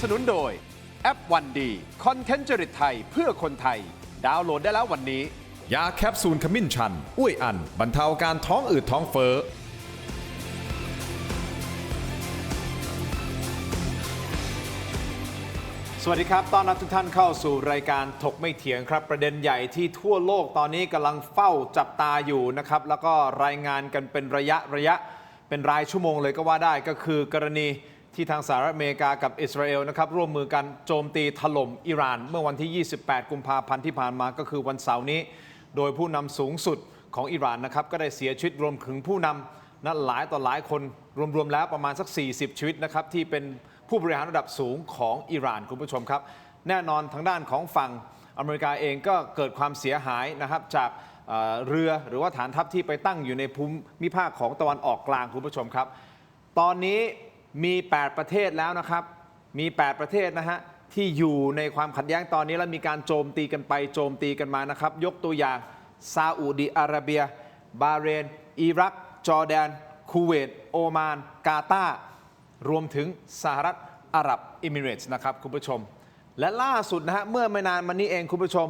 สนุนโดยแอปวันดีคอนเทนต์จริตไทยเพื่อคนไทยดาวน์โหลดได้แล้ววันนี้ยาแคปซูลขมิ้นชันอุ้ยอันบรรเทาอาการท้องอืดท้องเฟ้อสวัสดีครับต้อนรับทุกท่านเข้าสู่รายการถกไม่เถียงครับประเด็นใหญ่ที่ทั่วโลกตอนนี้กำลังเฝ้าจับตาอยู่นะครับแล้วก็รายงานกันเป็นระยะเป็นรายชั่วโมงเลยก็ว่าได้ก็คือกรณีที่ทางสหรัฐอเมริกากับอิสราเอลนะครับร่วมมือกันโจมตีถล่มอิหร่านเมื่อวันที่ 28 กุมภาพันธ์ที่ผ่านมาก็คือวันเสาร์นี้โดยผู้นำสูงสุดของอิหร่านนะครับก็ได้เสียชีวิตรวมถึงผู้นำนั้นหลายต่อหลายคนรวมๆแล้วประมาณสัก 40 ชีวิตนะครับที่เป็นผู้บริหารระดับสูงของอิหร่านคุณผู้ชมครับแน่นอนทางด้านของฝั่งอเมริกาเองก็เกิดความเสียหายนะครับจากเรือหรือว่าฐานทัพที่ไปตั้งอยู่ในภูมิภาคของตะวันออกกลางคุณผู้ชมครับตอนนี้มี 8 ประเทศแล้วนะครับมี 8 ประเทศนะฮะที่อยู่ในความขัดแย้งตอนนี้และมีการโจมตีกันไปโจมตีกันมานะครับยกตัวอย่างซาอุดิอาระเบียบาห์เรนอิรักจอร์แดนคูเวตโอมานกาตาร์รวมถึงสหรัฐอาหรับเอมิเรตส์นะครับคุณผู้ชมและล่าสุดนะฮะเมื่อไม่นานมานี้เองคุณผู้ชม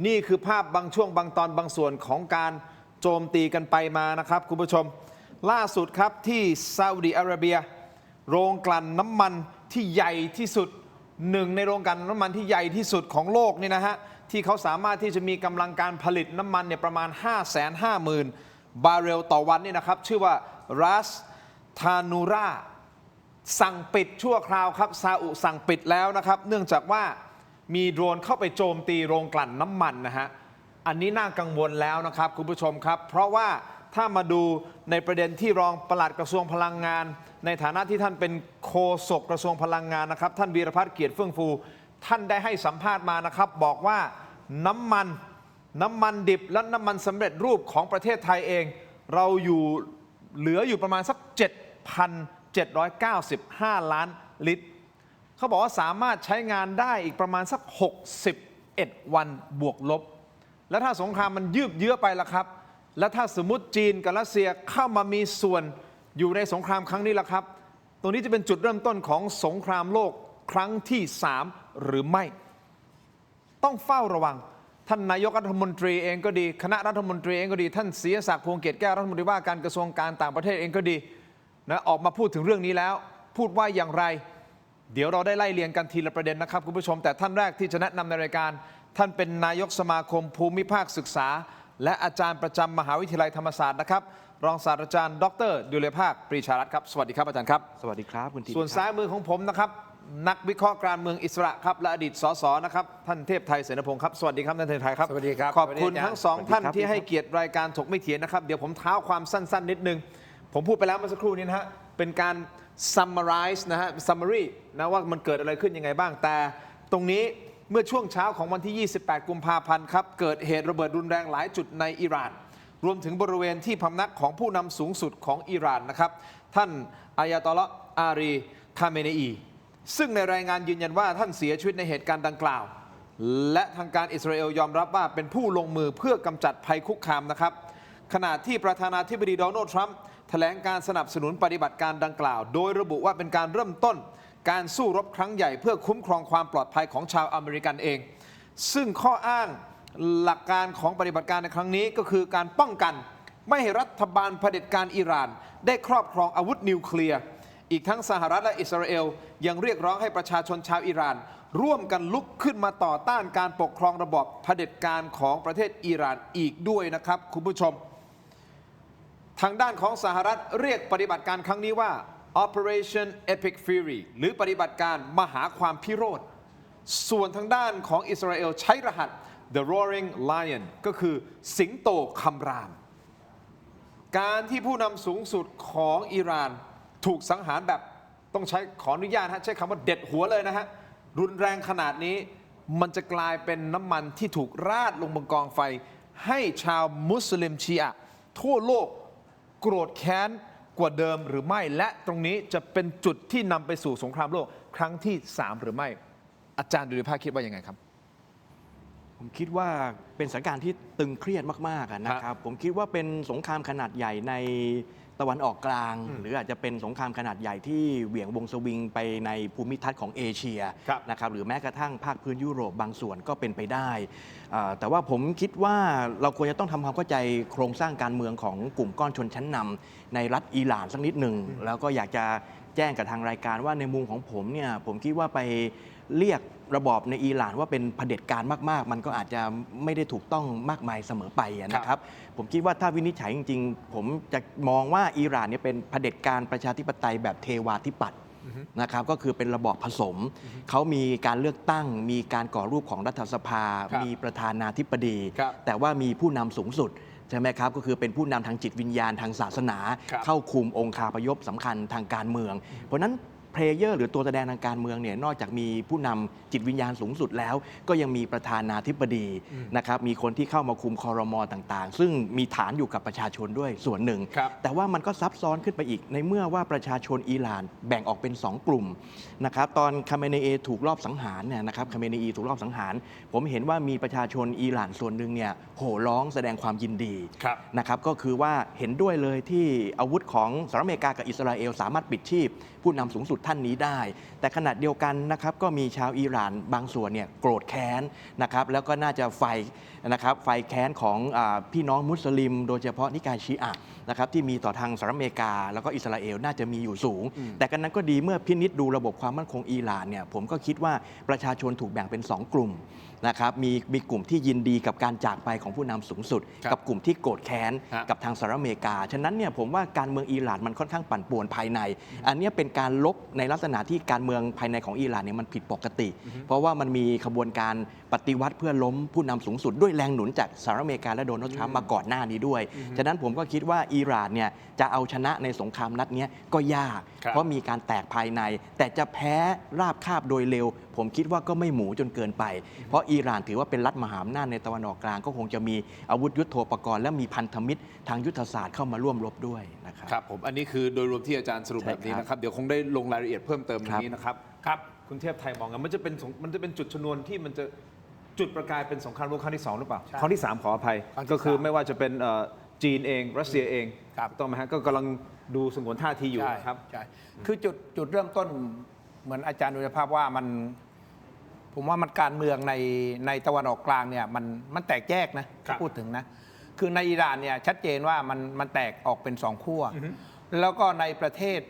นี่คือภาพบางช่วงบางตอนบางส่วนของการโจมตีกันไปมานะครับคุณผู้ชมล่าสุดครับที่ซาอุดิอาระเบียโรงกลั่นน้ำมันที่ใหญ่ที่สุดหนึ่งในโรงกลั่นน้ำมันที่ใหญ่ที่สุดของโลกนี่นะฮะที่เขาสามารถที่จะมีกำลังการผลิตน้ำมันเนี่ยประมาณ 550,000 บาร์เรลต่อวันนี่นะครับชื่อว่ารัสทานูราสั่งปิดชั่วคราวครับซาอุสั่งปิดแล้วนะครับเนื่องจากว่ามีโดรนเข้าไปโจมตีโรงกลั่นน้ำมันนะฮะอันนี้น่ากังวลแล้วนะครับคุณผู้ชมครับเพราะว่าถ้ามาดูในประเด็นที่รองปลัดกระทรวงพลังงานในฐานะที่ท่านเป็นโฆษกกระทรวงพลังงานนะครับท่านวีรพัฒน์เกียรติเฟื่องฟูท่านได้ให้สัมภาษณ์มานะครับบอกว่าน้ำมันดิบและน้ำมันสำเร็จรูปของประเทศไทยเองเราเหลืออยู่ประมาณสัก 7,795 ล้านลิตรเขาบอกว่าสามารถใช้งานได้อีกประมาณสัก61 วันบวกลบแล้วถ้าสงครามมันยืดเยื้อไปล่ะครับแล้วถ้าสมมติจีนกับรัสเซียเข้ามามีส่วนอยู่ในสงครามครั้งนี้ล่ะครับตรงนี้จะเป็นจุดเริ่มต้นของสงครามโลกครั้งที่3หรือไม่ต้องเฝ้าระวังท่านนายกรัฐมนตรีเองก็ดีคณะรัฐมนตรีเองก็ดีท่านศิริศักดิ์พวงเกตแก้วรัฐมนตรีว่าการกระทรวงการต่างประเทศเองก็ดีนะออกมาพูดถึงเรื่องนี้แล้วพูดว่าอย่างไรเดี๋ยวเราได้ไล่เรียงกันทีละประเด็นนะครับคุณผู้ชมแต่ท่านแรกที่จะแนะนำในรายการท่านเป็นนายกสมาคมภูมิภาคศึกษาและอาจารย์ประจำมหาวิทยาลัยธรรมศาสตร์นะครับรองศาสตราจารย์ดร.ดุลยภาคปรีชารัตน์ครับสวัสดีครับอาจารย์ครับสวัสดีครับคุณทีส่วนซ้ายมือของผมนะครับนักวิเคราะห์การเมืองอิสระครับและอดีตสสนะครับท่านเทพไทยเสนพงศ์ครับสวัสดีครับท่านเทพไทยครับสวัสดีครับขอบคุณทั้งสองท่านที่ให้เกียรติรายการถกไม่เถียงนะครับเดี๋ยวผมเท้าความสั้นๆนิดนึงผมพูดไปแล้วเมื่อสักครู่นี้นะฮะเป็นการ summarize นะฮะ summary นะว่ามันเกิดอะไรขึ้นยังไงบ้างแต่ตรงนี้เมื่อช่วงเช้าของวันที่ 28 กุมภาพันธ์ครับเกิดเหตุระเบิดรุนแรงหลายจุดในอิหร่านรวมถึงบริเวณที่พำนักของผู้นำสูงสุดของอิหร่านนะครับท่านอายาตอลละห์อารีคาเมเนอีซึ่งในรายงานยืนยันว่าท่านเสียชีวิตในเหตุการณ์ดังกล่าวและทางการอิสราเอลยอมรับว่าเป็นผู้ลงมือเพื่อกำจัดภัยคุกคามนะครับขณะที่ประธานาธิบดีโดนัลด์ทรัมป์แถลงการสนับสนุนปฏิบัติการดังกล่าวโดยระบุว่าเป็นการเริ่มต้นการสู้รบครั้งใหญ่เพื่อคุ้มครองความปลอดภัยของชาวอเมริกันเองซึ่งข้ออ้างหลักการของปฏิบัติการในครั้งนี้ก็คือการป้องกันไม่ให้รัฐบาลเผด็จการอิหร่านได้ครอบครองอาวุธนิวเคลียร์อีกทั้งสหรัฐและอิสราเอลยังเรียกร้องให้ประชาชนชาวอิหร่านร่วมกันลุกขึ้นมาต่อต้านการปกครองระบอบเผด็จการของประเทศอิหร่านอีกด้วยนะครับคุณผู้ชมทางด้านของสหรัฐเรียกปฏิบัติการครั้งนี้ว่า Operation Epic Fury หรือปฏิบัติการมหาความพิโรธส่วนทางด้านของอิสราเอลใช้รหัส The Roaring Lion ก็คือสิงโตคำรามการที่ผู้นำสูงสุดของอิหร่านถูกสังหารแบบต้องใช้ขออนุญาตใช้คำว่าเด็ดหัวเลยนะฮะรุนแรงขนาดนี้มันจะกลายเป็นน้ำมันที่ถูกราดลงบนกองไฟให้ชาวมุสลิมชีอะห์ทั่วโลกโกรธแค้นกว่าเดิมหรือไม่และตรงนี้จะเป็นจุดที่นำไปสู่สงครามโลกครั้งที่3หรือไม่อาจารย์ดุลยภาคคิดว่ายังไงครับ ผมคิดว่าเป็นสถานการณ์ที่ตึงเครียดมากๆนะครับผมคิดว่าเป็นสงครามขนาดใหญ่ใน ตะวันออกกลาง หรืออาจจะเป็นสงครามขนาดใหญ่ที่เหวี่ยงวงสวิงไปในภูมิทัศน์ของเอเชีย ครับ นะครับหรือแม้กระทั่งภาคพื้นยุโรปบางส่วนก็เป็นไปได้แต่ว่าผมคิดว่าเราควรจะต้องทำความเข้าใจโครงสร้างการเมืองของกลุ่มก้อนชนชั้นนำในรัฐอิหร่านสักนิดหนึ่งแล้วก็อยากจะแจ้งกับทางรายการว่าในมุมของผมเนี่ยผมคิดว่าไปเรียกระบอบในอิหร่านว่าเป็นเผด็จการมากๆ มันก็อาจจะไม่ได้ถูกต้องมากมายเสมอไปนะครับผมคิดว่าถ้าวินิจฉัยจริงๆผมจะมองว่าอิหร่านเนี่ยเป็นเผด็จการประชาธิปไตยแบบเทวาธิปัตย์นะครับก็คือเป็นระบอบผสมเขามีการเลือกตั้งมีการก่อรูปของรัฐสภา มีประธานาธิบดี แต่ว่ามีผู้นำสูงสุดใช่ไหมครับก็คือเป็นผู้นำทางจิตวิญญาณทางศาสนา เข้าคุมองค์คาพยพสำคัญทางการเมือง เพราะนั้นเพลเยอร์หรือตัวแสดงทางการเมืองเนี่ยนอกจากมีผู้นำจิตวิญญาณสูงสุดแล้ว ก็ยังมีประธานาธิบดีนะครับมีคนที่เข้ามาคุมครม.ต่างๆ ซึ่งมีฐานอยู่กับประชาชนด้วยส่วนหนึ่ง แต่ว่ามันก็ซับซ้อนขึ้นไปอีกในเมื่อว่าประชาชนอิหร่านแบ่งออกเป็น 2 กลุ่มนะครับตอนคาเมเนเอถูกลอบสังหารเนี่ยนะครับคาเมเนอีถูกลอบสังหารผมเห็นว่ามีประชาชนอิหร่านส่วนหนึ่งเนี่ยโห่ร้องแสดงความยินดีนะครับก็คือว่าเห็นด้วยเลยที่อาวุธของสหรัฐอเมริกากับอิสราเอลสามารถปิดชีพผู้นำสูงสุดท่านนี้ได้ แต่ขณะเดียวกันนะครับก็มีชาวอิหร่านบางส่วนเนี่ยโกรธแค้นนะครับแล้วก็น่าจะไฟแค้นของพี่น้องมุสลิมโดยเฉพาะนิกายชีอะห์นะครับที่มีต่อทางสหรัฐอเมริกาแล้วก็อิสราเอลน่าจะมีอยู่สูงแต่กันนั้นก็ดีเมื่อพินิจดูระบบความมั่นคงอิหร่านเนี่ยผมก็คิดว่าประชาชนถูกแบ่งเป็น 2 กลุ่มนะครับมีกลุ่มที่ยินดีกับการจากไปของผู้นำสูงสุดกับกลุ่มที่โกรธแค้นกับทางสหรัฐอเมริกาฉะนั้นเนี่ยผมว่าการเมืองอิหร่านมันค่อนข้างปั่นป่วนภายในอันนี้เป็นการลบในลักษณะที่การเมืองภายในของอิหร่านเนี่ยมันผิดปกติเพราะว่ามันมีขบวนการปฏิวัติเพื่อล้มผู้นำสูงสุดด้วยแรงหนุนจากสหรัฐอเมริกาและโดนัลด์ทรัมป์มาก่อนหน้านี้ด้วยฉะนั้นผมก็คิดว่าอิหร่านเนี่ยจะเอาชนะในสงครามนัดนี้ก็ยากเพราะมีการแตกภายในแต่จะแพ้ราบคาบโดยเร็วผมคิดว่าก็ไม่หมูจนเกินไปเพราะอิหร่านถือว่าเป็นรัฐมหาอำนาจในตะวันออกกลางก็คงจะมีอาวุธยุทโธปกรณ์และมีพันธมิตรทางยุทธศาสตร์เข้ามาร่วมรบด้วยนะครับครับผมอันนี้คือโดยรวมที่อาจารย์สรุปแบบนี้นะครับเดี๋ยวคงได้ลงรายละเอียดเพิ่มเติมตรงนี้นะครับครับคุณเทพไทยมองกันมันจะเป็นจุดชนวนที่มันจะจุดประกายเป็นสงครามโลกครั้งที่2หรือเปล่าครั้งที่3ขออภัยก็คือไม่ว่าจะเป็นจีนเองรัสเซียเองต้องไหมฮะก็กำลังดูสงวนท่าทีอยู่ครับใช่คือจุดเริ่มต้นเหมือนอาจารย์ดุลภาพว่าผมว่ามันการเมืองในตะวันออกกลางเนี่ยมันแตกแยกนะถ้าพูดถึงนะคือในอิหร่านเนี่ยชัดเจนว่ามันแตกออกเป็น2 ขั้วแล้วก็ในประเทศ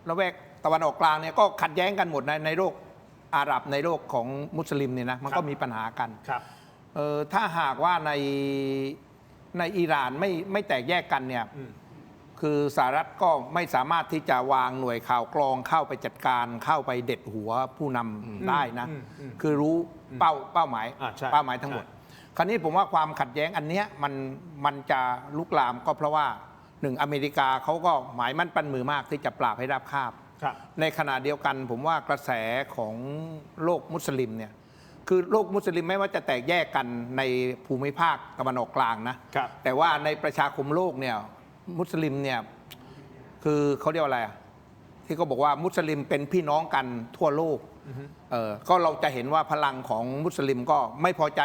ละแวกตะวันออกกลางเนี่ยก็ขัดแย้งกันหมดในโลกอาหรับในโลกของมุสลิมเนี่ยนะมันก็มีปัญหากันถ้าหากว่าในอิหร่านไม่แตกแยกกันเนี่ยคือสหรัฐก็ไม่สามารถที่จะวางหน่วยข่าวกรองเข้าไปจัดการเข้าไปเด็ดหัวผู้นำได้นะคือรู้เป้าหมายทั้งหมดคราวนี้ผมว่าความขัดแย้งอันเนี้ยมันจะลุกลามก็เพราะว่า1อเมริกาเขาก็หมายมั่นปั้นมือมากที่จะปราบให้ราบคาบในขณะเดียวกันผมว่ากระแสของโลกมุสลิมเนี่ยคือโลกมุสลิมไม่ว่าจะแตกแยกกันในภูมิภาคตะวันออกกลางนะแต่ว่าในประชาคมโลกเนี่ยมุสลิมเนี่ยคือเขาเรียกว่าอะไรที่เขาบอกว่ามุสลิมเป็นพี่น้องกันทั่วโลกก็เราจะเห็นว่าพลังของมุสลิมก็ไม่พอใจ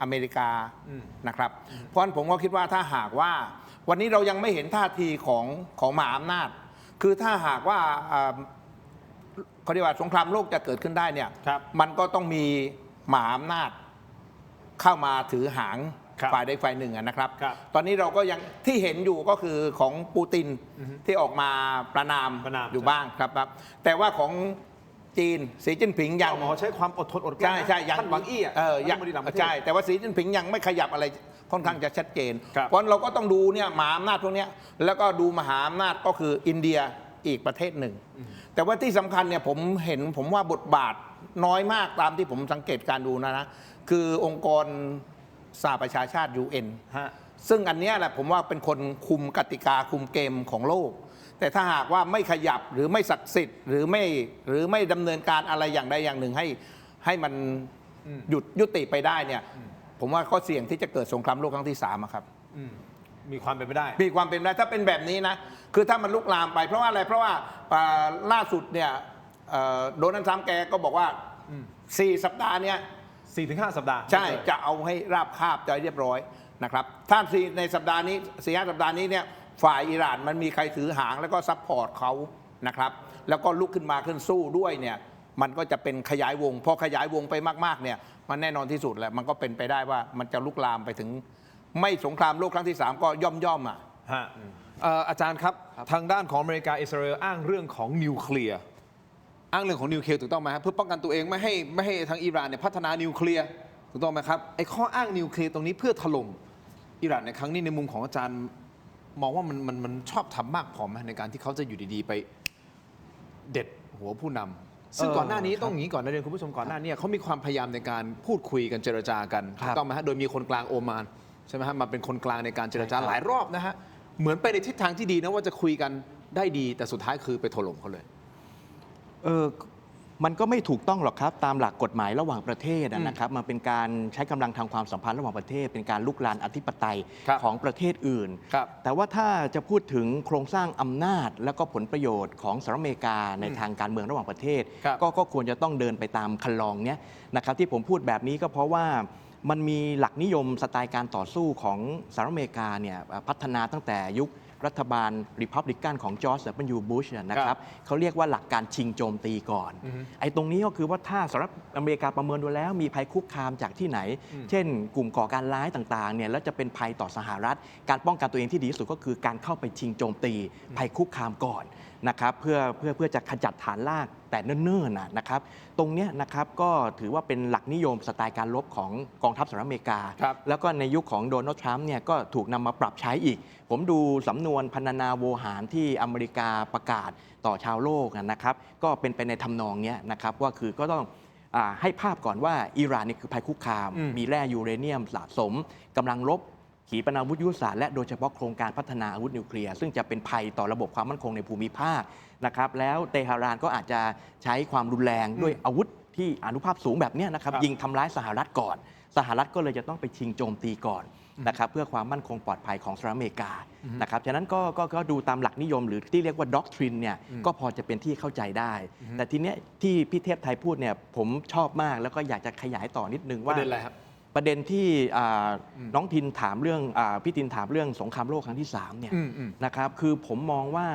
อเมริกานะครับเพราะฉะนั้นผมก็คิดว่าถ้าหากว่าวันนี้เรายังไม่เห็นท่าทีของมหาอำนาจคือถ้าหากว่าเขาเรียกว่าสงครามโลกจะเกิดขึ้นได้เนี่ยมันก็ต้องมีมหาอำนาจเข้ามาถือหางฝ่ายใดฝ่ายหนึ่งนะครับตอนนี้เราก็ยังที่เห็นอยู่ก็คือของปูตินที่ออกมาประนามอยู่บ้างครับแต่ว่าของจีนสีจิ้นผิงยังใช้ความอดทนอดกลั้นใช่ยังท่านหวังอี้ยังใช่แต่ว่าสีจิ้นผิงยังไม่ขยับอะไรค่อนข้างจะชัดเจนเพราะเราก็ต้องดูเนี่ยมหาอำนาจพวกนี้แล้วก็ดูมหาอำนาจก็คืออินเดียอีกประเทศหนึ่งแต่ว่าที่สำคัญเนี่ยผมว่าบทบาทน้อยมากตามที่ผมสังเกตการดูนะคือองค์กรสหประชาชาติ UN ซึ่งอันนี้แหละผมว่าเป็นคนคุมกติกาคุมเกมของโลกแต่ถ้าหากว่าไม่ขยับหรือไม่ศักดิ์สิทธิ์หรือไม่ดำเนินการอะไรอย่างใดอย่างหนึ่งให้มันยุติไปได้เนี่ยผมว่าก็เสี่ยงที่จะเกิดสงครามโลกครั้งที่3ครับมีความเป็นไปได้มีความเป็นไปได้ถ้าเป็นแบบนี้นะคือถ้ามันลุกลามไปเพราะว่าอะไรเพราะว่าล่าสุดเนี่ยโดนัลด์ทรัมป์แกก็บอกว่า4 สัปดาห์เนี่ย4-5 สัปดาห์ใช่จะเอาให้ราบคาบจะเรียบร้อยนะครับถ้าในสัปดาห์นี้4-5 สัปดาห์นี้เนี่ย ฝ่ายอิหร่านมันมีใครถือหางแล้วก็ซัพพอร์ตเขานะครับแล้วก็ลุกขึ้นมาขึ้นสู้ด้วยเนี่ยมันก็จะเป็นขยายวงพอขยายวงไปมากๆเนี่ยมันแน่นอนที่สุดแหละมันก็เป็นไปได้ว่ามันจะลุกลามไปถึงไม่สงครามโลกครั้งที่ 3 ก็ย่อมอ่ะ ฮะอาจารย์ครับ ทางด้านของอเมริกาอิสราเอลอ้างเรื่องของนิวเคลียร์อ้างเรื่องของนิวเคลียร์ถูกต้องไหมครับเพื่อป้องกันตัวเองไม่ให้ทางอิหร่านเนี่ยพัฒนานิวเคลียร์ถูกต้องไหมครับไอ้ข้ออ้างนิวเคลียร์ตรงนี้เพื่อถล่มอิหร่านในครั้งนี้ในมุมของอาจารย์มองว่ามันชอบทำมากพอไหมในการที่เขาจะอยู่ดีๆไปเด็ดหัวผู้นำซึ่งก่อนหน้านี้ต้องอย่างนี้ก่อนนะเรียนคุณผู้ชมก่อนหน้านี้เขามีความพยายามในการพูดคุยกันเจรจากันถูกต้องไหมฮะโดยมีคนกลางโอมานใช่ไหมฮะมาเป็นคนกลางในการเจรจาหลายรอบนะฮะเหมือนไปในทิศทางที่ดีนะว่าจะคุยกันได้ดีแต่สุดท้ายคือไปถล่มเขาเลย มันก็ไม่ถูกต้องหรอกครับตามหลักกฎหมายระหว่างประเทศนะครับมันเป็นการใช้กำลังทางความสัมพันธ์ระหว่างประเทศเป็นการลุกลานอธิปไตย ครับ ของประเทศอื่น ครับ แต่ว่าถ้าจะพูดถึงโครงสร้างอำนาจและก็ผลประโยชน์ของสหรัฐอเมริกาในทางการเมืองระหว่างประเทศ ครับ ก็ควรจะต้องเดินไปตามคันลองเนี้ยนะครับที่ผมพูดแบบนี้ก็เพราะว่ามันมีหลักนิยมสไตล์การต่อสู้ของสหรัฐอเมริกาเนี่ยพัฒนาตั้งแต่ยุครัฐบาลริพับลิกันของจอร์จ W. บุชนะครับเขาเรียกว่าหลักการชิงโจมตีก่อน ไอ้ตรงนี้ก็คือว่าถ้าสหรัฐอเมริกาประเมินดูแล้วมีภัยคุกคามจากที่ไหน เช่น กลุ่มก่อการร้ายต่างๆเนี่ยแล้วจะเป็นภัยต่อสหรัฐ การป้องกันตัวเองที่ดีที่สุดก็คือการเข้าไปชิงโจมตีภัยคุกคามก่อนนะครับเพื่อจะขจัดฐานรากแต่เนิ่นๆนะครับตรงเนี้ยนะครับก็ถือว่าเป็นหลักนิยมสไตล์การรบของกองทัพสหรัฐอเมริกา ครับ แล้วก็ในยุคของโดนัลด์ทรัมป์เนี่ยก็ถูกนำมาปรับใช้อีก ผมดูสำนวนพรรณนาโวหารที่อเมริกาประกาศต่อชาวโลกนะครับ ก็เป็นไปในทำนองเนี้ยนะครับว่าคือก็ต้องให้ภาพก่อนว่าอิหร่านนี่คือภัยคุกคาม มีแร่ยูเรเนียมสะสมกำลังรบขีปนาวุธยุทโธศาสตร์และโดยเฉพาะโครงการพัฒนาอาวุธนิวเคลียร์ซึ่งจะเป็นภัยต่อระบบความมั่นคงในภูมิภาคนะครับแล้วเตหะรานก็อาจจะใช้ความรุนแรงด้วยอาวุธที่อานุภาพสูงแบบเนี้ยนะครับ ครับ ยิงทำร้ายสหรัฐก่อน สหรัฐก็เลยจะต้องไปชิงโจมตีก่อนนะครับเพื่อความมั่นคงปลอดภัยของสหรัฐอเมริกานะครับฉะนั้นก็ดูตามหลักนิยมหรือที่เรียกว่าด็อกทรินเนี่ยก็พอจะเป็นที่เข้าใจได้ แต่ทีเนี้ยที่พี่เทพไทยพูดเนี่ยผมชอบมากแล้วก็อยากจะขยายต่อนิดนึง ป ว่า ระเด็นอะไรครับ ประเด็นที่น้องทินถามเรื่องพี่ทินถามเรื่องสงครามโลกครั้งที่3เนี่ยนะครับคือผมมองว่า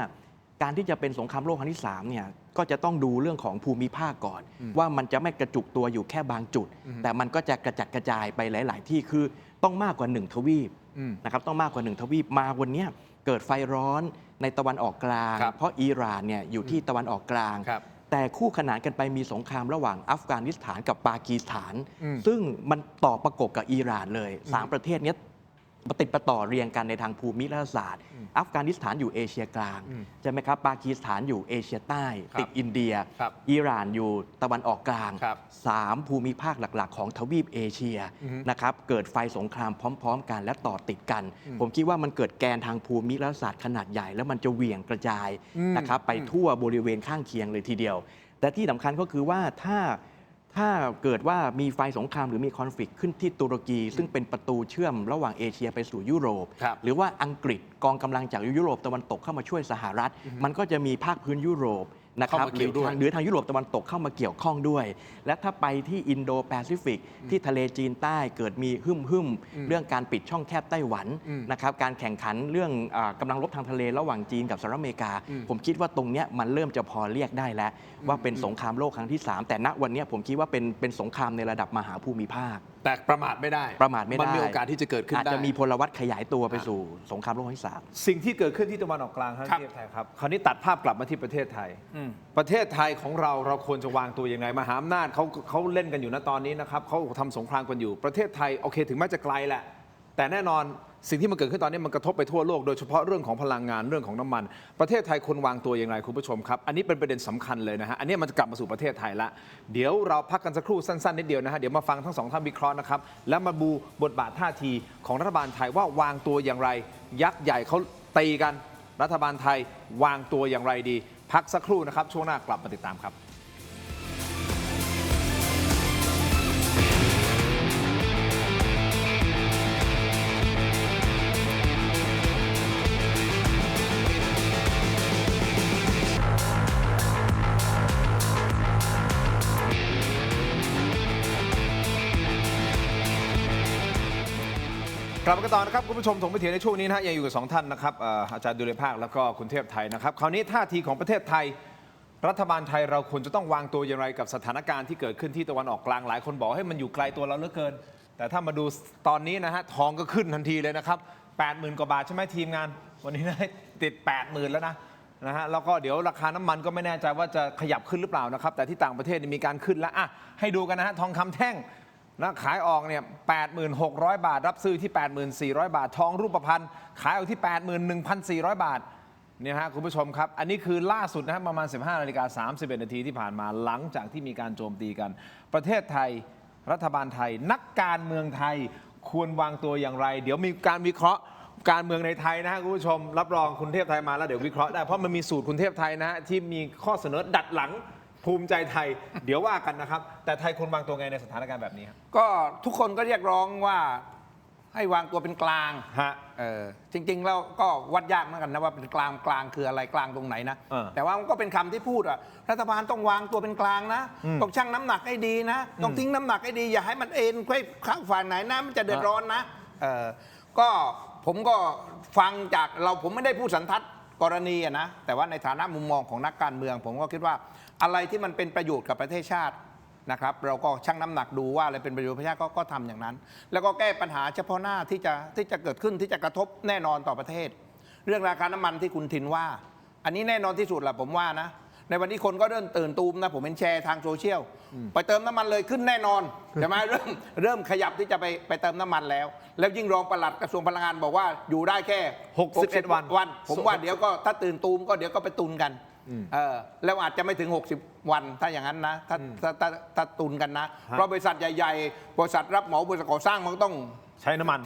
การที่จะเป็นสงครามโลกครั้งที่3เนี่ยก็จะต้องดูเรื่องของภูมิภาคก่อน ว่ามันจะไม่กระจุกตัวอยู่แค่บางจุด แต่มันก็จะกระจัดกระจายไปหลาย ๆ ที่คือต้องมากกว่า1ทวีปนะครับต้องมากกว่า1ทวีปมาวันเนี้ยเกิดไฟร้อนในตะวันออกกลาง ครับ เพราะอิหร่านเนี่ยอยู่ที่ตะวันออกกลาง ครับ แต่คู่ขนานกันไปมีสงครามระหว่างอัฟกานิสถานกับปากีสถาน ซึ่งมันต่อประกบกับอิหร่านเลย 3 ประเทศเนี้ยติดประต่อเรียงกันในทางภูมิรัฐศาสตร์ อัฟกานิสถานอยู่เอเชียกลางใช่ไหมครับปากีสถานอยู่เอเชียใต้ ครับ ติดอินเดีย ครับ อิหร่านอยู่ตะวันออกกลาง ครับ 3 ภูมิภาคหลักๆ ของทวีปเอเชียนะครับเกิดไฟสงครามพร้อม ๆ กันและต่อติดกัน ผมคิดว่ามันเกิดแกนทางภูมิรัฐศาสตร์ขนาดใหญ่แล้วมันจะเหวี่ยงกระจายนะครับไปทั่วบริเวณข้างเคียงเลยทีเดียว แต่ที่สำคัญก็คือว่าถ้าเกิดว่ามีไฟสงครามหรือมีคอนฟ lict ขึ้นที่ตุรกี ซึ่งเป็นประตูเชื่อมระหว่างเอเชียไปสู่ยุโรป ครับ หรือว่าอังกฤษกองกำลังจากยุโรปตะวันตกเข้ามาช่วยสหรัฐ มันก็จะมีภาคพื้นยุโรปนะครับ เข้ามาเกี่ยวด้วย หรือทางยุโรปตะวันตกเข้ามาเกี่ยวข้องด้วย และถ้าไปที่อินโดแปซิฟิกที่ทะเลจีนใต้เกิดมีหึ่มเรื่องการปิดช่องแคบไต้หวันนะครับการแข่งขันเรื่องกำลังรบทางทะเลระหว่างจีนกับสหรัฐอเมริกา ผมคิดว่าตรงเนี้ยมันเริ่มจะพอเรียกได้แล้ว ว่าเป็นสงครามโลกครั้งที่ 3 แต่ณวันเนี้ยผมคิดว่าเป็นสงครามในระดับมหาภูมิภาค แต่ประมาทไม่ได้ ประมาทไม่ได้ มันมีโอกาสที่จะเกิดขึ้น อาจ ได้ จะมีพลวัตขยายตัวไปสู่สงครามโลกครั้งที่ 3 สิ่งที่เกิดขึ้นที่ตะวันออกกลางครับ ครับ เทียบไทยครับ คราวนี้ตัดภาพกลับมาที่ประเทศไทย ประเทศไทยของเราควรจะวางตัวยังไงมหาอำนาจเขาเล่นกันอยู่นะตอนนี้นะครับเขาทำสงครามกันอยู่ ประเทศไทยโอเคถึงแม้จะไกลแหละ แต่แน่นอนสิ่งที่มันเกิดขึ้นตอนนี้มันกระทบไปทั่วโลกโดยเฉพาะเรื่องของพลังงานเรื่องของน้ำมัน ประเทศไทยควรวางตัวอย่างไรคุณผู้ชมครับ อันนี้เป็นประเด็นสำคัญเลยนะฮะอันนี้มันจะกลับมาสู่ประเทศไทยละเดี๋ยวเราพักกันสักครู่สั้นๆนิดเดียวนะฮะเดี๋ยวมาฟังทั้งสองท่านวิเคราะห์นะครับแล้วมาดูบทบาทท่าทีของรัฐบาลไทยว่าวางตัวอย่างไร ยักษ์ใหญ่เขาตีกันรัฐบาลไทยวางตัวอย่างไรดี พักสักครู่นะครับช่วงหน้ากลับมาติดตามครับ กลับมากันต่อนะครับคุณผู้ชมถกไม่เถียงในช่วงนี้นะฮะยังอยู่กับสองท่านนะครับอาจารย์ดุลยภาคแล้วก็คุณเทพไทยนะครับคราวนี้ท่าทีของประเทศไทยรัฐบาลไทยเราควรจะต้องวางตัวอย่างไรกับสถานการณ์ที่เกิดขึ้นที่ตะวันออกกลางหลายคนบอกให้มันอยู่ไกลตัวเราเหลือเกินแต่ถ้ามาดูตอนนี้นะฮะทองก็ขึ้นทันทีเลยนะครับ 80,000 กว่าบาทใช่ไหมทีมงานวันนี้ได้ติด 80,000 แล้วนะฮะแล้วก็เดี๋ยวราคาน้ำมันก็ไม่แน่ใจว่าจะขยับขึ้นหรือเปล่านะครับแต่ที่ต่างประเทศมีการขึ้นแล้วอ่ะให้ดูกันนะฮะทองคำแท่งนะขายออกเนี่ย 86,000 บาทรับซื้อที่ 84,000 บาททองรูปพรรณขายออกที่ 81,400 บาทเนี่ยฮะคุณผู้ชมครับอันนี้คือล่าสุดนะฮะประมาณ 15:31 นาทีที่ผ่านมาหลังจากที่มีการโจมตีกันประเทศไทยรัฐบาลไทยนักการเมืองไทยควรวางตัวอย่างไร เดี๋ยวมีการวิเคราะห์การเมืองในไทยนะฮะคุณผู้ชมรับรองคุณเทพไทยมาแล้วเดี๋ยววิเคราะห์ได้เพราะมันมีสูตรคุณเทพไทยนะฮะที่มีข้อเสนอดัดหลังภูมิใจไทย เดี๋ยวว่ากันนะครับแต่ไทยควรวางตัวไงในสถานการณ์แบบนี้ครับ ก็ทุกคนก็เรียกร้องว่าให้วางตัวเป็นกลาง ฮะ จริงๆแล้วก็วัดยากเหมือนกันนะว่าเป็นกลางคืออะไรกลางตรงไหนนะ แต่ว่ามันก็เป็นคำที่พูดอะรัฐบาลต้องวางตัวเป็นกลางนะต้องชั่งน้ำหนักให้ดีนะต้องทิ้งน้ำหนักให้ดีอย่าให้มันเอ็นข้างฝ่ายไหนนะมันจะเดือดร้อนนะก็ผมก็ฟังจากผมไม่ได้พูดสันทัดกรณีอะนะแต่ว่าในฐานะมุมมองของนักการเมือง ผมก็คิดว่าอะไรที่มันเป็นประโยชน์กับประเทศชาตินะครับเราก็ชั่งน้ำหนักดูว่าอะไรเป็นประโยชน์ประชาชนก็ทำอย่างนั้น แล้วก็แก้ปัญหาเฉพาะหน้าที่จะเกิดขึ้นที่จะกระทบแน่นอนต่อประเทศ เรื่องราคาน้ำมันที่คุณทินว่า อันนี้แน่นอนที่สุดแหละผมว่านะในวันนี้คนก็เริ่มตื่นตูมนะผมเป็นแชร์ทางโซเชียลไปเติมน้ำมันเลยขึ้นแน่นอนใช่ไหมเริ่มขยับที่จะไปเติมน้ำมันแล้วยิ่งรองปลัดกระทรวงพลังงานบอกว่าอยู่ได้แค่61 วัน ผมว่าเดี๋ยวก็ถ้าตื่นตูมก็เดี๋ยวก็ไปตุนกันแล้วอาจจะไม่ถึง60 วันถ้าอย่างนั้นนะถ้าตุนกันนะเพราะบริษัทใหญ่ๆบริษัทรับเหมาบริษัทก่อสร้างมันก็ต้องใช้น้ำมัน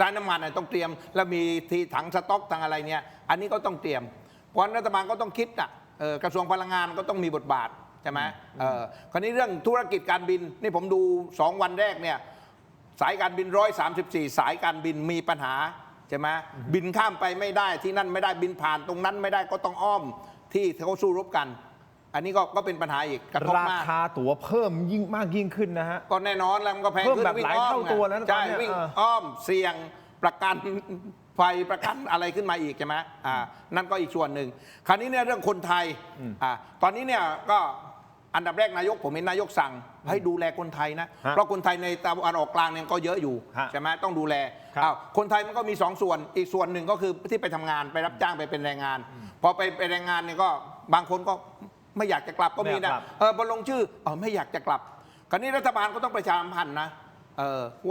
ต้องเตรียมแล้วมีที่ถังสต็อกทางอะไรเนี่ยอันนี้ก็ต้องเตรียมเพราะรัฐบาลก็ต้องคิดอ่ะกระทรวงพลังงานก็ต้องมีบทบาทใช่ไหมคราวนี้เรื่องธุรกิจการบินนี่ผมดู2 วันแรกเนี่ยสายการบิน134สายการบินมีปัญหาใช่ไหมบินข้ามไปไม่ได้ที่นั่นไม่ได้บินผ่านตรงนั้นไม่ได้ก็ต้องอ้อมที่เขาสู้รบกันอันนี้ก็เป็นปัญหาอีกกระทบมากราคาตั๋วเพิ่มยิ่งขึ้นนะฮะก็แน่นอนแล้วมันก็แพงขึ้นเพิ่มแบบหลายเท่าตัวแล้วใช่วิ่งอ้อมเสี่ยงประกันไฟประกันอะไรขึ้นมาอีกใช่ไหมนั่นก็อีกส่วนหนึ่งคราวนี้เนี่ยเรื่องคนไทยตอนนี้เนี่ยก็อันดับแรกนายกผมเห็นนายกสั่งให้ดูแลคนไทยนะเพราะคนไทยในตะวันออกกลางเนี่ยก็เยอะอยู่ใช่ไหมต้องดูแลคนไทยมันก็มี2 ส่วนอีกส่วนหนึ่งก็คือที่ไปทำงานไปรับจ้างไปเป็นแรงงานพอไปแรงงานเนี่ยก็บางคนก็ไม่อยากจะกลับก็มีนะพอลงชื่อไม่อยากจะกลับคราวนี้รัฐบาลก็ต้องประชาสัมพันธ์นะ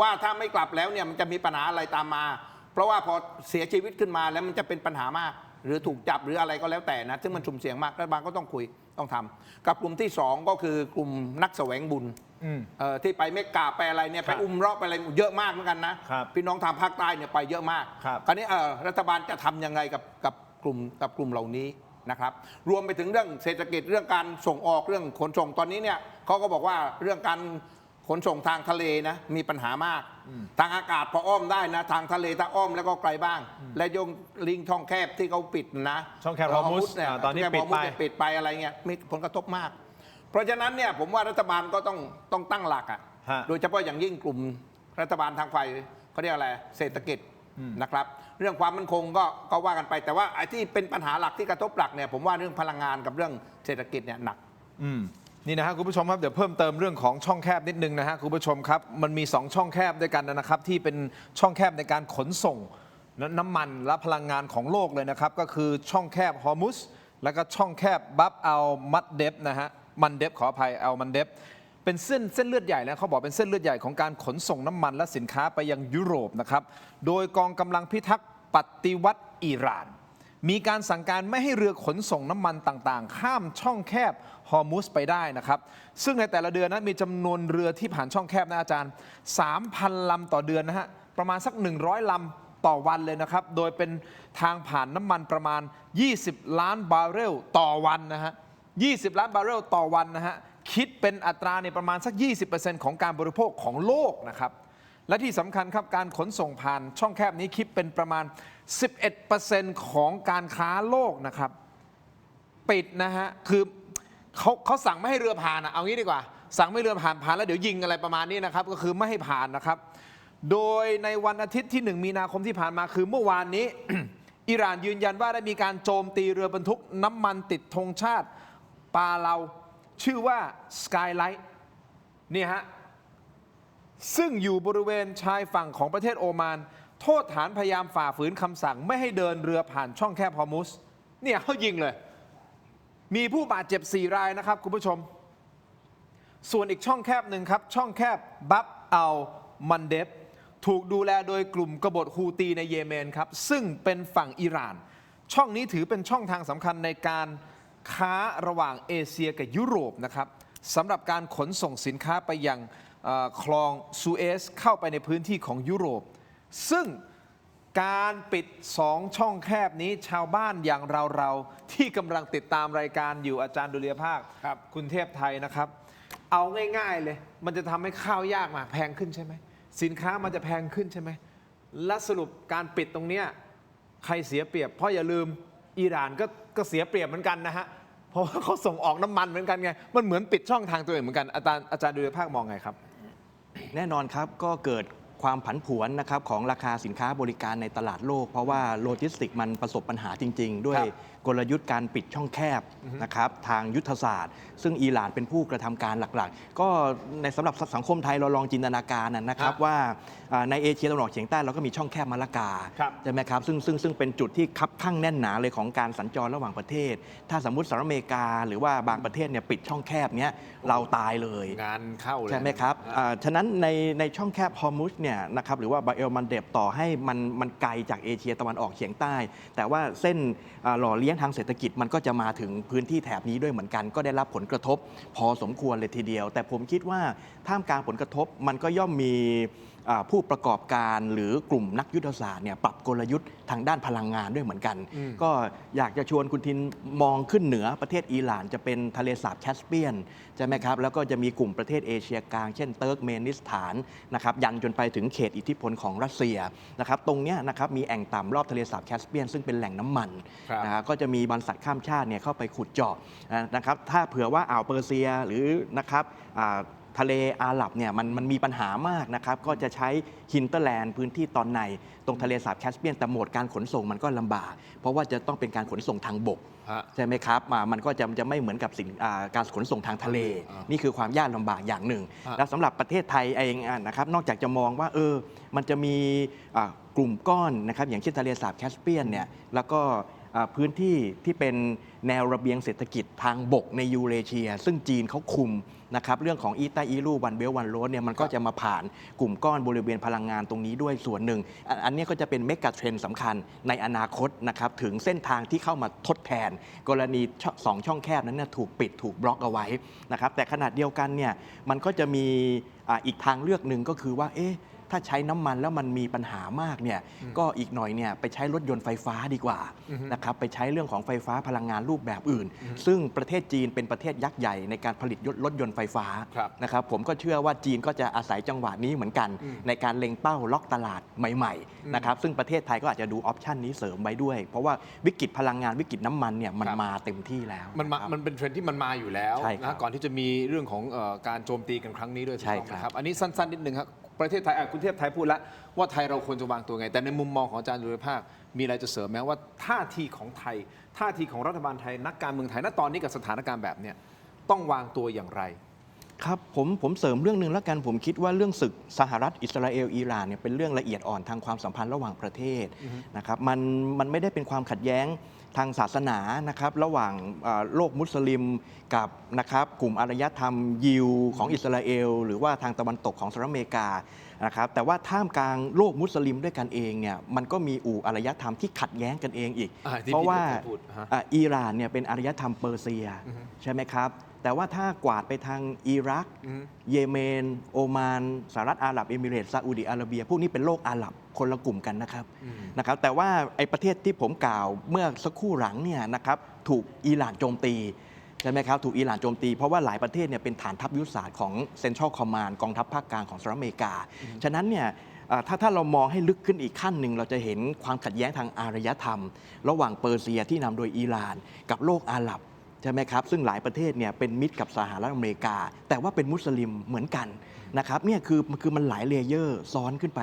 ว่าถ้าไม่กลับแล้วเนี่ยมันจะมีปัญหาอะไรตามมาเพราะว่าพอเสียชีวิตขึ้นมาแล้วมันจะเป็นปัญหามากหรือถูกจับหรืออะไรก็แล้วแต่นะซึ่งมันสุ่มเสี่ยงมากรัฐบาลก็ต้องคุยต้องทำกับกลุ่มที่2ก็คือกลุ่มนักแสวงบุญที่ไปเมกาไปอะไรเนี่ยไปอุ้มเราะไปอะไรเยอะมากเหมือนกันนะพี่น้องทางภาคใต้เนี่ยไปเยอะมากคราวนี้รัฐบาลจะทำยังไงกับกลุ่มเหล่านี้นะครับรวมไปถึงเรื่องเศรษฐกิจเรื่องการส่งออกเรื่องขนส่งตอนนี้เนี่ยเขาก็บอกว่าเรื่องการขนส่งทางทะเลนะมีปัญหามากทางอากาศพออ้อมได้นะทางทะเลถ้าอ้อมแล้วก็ไกลบ้างและยงลิงช่องแคบที่เขาปิดนะช่องแคบฮอร์มุสเนี่ยตอนนี้ปิดไปอะไรเงี้ยมีผลกระทบมากเพราะฉะนั้นเนี่ยผมว่ารัฐบาลก็ต้องตั้งหลักอ่ะโดยเฉพาะอย่างยิ่งกลุ่มรัฐบาลทางฝ่ายเขาเรียกอะไรเศรษฐกิจนะครับเรื่องความมั่นคงก็ว่ากันไปแต่ว่าไอ้ที่เป็นปัญหาหลักที่กระทบหลักเนี่ยผมว่าเรื่องพลังงานกับเรื่องเศรษฐกิจเนี่ยหนักนี่นะฮะคุณผู้ชมครับเดี๋ยวเพิ่มเติมเรื่องของช่องแคบนิดนึงนะฮะคุณผู้ชมครับมันมี2ช่องแคบด้วยกันนะครับที่เป็นช่องแคบในการขนส่งน้ำมันและพลังงานของโลกเลยนะครับก็คือช่องแคบฮอร์มุสแล้วก็ช่องแคบบับอัลมัดเดฟนะฮะมันเดฟขออภัยอัลมันเดฟเป็นเส้นเลือดใหญ่แล้วเขาบอกเป็นเส้นเลือดใหญ่ของการขนส่งน้ำมันและสินค้าไปยังยุโรปนะครับโดยกองกำลังพิทักษ์ปฏิวัติอิหร่านมีการสั่งการไม่ให้เรือขนส่งน้ำมันต่างๆข้ามช่องแคบฮอร์มุสไปได้นะครับซึ่งในแต่ละเดือนนะมีจำนวนเรือที่ผ่านช่องแคบนะอาจารย์ 3,000 ลำต่อเดือนนะฮะประมาณสัก100 ลำต่อวันเลยนะครับโดยเป็นทางผ่านน้ำมันประมาณ20 ล้านบาร์เรลต่อวันนะฮะ20 ล้านบาร์เรลต่อวันนะฮะคิดเป็นอัตราในประมาณสัก 20% ของการบริโภคของโลกนะครับและที่สำคัญครับการขนส่งผ่านช่องแคบนี้คิดเป็นประมาณ 11% ของการค้าโลกนะครับปิดนะฮะคือเขาสั่งไม่ให้เรือผ่านเอางี้ดีกว่าสั่งไม่ให้เรือผ่านแล้วเดี๋ยวยิงอะไรประมาณนี้นะครับก็คือไม่ให้ผ่านนะครับ โดยในวันอาทิตย์ที่ 1 มีนาคมที่ผ่านมาคือเมื่อวานนี้ อิหร่านยืนยันว่าได้มีการโจมตีเรือบรรทุกน้ำมันติดธงชาติปาเลาชื่อว่า Skylight นี่ฮะซึ่งอยู่บริเวณชายฝั่งของประเทศโอมาน โทษฐานพยายามฝ่าฝืนคำสั่งไม่ให้เดินเรือผ่านช่องแคบฮอร์มุสเนี่ยเขายิงเลย มีผู้บาดเจ็บ 4 รายนะครับคุณผู้ชม ส่วนอีกช่องแคบหนึ่งครับ ช่องแคบบับอัลมันเดฟถูกดูแลโดยกลุ่มกบฏฮูตีในเยเมนครับ ซึ่งเป็นฝั่งอิหร่าน ช่องนี้ถือเป็นช่องทางสำคัญในการค้าระหว่างเอเชียกับยุโรปนะครับสำหรับการขนส่งสินค้าไปยังคลองซูเอซเข้าไปในพื้นที่ของยุโรป ซึ่งการปิด2ช่องแคบนี้ชาวบ้านอย่างเราที่กำลังติดตามรายการอยู่อาจารย์ดุลยภาค ครับ คุณเทพไทยนะครับ เอาง่ายๆเลย มันจะทำให้ข้าวยากมาแพงขึ้นใช่ไหมสินค้ามันจะแพงขึ้นใช่ไหมและสรุปการปิดตรงเนี้ยใครเสียเปรียบเพราะอย่าลืมอิหร่านก็เสียเปรียบเหมือนกันนะฮะเพราะว่าเขาส่งออกน้ำมันเหมือนกันไงมันเหมือนปิดช่องทางตัวเองเหมือนกันอาจารย์ดุลยภาคมองไงครับ แน่นอนครับก็เกิดความผันผวนนะครับของราคาสินค้าบริการในตลาดโลก เพราะว่าโลจิสติกมันประสบปัญหาจริง ๆ ด้วยกลยุทธ์การปิดช่องแคบนะครับทางยุทธศาสตร์ ซึ่งอิหร่านเป็นผู้กระทำการหลักๆ ก็ในสำหรับสังคมไทยเราลองจินตนาการนะครับว่าในเอเชียตะวันออกเฉียงใต้เราก็มีช่องแคบมะละกา ครับ ใช่ไหมครับซึ่งเป็นจุดที่คับข้างแน่นหนาเลยของการสัญจรระหว่างประเทศ ถ้าสมมุติสหรัฐอเมริกาหรือว่าบางประเทศเนี่ยปิดช่องแคบเนี้ยเราตายเลย งานเข้าเลย ใช่ไหมครับฉะนั้นในช่องแคบฮอร์มุสเนี่ยนะครับหรือว่าบาเอลมันเดบต่อให้มันไกลจากเอเชียตะวันออกเฉียงใต้ แต่ว่าเส้นหล่อเลี้ยงทางเศรษฐกิจมันก็จะมาถึงพื้นที่แถบนี้ด้วยเหมือนกัน ก็ได้รับผลกระทบพอสมควรเลยทีเดียว แต่ผมคิดว่าท่ามกลางผลกระทบมันก็ย่อมมีผู้ประกอบการหรือกลุ่มนักยุทธศาสตร์เนี่ยปรับกลยุทธ์ทางด้านพลังงานด้วยเหมือนกัน ก็อยากจะชวนคุณทินมองขึ้นเหนือประเทศอิหร่านจะเป็นทะเลสาบแคสเปียนใช่ไหมครับแล้วก็จะมีกลุ่มประเทศเอเชียกลางเช่นเติร์กเมนิสถานนะครับยันจนไปถึงเขตอิทธิพลของรัสเซียนะครับตรงเนี้ยนะครับมีแอ่งต่ำรอบทะเลสาบแคสเปียนซึ่งเป็นแหล่งน้ำมัน ครับ นะฮะก็จะมีบรรษัทข้ามชาติเนี่ยเข้าไปขุดเจาะนะครับถ้าเผื่อว่าอ่าวเปอร์เซียหรือนะครับทะเลอาหรับเนี่ยมันมีปัญหามากนะครับก็จะใช้ฮินเตอร์แลนด์พื้นที่ตอนในตรงทะเลสาบแคสเปียนแต่โหมดการขนส่งมันก็ลำบาก เพราะว่าจะต้องเป็นการขนส่งทางบก ฮะ ใช่ไหมครับมันก็จะไม่เหมือนกับการขนส่งทางทะเล นี่คือความยากลำบากอย่างหนึ่ง ฮะ แล้วสำหรับประเทศไทยเองนะครับนอกจากจะมองว่ามันจะมีกลุ่มก้อนนะครับอย่างเช่นทะเลสาบแคสเปียนเนี่ยแล้วก็พื้นที่ที่เป็นแนวระเบียงเศรษฐกิจทางบกในยูเรเชีย ซึ่งจีนเขาคุมนะครับเรื่องของอีตาอีรูวันเบลวันโรดเนี่ยมันก็จะมาผ่านกลุ่มก้อนบริเวณพลังงานตรงนี้ด้วยส่วนหนึ่งอันนี้ก็จะเป็นเมกะเทรนด์สำคัญในอนาคตนะครับถึงเส้นทางที่เข้ามาทดแทน กรณี2ช่องแคบนั้นเนี่ยถูกปิดถูกบล็อกเอาไว้นะครับแต่ขนาดเดียวกันเนี่ยมันก็จะมีอีกทางเลือกหนึ่งก็คือว่าถ้าใช้น้ำมันแล้วมันมีปัญหามากเนี่ยก็อีกหน่อยเนี่ยไปใช้รถยนต์ไฟฟ้าดีกว่านะครับไปใช้เรื่องของไฟฟ้าพลังงานรูปแบบอื่น ซึ่งประเทศจีนเป็นประเทศยักษ์ใหญ่ในการผลิตรถยนต์ไฟฟ้า ครับ นะครับผมก็เชื่อว่าจีนก็จะอาศัยจังหวะนี้เหมือนกัน ในการเล็งเป้าล็อกตลาดใหม่ๆนะครับซึ่งประเทศไทยก็อาจจะดูออปชันนี้เสริมไว้ด้วย เพราะว่าวิกฤตพลังงานวิกฤตน้ำมันเนี่ยมัน ครับ มาเต็มที่แล้ว มันเป็นเทรนด์ที่มันมาอยู่แล้ว ใช่ครับ นะก่อนที่จะมีเรื่องของการโจมตีกันครั้งนี้ด้วย ใช่ ถูกต้องไหม ครับ อันนี้สั้นๆนิดนึงครับประเทศไทยคุณเทพไทยพูดแล้วว่าไทยเราควรจะวางตัวไง แต่ในมุมมองของอาจารย์ดุลยภาคมีอะไรจะเสริมไหมว่าท่าทีของไทยท่าทีของรัฐบาลไทยนักการเมืองไทยณตอนนี้กับสถานการณ์แบบเนี้ยต้องวางตัวอย่างไร ครับผมเสริมเรื่องหนึ่งแล้วกันผมคิดว่าเรื่องศึกสหรัฐอิสราเอลอิหร่านเนี่ยเป็นเรื่องละเอียดอ่อนทางความสัมพันธ์ระหว่างประเทศนะครับมันไม่ได้เป็นความขัดแย้งทางศาสนานะครับระหว่างโลกมุสลิมกับนะครับกลุ่มอารยธรรมยิวของอิสราเอลหรือว่าทางตะวันตกของสหรัฐอเมริกานะครับแต่ว่าท่ามกลางโลกมุสลิมด้วยกันเองเนี่ยมันก็มีอารยธรรมที่ขัดแย้งกันเองอีก ที่ เพราะว่า พี่เคยพูดฮะ อิหร่านเนี่ยเป็นอารยธรรมเปอร์เซียใช่ไหมครับแต่ว่าถ้ากวาดไปทางอิรักเยเมนโอมานสหรัฐอาหรับเอมิเรตส์ซาอุดิอาระเบียพวกนี้เป็นโลกอาหรับคนละกลุ่มกันนะครับแต่ว่าไอ้ประเทศที่ผมกล่าวเมื่อสักครู่หลังเนี่ยนะครับถูกอิหร่านโจมตีใช่ไหมครับถูกอิหร่านโจมตีเพราะว่าหลายประเทศเนี่ยเป็นฐานทัพยุทธศาสตร์ของเซ็นทรัลคอมมานด์กองทัพภาคกลางของสหรัฐอเมริกาฉะนั้นเนี่ยถ้าเรามองให้ลึกขึ้นอีกขั้นหนึ่งเราจะเห็นความขัดแย้งทางอารยธรรม ระหว่างเปอร์เซียที่นำโดยอิหร่านกับโลกอาหรับใช่ไหมครับซึ่งหลายประเทศเนี่ยเป็นมิตรกับสหรัฐอเมริกา แต่ว่าเป็นมุสลิมเหมือนกัน นะครับเนี่ยคือมันหลายเลเยอร์ซ้อนขึ้นไ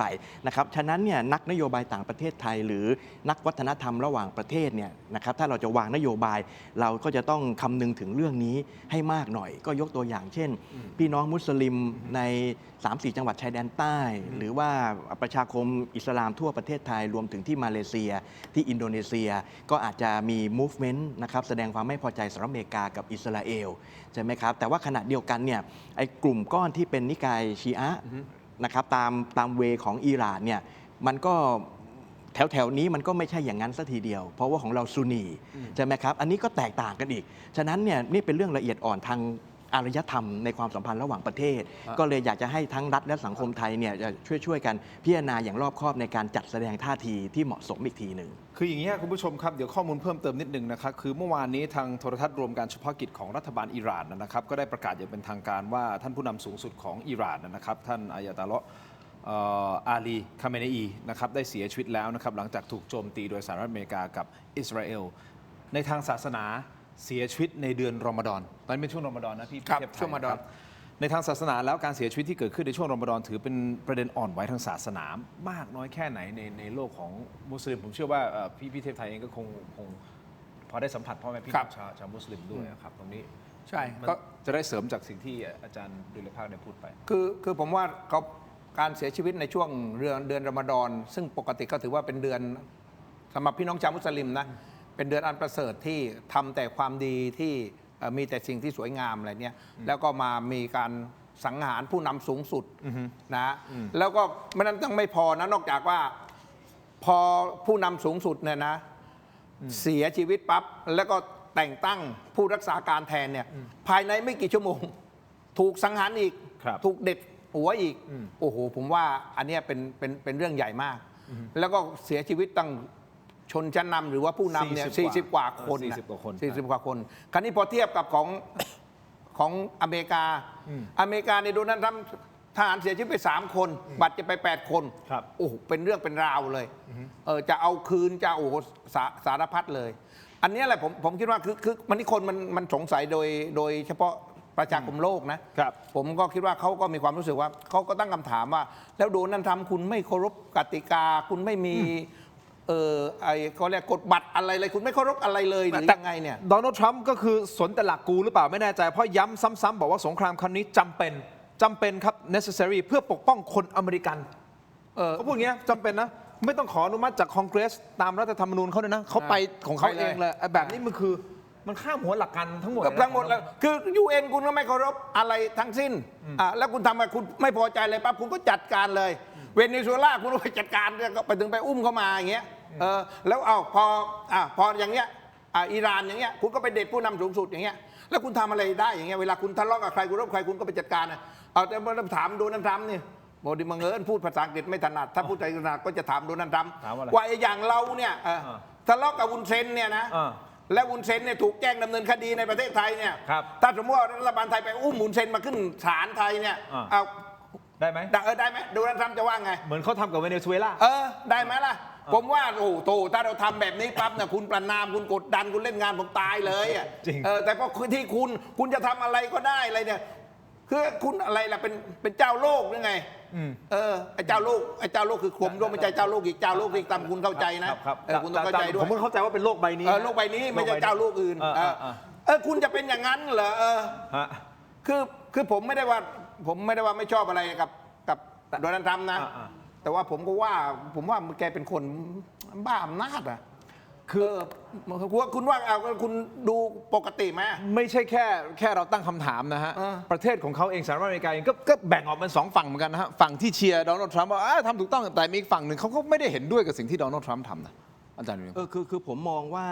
ปนะครับฉะนั้นเนี่ยนักนโยบายต่างประเทศไทยหรือนักวัฒนธรรมระหว่างประเทศเนี่ยนะครับถ้าเราจะวางนโยบายเราก็จะต้องคำนึงถึงเรื่องนี้ให้มากหน่อยก็ยกตัวอย่างเช่น พี่น้องมุสลิมใน 3-4 จังหวัดชายแดนใต้ หรือว่าประชาคมอิสลามทั่วประเทศไทยรวมถึงที่มาเลเซียที่อินโดนีเซียก็อาจจะมี movement นะครับแสดงความไม่พอใจสหรัฐอเมริกากับอิสราเอลใช่ไหมครับแต่ว่าขณะเดียวกันเนี่ยไอ้กลุ่มก้อนที่เป็นนิกายชีอะห์นะครับตามเวของอิหร่านเนี่ยมันก็แถวนี้มันก็ไม่ใช่อย่างนั้นสัทีเดียว เพราะว่าของเราซุนนีใช่ไหมครับอันนี้ก็แตกต่างกันอีกฉะนั้นเนี่ยนี่เป็นเรื่องละเอียดอ่อนทางอารยธรรมในความสัมพันธ์ระหว่างประเทศ ก็เลยอยากจะให้ทั้งรัฐและสังคมไทยเนี่ยจะช่วยกันพิจารณาอย่างรอบคอบในการจัดแสดงท่าทีที่เหมาะสมอีกทีหนึ่ง คืออย่างนี้คุณผู้ชมครับเดี๋ยวข้อมูลเพิ่มเติมนิดนึงนะครับคือเมื่อวานนี้ทางโทรทัศน์รวมการเฉพาะกิจของรัฐบาลอิหร่านนะครับก็ได้ประกาศอย่างเป็นทางการว่าท่านผู้นำสูงสุดของอิหร่านนะครับท่านอายาตอลลอฮ์อาลีคาเมเนอีนะครับได้เสียชีวิตแล้วนะครับหลังจากถูกโจมตีโดยสหรัฐอเมริกากับอิสราเอลในทางศาสนาเสียชีวิตในเดือนรอมฎอนตอนนี้เป็นช่วงรอมฎอนนะพี่ ครับ เทพไทย ช่วงรอมฎอน ในทางศาสนาแล้วการเสียชีวิตที่เกิดขึ้นในช่วงรอมฎอนถือเป็นประเด็นอ่อนไหวทางศาสนามากน้อยแค่ไหนในโลกของมุสลิมผมเชื่อว่าพี่เทพไทยเองก็คงพอได้สัมผัสพ่อแม่พี่น้องชาวมุสลิมด้วยครับตรงนี้ ใช่ มัน ก็ จะได้เสริมจากสิ่งที่อาจารย์ดุลยภาคได้พูดไป คือผมว่าเขาการเสียชีวิตในช่วงเดือนรอมฎอนซึ่งปกติก็ถือว่าเป็นเดือนสำหรับพี่น้องชาวมุสลิมนะเป็นเดือนอันประเสริฐที่ทำแต่ความดีที่มีแต่สิ่งที่สวยงามอะไรเนี่ยแล้วก็มามีการสังหารผู้นำสูงสุดนะแล้วก็มันนั้นต้องไม่พอนะนอกจากว่าพอผู้นำสูงสุดเนี่ยนะเสียชีวิตปั๊บแล้วก็แต่งตั้งผู้รักษาการแทนเนี่ยภายในไม่กี่ชั่วโมงถูกสังหารอีก ครับ ถูกเด็ดหัวอีกโอ้โหผมว่าอันเนี้ยเป็นเรื่องใหญ่มาก แล้วก็เสียชีวิตตั้งชนชั้นนำหรือว่าผู้นำเนี่ย40 กว่าคนนะ 40 กว่าคน 40 กว่าคน คราวนี้พอเทียบกับของอเมริกา อเมริกาในโดนัลด์ทรัมป์ทหารเสียชีวิตไป3 คนบาดเจ็บไป8 คน ครับ โอ้โหเป็นเรื่องเป็นราวเลยจะเอาคืนจะโอ้โหสารพัดเลย อันเนี้ยแหละผมคิดว่าคือมันนี่คนมันสงสัยโดยเฉพาะประชาคมโลกนะครับ ผมก็คิดว่าเขาก็มีความรู้สึกว่าเขาก็ตั้งคำถามว่า แล้วโดนัลด์ทรัมป์คุณไม่เคารพกติกา คุณไม่มีไอ้เขาเรียกกฎบัตรอะไรเลยคุณไม่เคารพอะไรเลยหรือยังไงเนี่ย โดนัลด์ทรัมป์ก็คือสนแต่หลักกูหรือเปล่าไม่แน่ใจ เพราะย้ำซ้ำๆบอกว่าสงครามครั้งนี้จำเป็นครับ necessary เพื่อปกป้องคนอเมริกันเขาพูดอย่างเงี้ยจำเป็นนะ ไม่ต้องขออนุมัติจากคองเกรสตามรัฐธรรมนูญเขาด้วยนะเขาไปของเขา ไปเลย เองเลยไอ้แบบนี้มันคือมันข้ามหัวหลักการทั้งหมดเลยนะ ทั้งหมดแล้วคือ UN คุณก็ไม่เคารพอะไรทั้งสิ้นแล้วคุณทำอะไรคุณไม่พอใจเลยปั๊บคุณก็จัดการเลย เวเนซุเอลาคุณก็ไปจัดการก็ไปถึงไปอุ้มเข้ามาอย่างเงี้ยแล้วเอาพออย่างเงี้ยอิหร่านอย่างเงี้ยคุณก็ไปเด็ดผู้นำสูงสุดอย่างเงี้ยแล้วคุณทำอะไรได้อย่างเงี้ยเวลาคุณทะเลาะกับใครคุณรบใครคุณก็ไปจัดการนะแต่เมื่อถามโดนัลด์ทรัมป์นี่บอกดิมังเอิญพูดภาษาอังกฤษไม่ถนัดถ้าพูดไทยถนัดก็จะถามโดนัลด์ทรัมป์ ถามว่าอะไร ว่าไอ้อย่างเราเนี่ยทะเลาะกับวุนเซนเนี่ยนะ และวุนเซนเนี่ยถูกแจ้งดำเนินคดีในประเทศไทยเนี่ย ครับ ถ้าสมมติว่ารัฐบาลไทยไปอุ้มวุนเซนมาขึ้นศาลไทยเนี่ยเอา ได้ไหม ได้ไหมโดนัลด์ทรัมป์จะว่าไง เหมือนเขาทำกับเวเนซุเอลา ได้ไหมล่ะ ผมว่าโอ้โตถ้าเราทำแบบนี้ปั๊บเนี่ยคุณประนามคุณกดดันคุณเล่นงานผมตายเลยอ่ะ จริง แต่พอคือที่คุณจะทำอะไรก็ได้อะไรเนี่ยคือคุณอะไรล่ะเป็นเจ้าโลกหรือไงไอ้เจ้าโลกคือผมก็ไม่ใช่เจ้าโลกอีกเจ้าโลกที่ตามคุณเข้าใจนะครับ คุณต้องเข้าใจด้วย ผมก็เข้าใจว่าเป็นโลกใบนี้ โลกใบนี้ไม่ใช่เจ้าโลกอื่นคุณจะเป็นอย่างนั้นเหรอฮะ คือผมไม่ได้ว่าไม่ชอบอะไรกับโดนัลด์ทรัมป์นะ แต่ว่าผมว่าแกเป็นคนบ้าอำนาจอ่ะคือคุณว่าคุณดูปกติไหม ไม่ใช่แค่เราตั้งคำถามนะฮะ ประเทศของเขาเองสหรัฐอเมริกาเองก็แบ่งออกเป็น2 ฝั่งเหมือนกันนะฮะฝั่งที่เชียร์โดนัลด์ทรัมป์ว่าทำถูกต้องแต่มีอีกฝั่งหนึ่งเขาก็ไม่ได้เห็นด้วยกับสิ่งที่โดนัลด์ทรัมป์ทำนะอาจารย์ คือผมมองว่า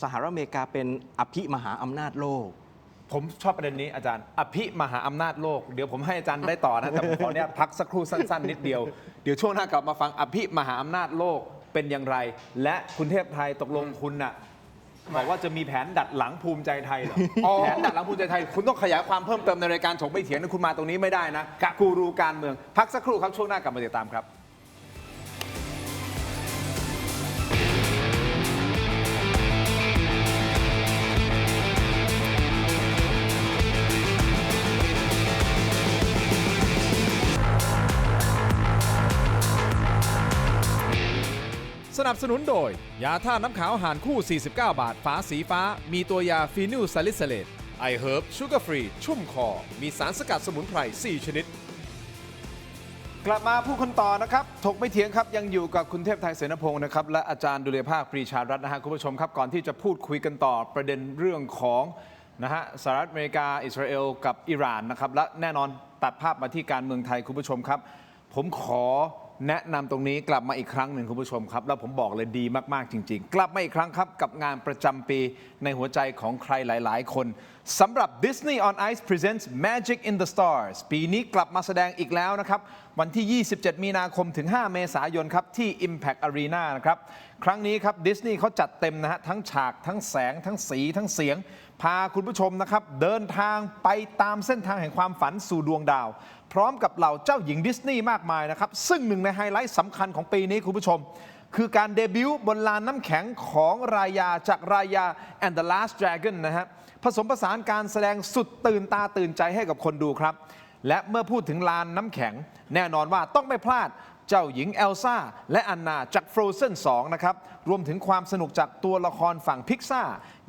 สหรัฐอเมริกาเป็นอภิมหาอำนาจโลก ผมชอบประเด็นนี้อาจารย์อภิมหาอำนาจโลกเดี๋ยวผมให้อาจารย์ได้ต่อนะแต่ผมขอเนี่ยพักสักครู่สั้นๆนิดเดียวเดี๋ยวช่วงหน้ากลับมาฟังอภิมหาอำนาจโลกเป็นอย่างไร และคุณเทพไทยตกลงคุณน่ะบอกว่าจะมีแผนดัดหลังภูมิใจไทยเหรอแผนดัดหลังภูมิใจไทยคุณต้องขยายความเพิ่มเติมในรายการถกไม่เถียงนะคุณมาตรงนี้ไม่ได้นะกูรูการเมืองพักสักครู่ครับช่วงหน้ากลับมาติดตามครับ สนับสนุนโดย ยาท่าตุน้ำขาวหารคู่ 49 บาท ฝาสีฟ้า มีตัวยาฟีนิลซาลิซิเลตไอเฮิร์บชูการ์ฟรี ชุ่มคอ มีสารสกัดสมุนไพร 4 ชนิด กลับมาผู้คนต่อนะครับ ถกไม่เถียงครับ ยังอยู่กับคุณเทพไทยเสนพงศ์นะครับ และอาจารย์ดุลยภาคปรีชารัตน์นะฮะคุณผู้ชมครับ ก่อนที่จะพูดคุยกันต่อประเด็นเรื่องของนะฮะสหรัฐอเมริกา อิสราเอลกับอิหร่านนะครับ และแน่นอนตัดภาพมาที่การเมืองไทยคุณผู้ชมครับ ผมขอแนะนำตรงนี้กลับมาอีกครั้งหนึ่งคุณผู้ชมครับ แล้วผมบอกเลยดีมากๆจริงๆ กลับมาอีกครั้งครับกับงานประจำปีในหัวใจของใครหลายๆคนสำหรับ Disney on Ice Presents Magic in the Stars ปีนี้กลับมาแสดงอีกแล้วนะครับวันที่ 27 มีนาคมถึง 5 เมษายนครับที่ Impact Arena นะครับครั้งนี้ครับดิสนีย์เขาจัดเต็มนะฮะทั้งฉากทั้งแสงทั้งสีทั้งเสียงพาคุณผู้ชมนะครับเดินทางไปตามเส้นทางแห่งความฝันสู่ดวงดาวพร้อมกับเหล่าเจ้าหญิงดิสนีย์มากมายนะครับซึ่งหนึ่งในไฮไลท์สำคัญของปีนี้คุณผู้ชมคือการเดบิวต์บนลานน้ำแข็งของรายาจากรายา and the Last Dragon นะฮะผสมผสานการแสดงสุดตื่นตาตื่นใจให้กับคนดูครับและเมื่อพูดถึงลานน้ำแข็งแน่นอนว่าต้องไม่พลาดเจ้าหญิงเอลซ่าและอันนาจาก Frozen 2 นะครับรวมถึงความสนุกจากตัวละครฝั่งพิกซ่า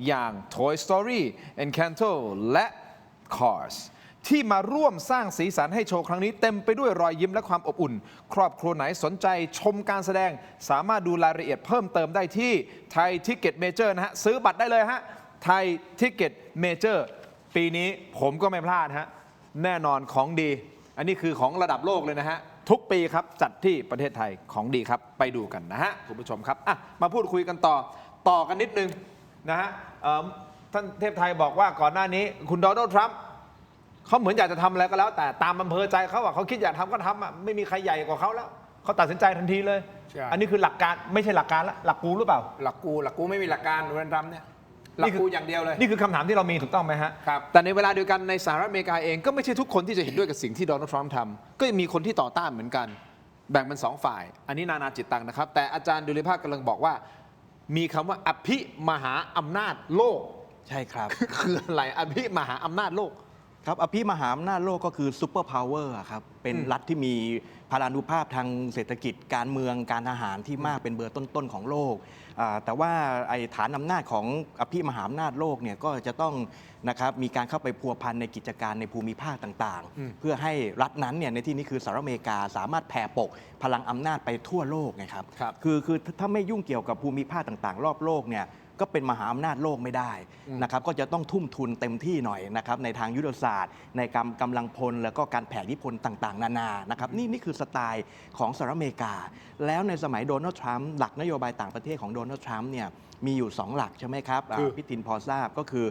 อย่าง Toy Story Encanto และ Cars ที่มาร่วมสร้างสีสันให้โชว์ครั้งนี้เต็มไปด้วยรอยยิ้มและความอบอุ่นครอบครัวไหนสนใจชมการแสดงสามารถดูรายละเอียดเพิ่มเติมได้ที่ไทยทิกเก็ตเมเจอร์นะฮะซื้อบัตรได้เลยฮะไทยทิกเก็ตเมเจอร์ปีนี้ผมก็ไม่พลาดฮะแน่นอนของดีอันนี้คือของระดับโลกเลยนะฮะทุกปีครับจัดที่ประเทศไทยของดีครับไปดูกันนะฮะคุณผู้ชมครับมาพูดคุยกันต่อกันนิดนึงนะฮะท่านเทพไทยบอกว่าก่อนหน้านี้คุณโดนัลด์ทรัมป์เขาเหมือนอยากจะทำอะไรก็แล้วแต่ตามอำเภอใจเขาเขาคิดอยากทำก็ทำไม่มีใครใหญ่กว่าเขาแล้วเขาตัดสินใจทันทีเลยอันนี้คือหลักการไม่ใช่หลักการละหลักกูหรือเปล่าหลักกูไม่มีหลักการโดนัลด์ทรัมป์เนี่ยหลักกูอย่างเดียวเลยนี่คือคำถามที่เรามีถูกต้องไหมฮะครับแต่ในเวลาเดียวกันในสหรัฐอเมริกาเองก็ไม่ใช่ทุกคนที่จะเห็นด้วยกับสิ่งที่โดนัลด์ทรัมป์ทำก็มีคนที่ต่อต้านเหมือนกันแบ่งเป็น2 ฝ่ายอันนี้นานาจิตตังนะครับแต่อาจารย์ดุลยภาคกำลังบอกว่ามีคำว่าอภิมหาอำนาจโลกใช่ครับ คืออะไรอภิมหาอำนาจโลกครับอภิมหาอำนาจโลกก็คือซูเปอร์พาวเวอร์ครับเป็นรัฐที่มีพลานุภาพทางเศรษฐกิจการเมืองการทหารที่มากเป็นเบอร์ต้นๆของโลกแต่ว่าไอ้ฐานอำนาจของอภิมหาอำนาจโลกเนี่ยก็จะต้องนะครับมีการเข้าไปพัวพันในกิจการในภูมิภาคต่างๆเพื่อให้รัฐนั้นเนี่ยในที่นี้คือสหรัฐอเมริกาสามารถแผ่ปกพลังอำนาจไปทั่วโลกไงครับคือถ้าไม่ยุ่งเกี่ยวกับภูมิภาคต่างๆรอบโลกเนี่ยก็เป็นมหาอำนาจโลกไม่ได้นะครับก็จะต้องทุ่มทุนเต็มที่หน่อยนะครับในทางยุทธศาสตร์ในกำลังพลแล้วก็การแผ่อิทธิพลต่างๆนานานะครับนี่คือสไตล์ของสหรัฐอเมริกาแล้วในสมัยโดนัลด์ทรัมป์หลักนโยบายต่างประเทศของโดนัลด์ทรัมป์เนี่ยมีอยู่2 หลักใช่ไหมครับพี่ตินพอทราบก็คือ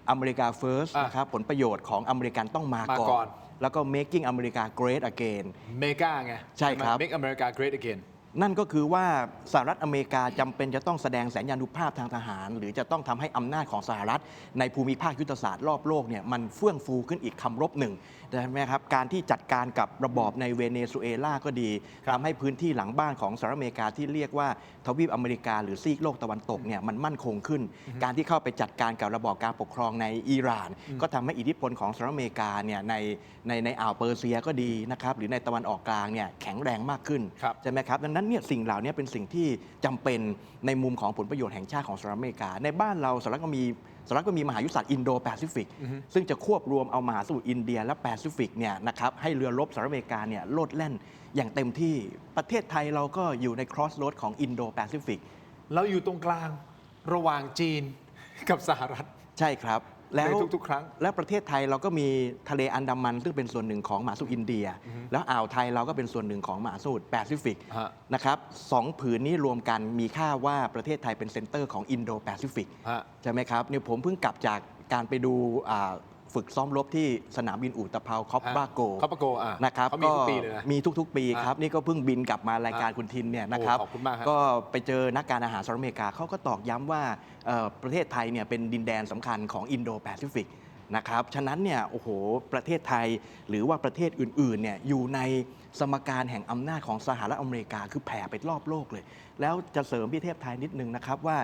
อเมริกา first นะครับผลประโยชน์ของอเมริกันต้องมาก่อนแล้วก็ making America great again เมกาไงใช่ครับ make America great againนั่นก็คือว่าสหรัฐอเมริกาจำเป็นจะต้องแสดงสัญญานุภาพทางทหารหรือจะต้องทำให้อำนาจของสหรัฐในภูมิภาคยุทธศาสตร์รอบโลกเนี่ยมันเฟื่องฟูขึ้นอีกคำรบหนึ่งใช่ไหมครับการที่จัดการกับระบอบในเวเนซุเอลาก็ดีทำให้พื้นที่หลังบ้านของสหรัฐอเมริกาที่เรียกว่าทวีปอเมริกาหรือซีกโลกตะวันตกเนี่ยมันมั่นคงขึ้นการที่เข้าไปจัดการกับระบอบการปกครองในอิหร่านก็ทำให้อิทธิพลของสหรัฐอเมริกาเนี่ยในอ่าวเปอร์เซียก็ดีนะครับหรือในตะวันออกกลางเนี่ยแข็งแรงมากขึ้นใช่ไหมครับดังนั้นเนี่ยสิ่งเหล่านี้เป็นสิ่งที่จำเป็นในมุมของผลประโยชน์แห่งชาติของสหรัฐอเมริกาในบ้านเราสหรัฐก็มีมหายุทธศาสตร์อินโดแปซิฟิกซึ่งจะควบรวมเอามหาสมุทรอินเดียและแปซิฟิกเนี่ยนะครับให้เรือรบสหรัฐอเมริกาเนี่ยโลดแล่นอย่างเต็มที่ประเทศไทยเราก็อยู่ใน cross road ของอินโดแปซิฟิกเราอยู่ตรงกลางระหว่างจีนกับสหรัฐใช่ครับแล้วทุกครั้งและประเทศไทยเราก็มีทะเลอันดามันซึ่งเป็นส่วนหนึ่งของมหาสมุทรอินเดียแล้วอ่าวไทยเราก็เป็นส่วนหนึ่งของมหาสมุทรแปซิฟิกนะครับ2 ผืนนี้รวมกันมีค่าว่าประเทศไทยเป็นเซ็นเตอร์ของอินโดแปซิฟิกใช่ไหมครับเนี่ยผมเพิ่งกลับจากการไปดูฝึกซ้อมรบที่สนามบินอุตภาวคอปบาโกนะครับก็มีทุกๆปีครับนี่ก็เพิ่งบินกลับมารายการคุณทินเนี่ยนะครับก็ไปเจอนักการอาหารสหรัฐอเมริกาเขาก็ตอกย้ำว่าประเทศไทยเนี่ยเป็นดินแดนสำคัญของอินโดแปซิฟิกนะครับฉะนั้นเนี่ยโอ้โหประเทศไทยหรือว่าประเทศอื่นๆเนี่ยอยู่ในสมการแห่งอำนาจของสหรัฐอเมริกาคือแผ่ไปรอบโลกเลยแล้วจะเสริมพี่เทพไทยนิดนึงนะครับว่า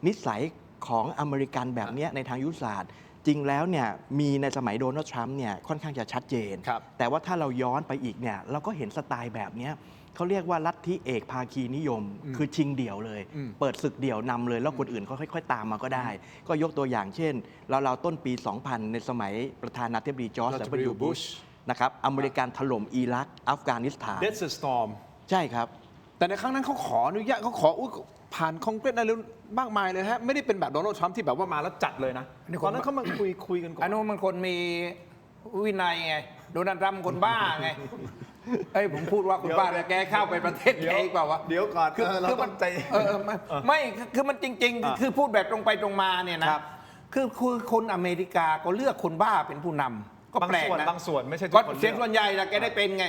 นิสัยของอเมริกันแบบนี้ในทางยุทธศาสตร์จ ริง ๆ แล้วเนี่ยมีในสมัยโดนัลด์ทรัมป์เนี่ยค่อนข้างจะชัดเจน ครับ แต่ว่าถ้าเราย้อนไปอีกเนี่ยเราก็เห็นสไตล์แบบเนี้ยเขาเรียกว่าลัทธิเอกภาคีนิยม คือชิงเดี่ยวเลย เปิดศึกเดี่ยวนำเลยแล้วคนอื่นก็ค่อยๆตามมาก็ได้ ก็ยกตัวอย่างเช่น เราต้นปี 2000 ในสมัยประธานาธิบดีจอร์จ W. Bush นะครับอเมริกันถล่มอิรักอัฟกานิสถาน Desert Storm ใช่ครับ แต่ในครั้งนั้นเขาขออนุญาตเขาขอผ่านคอนเกรสอะไรมากมายเลยฮะไม่ได้เป็นแบบโดนัลด์ทรัมป์ที่แบบว่ามาแล้วจัดเลยนะตอนนั้นเขามาคุยกันก่อน อันนู้นมันคนมีวินัยไงโดนัลด์ทรัมป์คนบ้าไงเอ้ยผมพูดว่าคนบ้าแต่แกเข้าไปประเทศแกอีกเปล่าวะ เดี๋ยวก่อน คือมันใจไม่คือมันจริงๆ คือพูดแบบตรงไปตรงมาเนี่ยนะครับ คือคนอเมริกาก็เลือกคนบ้าเป็นผู้นำก็แปลกนะ บางส่วนไม่ใช่ทุก ก็ คน เสียงส่วนใหญ่ละแกได้เป็นไง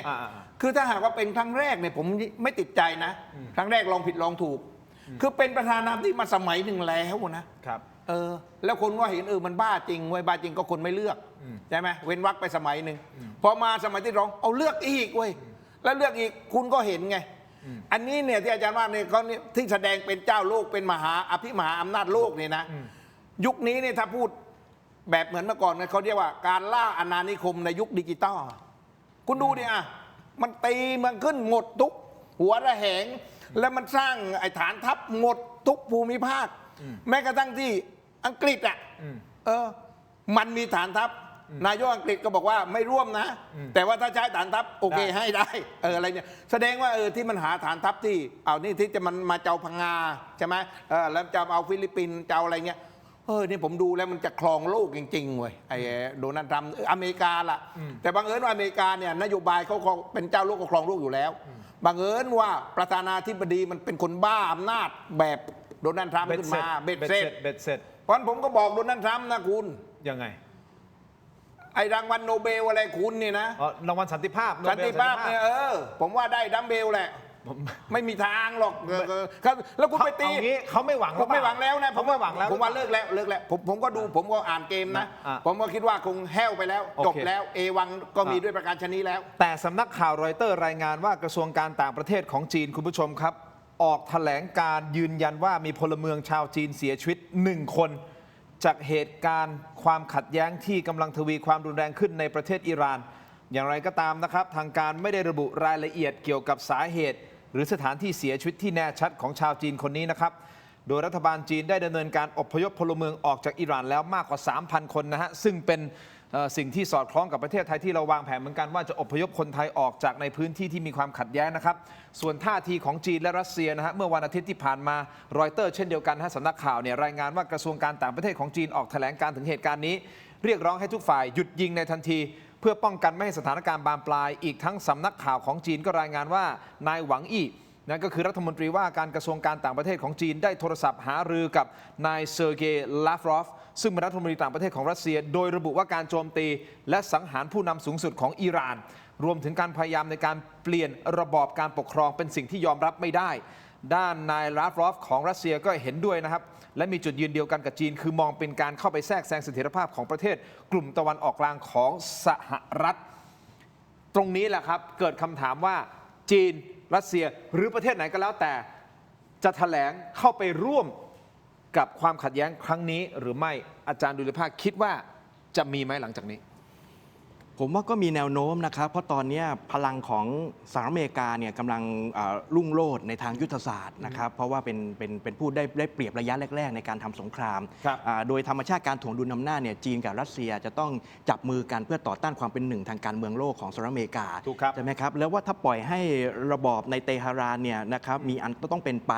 คือถ้าหากว่าเป็นครั้งแรกเนี่ยผมไม่ติดใจนะ ครั้งแรกลองผิดลองถูก คือเป็นประธานาธิบดีมาสมัยหนึ่งแล้วนะครับ แล้วคนว่าเห็นมันบ้าจริงเว้ยบ้าจริงก็คนไม่เลือกใช่ไหมเว้นวรรคไปสมัยหนึ่งพอมาสมัยที่สองเอาเลือกอีกเว้ยแล้วเลือกอีกคุณก็เห็นไงอันนี้เนี่ยที่อาจารย์ว่าเนี่ยเขาเนี่ยที่แสดงเป็นเจ้าโลกเป็นมหาอภิมหาอำนาจโลกเนี่ยนะยุคนี้เนี่ยถ้าพูดแบบเหมือนเมื่อก่อนเนี่ยเขาเรียกว่าการล่าอาณานิคมในยุคดิจิตอลคุณดูเนี่ยมันตีมันขึ้นหมดทุกหัวระแหงแล้วมันสร้างไอ้ฐานทัพหมดทุกภูมิภาคแม้กระทั่งที่อังกฤษมันมีฐานทัพนายกอังกฤษก็บอกว่าไม่ร่วมนะแต่ว่าถ้าใช้ฐานทัพโอเคให้ได้อะไรเนี่ยแสดงว่าที่มันหาฐานทัพที่นี่ที่จะมันมาเจ้าพังงาใช่ไหมแล้วจะเอาฟิลิปปินส์เจ้าอะไรเงี้ยนี่ผมดูแล้วมันจะครองโลกจริงๆเว้ยไอ้โดนัลด์ทรัมป์อเมริกาล่ะแต่บังเอิญว่าอเมริกาเนี่ยนโยบายเขาเป็นเจ้าโลกก็ครองโลกอยู่แล้วบังเอิญว่าประธานาธิบดีมันเป็นคนบ้าอำนาจแบบโดนัลด์ทรัมป์ขึ้นมาเบ็ดเสร็จเพราะผมก็บอกโดนัลด์ทรัมป์นะคุณ ยังไง ไอ้รางวัลโนเบลอะไรคุณเนี่ยนะ รางวัลสันติภาพ สันติภาพเนี่ยผมว่าได้ดัมเบลแหละไม่มีทางหรอกแล้วคุณไปตี เอางี้เขาไม่หวัง ผมไม่หวังแล้วนะ ผมไม่หวังแล้ว ผมว่าเลิกแล้วผมก็ดูผมก็อ่านเกมนะผมก็คิดว่าคงแห้วไปแล้วจบแล้วเอวังก็มีด้วยประการชนีแล้วแต่สำนักข่าวรอยเตอร์รายงานว่ากระทรวงการต่างประเทศของจีนคุณผู้ชมครับออกแถลงการยืนยันว่ามีพลเมืองชาวจีนเสียชีวิต1 คนจากเหตุการณ์ความขัดแย้งที่กำลังทวีความรุนแรงขึ้นในประเทศอิหร่านอย่างไรก็ตามนะครับทางการไม่ได้ระบุรายละเอียดเกี่ยวกับสาเหตุหรือสถานที่เสียชีวิตที่แน่ชัดของชาวจีนคนนี้นะครับโดยรัฐบาลจีนได้ดำเนินการอพยพพลเมืองออกจากอิหร่านแล้วมากกว่า 3,000 คนนะฮะซึ่งเป็นสิ่งที่สอดคล้องกับประเทศไทยที่เราวางแผนเหมือนกันว่าจะอพยพคนไทยออกจากในพื้นที่ที่มีความขัดแย้งนะครับส่วนท่าทีของจีนและรัสเซียนะฮะเมื่อวันอาทิตย์ที่ผ่านมารอยเตอร์เช่นเดียวกันฮะสำนักข่าวเนี่ยรายงานว่ากระทรวงการต่างประเทศของจีนออกแถลงการถึงเหตุการณ์นี้เรียกร้องให้ทุกฝ่ายหยุดยิงในทันทีเพื่อป้องกันไม่ให้สถานการณ์บานปลายอีกทั้งสำนักข่าวของจีนก็รายงานว่านายหวังอี้นั่นก็คือรัฐมนตรีว่าการกระทรวงการต่างประเทศของจีนได้โทรศัพท์หารือกับนายเซอร์เกย์ลาฟรอฟซึ่งเป็นรัฐมนตรีต่างประเทศของรัสเซียโดยระบุว่าการโจมตีและสังหารผู้นำสูงสุดของอิหร่านรวมถึงการพยายามในการเปลี่ยนระบอบการปกครองเป็นสิ่งที่ยอมรับไม่ได้ด้านนายลาฟรอฟของรัสเซียก็เห็นด้วยนะครับและมีจุดยืนเดียวกันกับจีนคือมองเป็นการเข้าไปแทรกแซงเสถียรภาพของประเทศกลุ่มตะวันออกกลางของสหรัฐตรงนี้แหละครับเกิดคำถามว่าจีนรัสเซียหรือประเทศไหนก็แล้วแต่จะแถลงเข้าไปร่วมกับความขัดแย้งครั้งนี้หรือไม่อาจารย์ดุลยภาคคิดว่าจะมีไหมหลังจากนี้ ผมว่าก็มีแนวโน้มนะครับเพราะตอนนี้พลังของสหรัฐอเมริกาเนี่ยกำลังรุ่งโรจน์ในทางยุทธศาสตร์นะครับเพราะว่าเป็นผู้ได้เปรียบระยะแรกๆในการทำสงครามโดยธรรมชาติการถ่วงดุลอำนาจเนี่ยจีนกับรัสเซียจะต้องจับมือกันเพื่อต่อต้านความเป็นหนึ่งทางการเมืองโลกของสหรัฐอเมริกาใช่ไหมครับแล้วว่าถ้าปล่อยให้ระบอบในเตหะรานเนี่ยนะครับมีอันต้องเป็นไป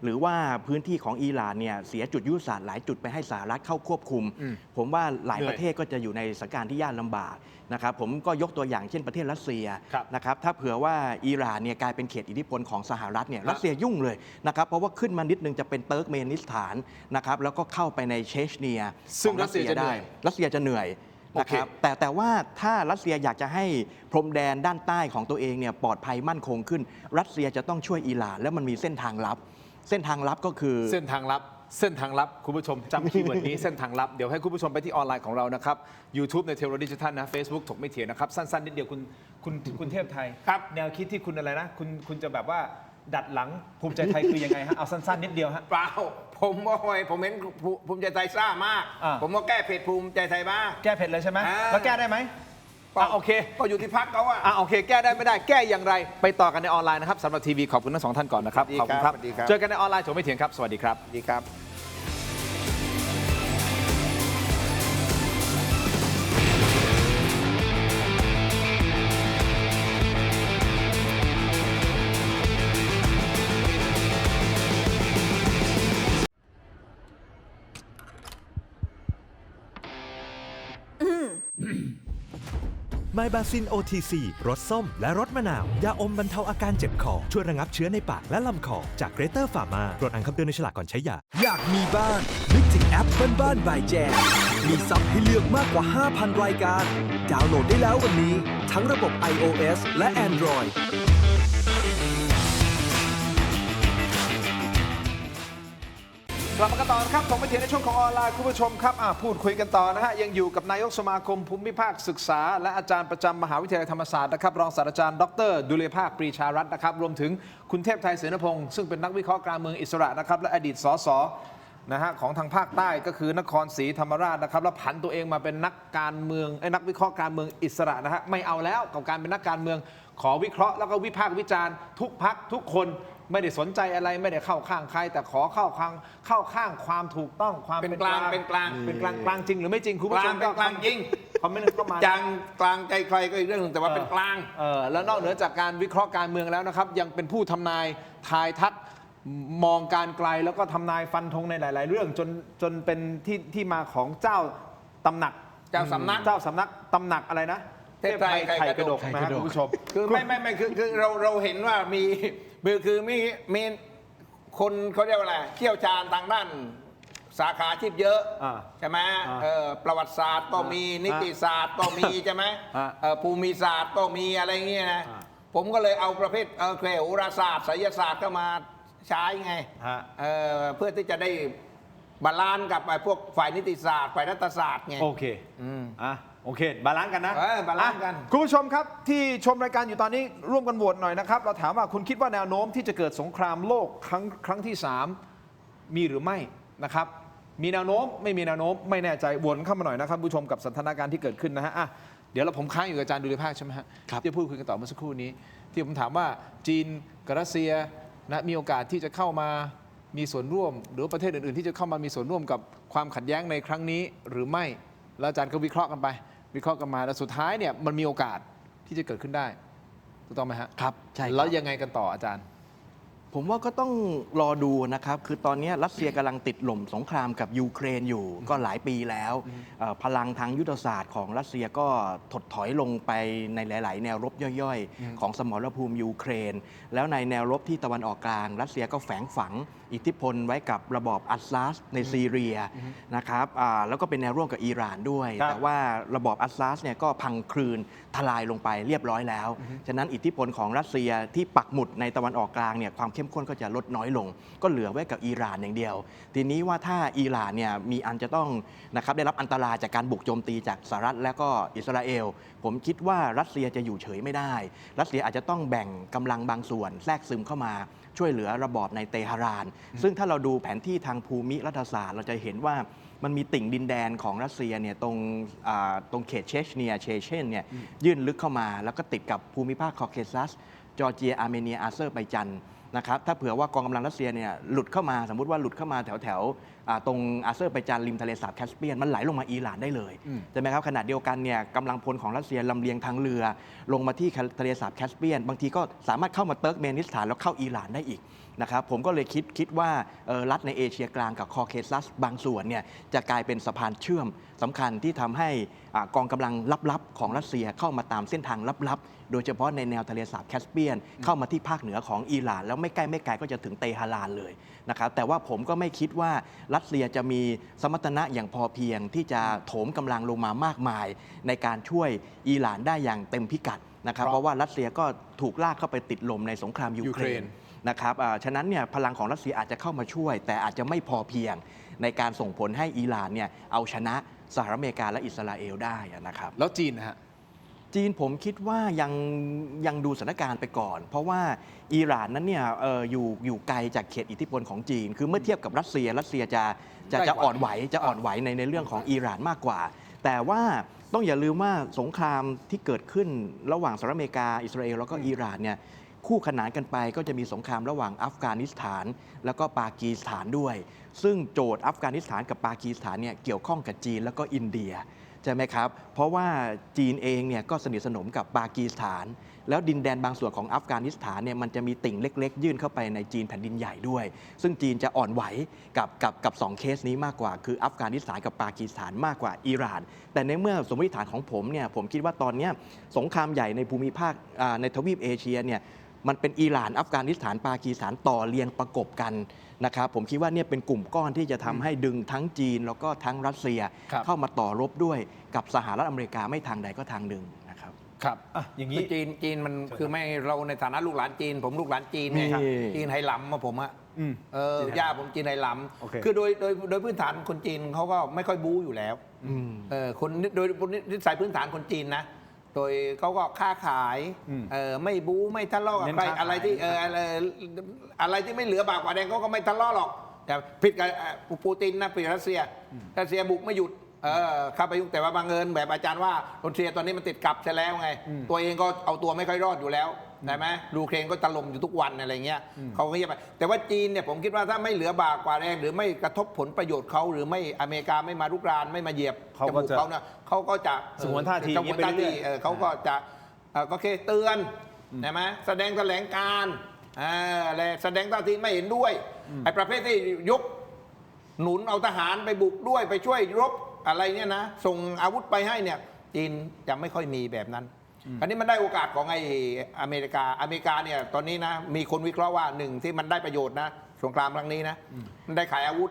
หรือว่าพื้นที่ของอิหร่านเนี่ยเสียจุดยุทธศาสตร์หลายจุดไปให้สหรัฐเข้าควบคุมผมว่าหลายประเทศก็จะอยู่ในสถานการณ์ที่ยากลำบากนะครับผมก็ยกตัวอย่างเช่นประเทศรัสเซียนะครับถ้าเผื่อว่าอิหร่านเนี่ยกลายเป็นเขตอิทธิพลของสหรัฐเนี่ยรัสเซียยุ่งเลยนะครับเพราะว่าขึ้นมานิดนึงจะเป็นเติร์กเมนิสถานนะครับแล้วก็เข้าไปในเชชเนียซึ่งรัสเซียจะได้รัสเซียจะเหนื่อยนะครับแต่ว่าถ้ารัสเซียอยากจะให้พรมแดนด้านใต้ของตัวเองเนี่ยปลอดภัยมั่นคงขึ้นรัสเซียจะต้องช่วยอิหร่านแล้วมันมีเส้นทางลับก็คือเส้นทางลับคุณผู้ชมจำคีย์เวิร์ดนี้เส้นทางลับเดี๋ยวให้คุณผู้ชมไปที่ออนไลน์ของเรานะครับ YouTube ในเทโรดิจิทัลนะ Facebook ถกไม่เถียงนะครับสั้นๆนิดเดียวคุณเทพไทยครับแนวคิดที่คุณอะไรนะคุณจะแบบว่า ดัดหลังภูมิใจไทยคือยังไงฮะเอาสั้นๆนิดเดียวฮะ เปล่าผมว่าผมเห็นภูมิใจไทยซ่ามาก อ่า ผมก็แก้เผ็ดภูมิใจไทยบ้าง แก้เผ็ดเลยใช่ไหม อ่า แล้วแก้ได้ไหมโอเค ก็อยู่ที่พักเขาอะ โอเค แก้ได้ไม่ได้แก้อย่างไรไปต่อกันในออนไลน์นะครับสำหรับทีวีขอบคุณทั้งสองท่านก่อนนะครับ สวัสดีครับ ขอบคุณ สวัสดีครับ เจอกันในออนไลน์ถกไม่เถียงครับสวัสดีครับ ดีครับ ไมบาซิน OTC รสส้มและรสมะนาว ยาอมบรรเทาอาการเจ็บคอ ช่วยระงับเชื้อในปากและลำคอ จากเกรเตอร์ฟาร์มาตรวจอ่านคำเตือนในฉลากก่อนใช้ยา อยากมีบ้านนึกถึงแอปบ้านๆบายแจมมีซับให้เลือกมากกว่า 5,000 รายการ ดาวน์โหลดได้แล้ววันนี้ ทั้งระบบ iOS และ Android กลับมากันต่อนะครับถกไม่เถียงในช่วงของออนไลน์คุณผู้ชมครับพูดคุยกันต่อนะฮะยังอยู่กับนายกสมาคมภูมิภาคศึกษา และอาจารย์ประจำมหาวิทยาลัยธรรมศาสตร์นะครับรองศาสตราจารย์ดรดุลยภาคปรีชารัตน์นะครับรวมถึงคุณเทพไทยเสนพงศ์ซึ่งเป็นนักวิเคราะห์การเมืองอิสระนะครับและอดีตสสนะฮะของทางภาคใต้ก็คือนครศรีธรรมราชนะครับแล้วผันตัวเองมาเป็นนักการเมืองนักวิเคราะห์การเมืองอิสระนะฮะไม่เอาแล้วกับการเป็นนักการเมืองขอวิเคราะห์แล้วก็วิพากษ์วิจารณ์ทุกพรรคทุกคนไม่ได้สนใจอะไรไม่ได้เข้าข้างใคร แต่ขอเข้าข้างความถูกต้องความ เป็นกลางเป็นกลาง เป็นกลางจริงหรือไม่จริงคุณผู้ชม เป็นกลางจริง คอมเมนต์เข้ามา จางกลางใจใครก็อีกเรื่องหนึงแต่ว่าเป็นกลาง แล้วนอกเหนือจากการวิเคราะห์การเมืองแล้วนะครับยังเป็นผู้ทำนายทายทักมองการไกลแล้วก็ทำนายฟันธงในหลาย ๆ เรื่องจนเป็นที่มาของเจ้าตำหนัก เจ้าสำนัก ตำหนักอะไรนะ เทพไทยไข่กระดก นะฮะคุณผู้ชม คือไม่คือเราเห็นว่าคือมีคนเขาเรียกว่าอะไรเชี่ยวชาญทางด้านสาขาอาชีพเยอะ ใช่ไหมประวัติศาสตร์ก็มีนิติศาสตร์ก็มีใช่ไหมภูมิศาสตร์ก็มีอะไรเงี้ยนะผมก็เลยเอาประเภทโหราศาสตร์ไสยศาสตร์เข้ามาใช้ไงเพื่อที่จะได้บาลานซ์กับไอ้พวกฝ่ายนิติศาสตร์ฝ่ายรัฐศาสตร์ไง โอเคโอเค บาลานซ์กันนะ บาลานซ์กัน คุณผู้ชมครับที่ชมรายการอยู่ตอนนี้ร่วมกันโหวตหน่อยนะครับ เราถามว่าคุณคิดว่าแนวโน้มที่จะเกิดสงครามโลกครั้งที่ 3 มีหรือไม่นะครับ มีแนวโน้มไม่มีแนวโน้มไม่แน่ใจโหวตเข้ามาหน่อยนะครับผู้ชมกับสถานการณ์ที่เกิดขึ้นนะฮะเดี๋ยวผมค้างอยู่กับอาจารย์ดุลยภาคใช่ไหมฮะ ครับ ที่พูดคุยกันต่อเมื่อสักครู่นี้ ที่ผมถามว่าจีนกับรัสเซียนะมีโอกาสที่จะเข้ามามีส่วนร่วม หรือประเทศอื่นๆที่จะเข้ามามีส่วนร่วมกับความขัดแย้งในครั้งนี้หรือไม่แล้วอาจารย์ก็วิเคราะห์กันไปวิเคราะห์กันมาแล้วสุดท้ายเนี่ยมันมีโอกาสที่จะเกิดขึ้นได้ถูกต้องไหมฮะ ครับใช่ครับ แล้วยังไงกันต่ออาจารย์ ผมว่าก็ต้องรอดูนะครับ คือตอนนี้รัสเซียกำลังติดหล่มสงครามกับยูเครนอยู่ก็หลายปีแล้วพลังทางยุทธศาสตร์ของรัสเซียก็ถดถอยลงไปในหลาย ๆ แนวรบย่อย ๆ ของสมรภูมิยูเครน แล้วในแนวรบที่ตะวันออกกลาง รัสเซียก็แฝงฝังอิทธิพลไว้กับระบอบอัสซาสในซีเรียนะครับแล้วก็เป็นแนวร่วมกับอิหร่านด้วย ครับ แต่ว่าระบอบอัสซาสเนี่ยก็พังคลืนทลายลงไปเรียบร้อยแล้ว ฉะนั้นอิทธิพลของรัสเซียที่ปักหมุดในตะวันออกกลางเนี่ยความเข้มข้นก็จะลดน้อยลง ก็เหลือไว้กับอิหร่านอย่างเดียว ทีนี้ว่าถ้าอิหร่านเนี่ยมีอันจะต้องนะครับได้รับอันตรายจากการบุกโจมตีจากสหรัฐและก็อิสราเอล ผมคิดว่ารัสเซียจะอยู่เฉยไม่ได้ รัสเซียอาจจะต้องแบ่งกำลังบางส่วนแทรกซึมเข้ามาช่วยเหลือระบอบในเตหะราน ซึ่งถ้าเราดูแผนที่ทางภูมิรัฐศาสตร์เราจะเห็นว่ามันมีติ่งดินแดนของรัสเซียเนี่ยตรงเขตเชชเนียเชเชนเนี่ยยื่นลึกเข้ามาแล้วก็ติดกับภูมิภาคคอเคซัสจอร์เจียอาร์เมเนียอาเซอร์ไบจันนะครับถ้าเผื่อว่ากองกำลังรัสเซียเนี่ยหลุดเข้ามาสมมุติว่าหลุดเข้ามาแถวตรงอาเซอร์ไบจานริมทะเลสาบแคสเปียนมันไหลลงมาอิหร่านได้เลยใช่ไหมครับขณะเดียวกันเนี่ยกำลังพลของรัสเซียลำเลียงทางเรือ ลงมาที่ทะเลสาบแคสเปียนบางทีก็สามารถเข้ามาเติร์กเมนิสถานแล้วเข้าอิหร่านได้อีกนะครับผมก็เลยคิดว่ารัฐในเอเชียกลางกับคอเคซัสบางส่วนเนี่ยจะกลายเป็นสะพานเชื่อมสำคัญที่ทำให้กองกำลังลับๆของรัสเซียเข้ามาตามเส้นทางลับๆโดยเฉพาะในแนวทะเลสาบแคสเปียนเข้ามาที่ภาคเหนือของอิหร่านแล้วไม่ใกล้ก็จะถึงเตหะรานเลยนะครับแต่ว่าผมก็ไม่คิดว่ารัสเซียจะมีสมรรถนะอย่างพอเพียงที่จะโถมกำลังลงมามากมายในการช่วยอิหร่านได้อย่างเต็มพิกัดนะครับเพราะว่ารัสเซียก็ถูกลากเข้าไปติดลมในสงครามยูเครนนะครับฉะนั้นเนี่ยพลังของรัสเซียอาจจะเข้ามาช่วย แต่อาจจะไม่พอเพียงในการส่งผลให้อิหร่านเนี่ยเอาชนะสหรัฐอเมริกาและอิสราเอลได้นะครับ แล้วจีนนะฮะ จีนผมคิดว่ายังดูสถานการณ์ไปก่อน เพราะว่าอิหร่านนั้นเนี่ยอยู่ไกลจากเขตอิทธิพลของจีน คือเมื่อเทียบกับรัสเซียจะอ่อนไหวในเรื่องของอิหร่านมากกว่า แต่ว่าต้องอย่าลืมว่าสงครามที่เกิดขึ้นระหว่างสหรัฐอเมริกาอิสราเอลแล้วก็อิหร่านเนี่ยคู่ขนานกันไปก็จะมีสงครามระหว่างอัฟกานิสถานแล้วก็ปากีสถานด้วย ซึ่งโจทย์อัฟกานิสถานกับปากีสถานเนี่ยเกี่ยวข้องกับจีนแล้วก็อินเดียใช่ไหมครับเพราะว่าจีนเองเนี่ยก็สนิทสนมกับปากีสถาน แล้วดินแดนบางส่วนของอัฟกานิสถานเนี่ยมันจะมีติ่งเล็กๆยื่นเข้าไปในจีนแผ่นดินใหญ่ด้วย ซึ่งจีนจะอ่อนไหวกับ2เคสนี้มากกว่าคืออัฟกานิสถานกับปากีสถานมากกว่าอิหร่าน แต่ในเมื่อสมมติฐานของผมเนี่ยผมคิดว่าตอนนี้สงครามใหญ่ในภูมิภาคในทวีปเอเชียเนี่ยมันเป็นอิหร่านอัฟกานิสถานปากีสถานต่อเรียงประกบกันนะครับผมคิดว่าเนี่ยเป็นกลุ่มก้อนที่จะทำให้ดึงทั้งจีนแล้วก็ทั้งรัสเซีย ครับ เข้ามาต่อรบด้วยกับสหรัฐอเมริกาไม่ทางใดก็ทางหนึ่งนะครับ ครับอ่ะอย่างนี้ คือจีนมันคือไม่เราในฐานะลูกหลานจีน ผมลูกหลานจีนไง นี่ จีนไหหลำมาผมอะ อืม ย่าผมจีนไหหล โอเค ำคือโดยพื้นฐานคนจีนเขาก็ไม่ค่อยบู๊อยู่แล้วคนโดยนิสัยพื้นฐานคนจีนนะโดยเขาก็ค้าขายไม่บู๊ไม่ทะเลาะกับ เน้น ใคร ค้าขาย อะไรที่อะไรที่ไม่เหลือบากกว่าแดงเขาก็ไม่ทะเลาะหรอกแต่ผิดกับปูตินนะผิดกับรัสเซียบุกไม่หยุดเข้าไปยุ่งแต่ว่าบังเอิญแบบอาจารย์ว่ารัสเซียตอนนี้มันติดกับใช่แล้วไง ตัวเองก็เอาตัวไม่ค่อยรอดอยู่แล้วใช่ไหมยูเครนก็ถล่มอยู่ทุกวันอะไรเงี้ยเขาก็เงียบไปแต่ว่าจีนเนี่ยผมคิดว่าถ้าไม่เหลือบากกว่าแรงหรือไม่กระทบผลประโยชน์เขาหรือไม่อเมริกาไม่มารุกรานไม่มาเหยียบ เขาก็ จมู จะ เขาเนี่ยเขาก็จะ สงวนท่าทีอย่างนี้ไปเรื่อยๆ เขาก็จะก็แค่เตือนใช่ไหมแสดงแถลงการณ์อะไรแสดงท่าทีไม่เห็นด้วยไอ้ประเภทที่ยกหนุนเอาทหารไปบุกด้วยไปช่วยรบอะไรเนี่ยนะส่งอาวุธไปให้เนี่ยจีนจะไม่ค่อยมีแบบนั้นอันนี้มันได้โอกาสของไอ้อเมริกาเนี่ยตอนนี้นะมีคนวิเคราะห์ว่าหนึ่งที่มันได้ประโยชน์นะสงครามครั้งนี้นะมันได้ขายอาวุธ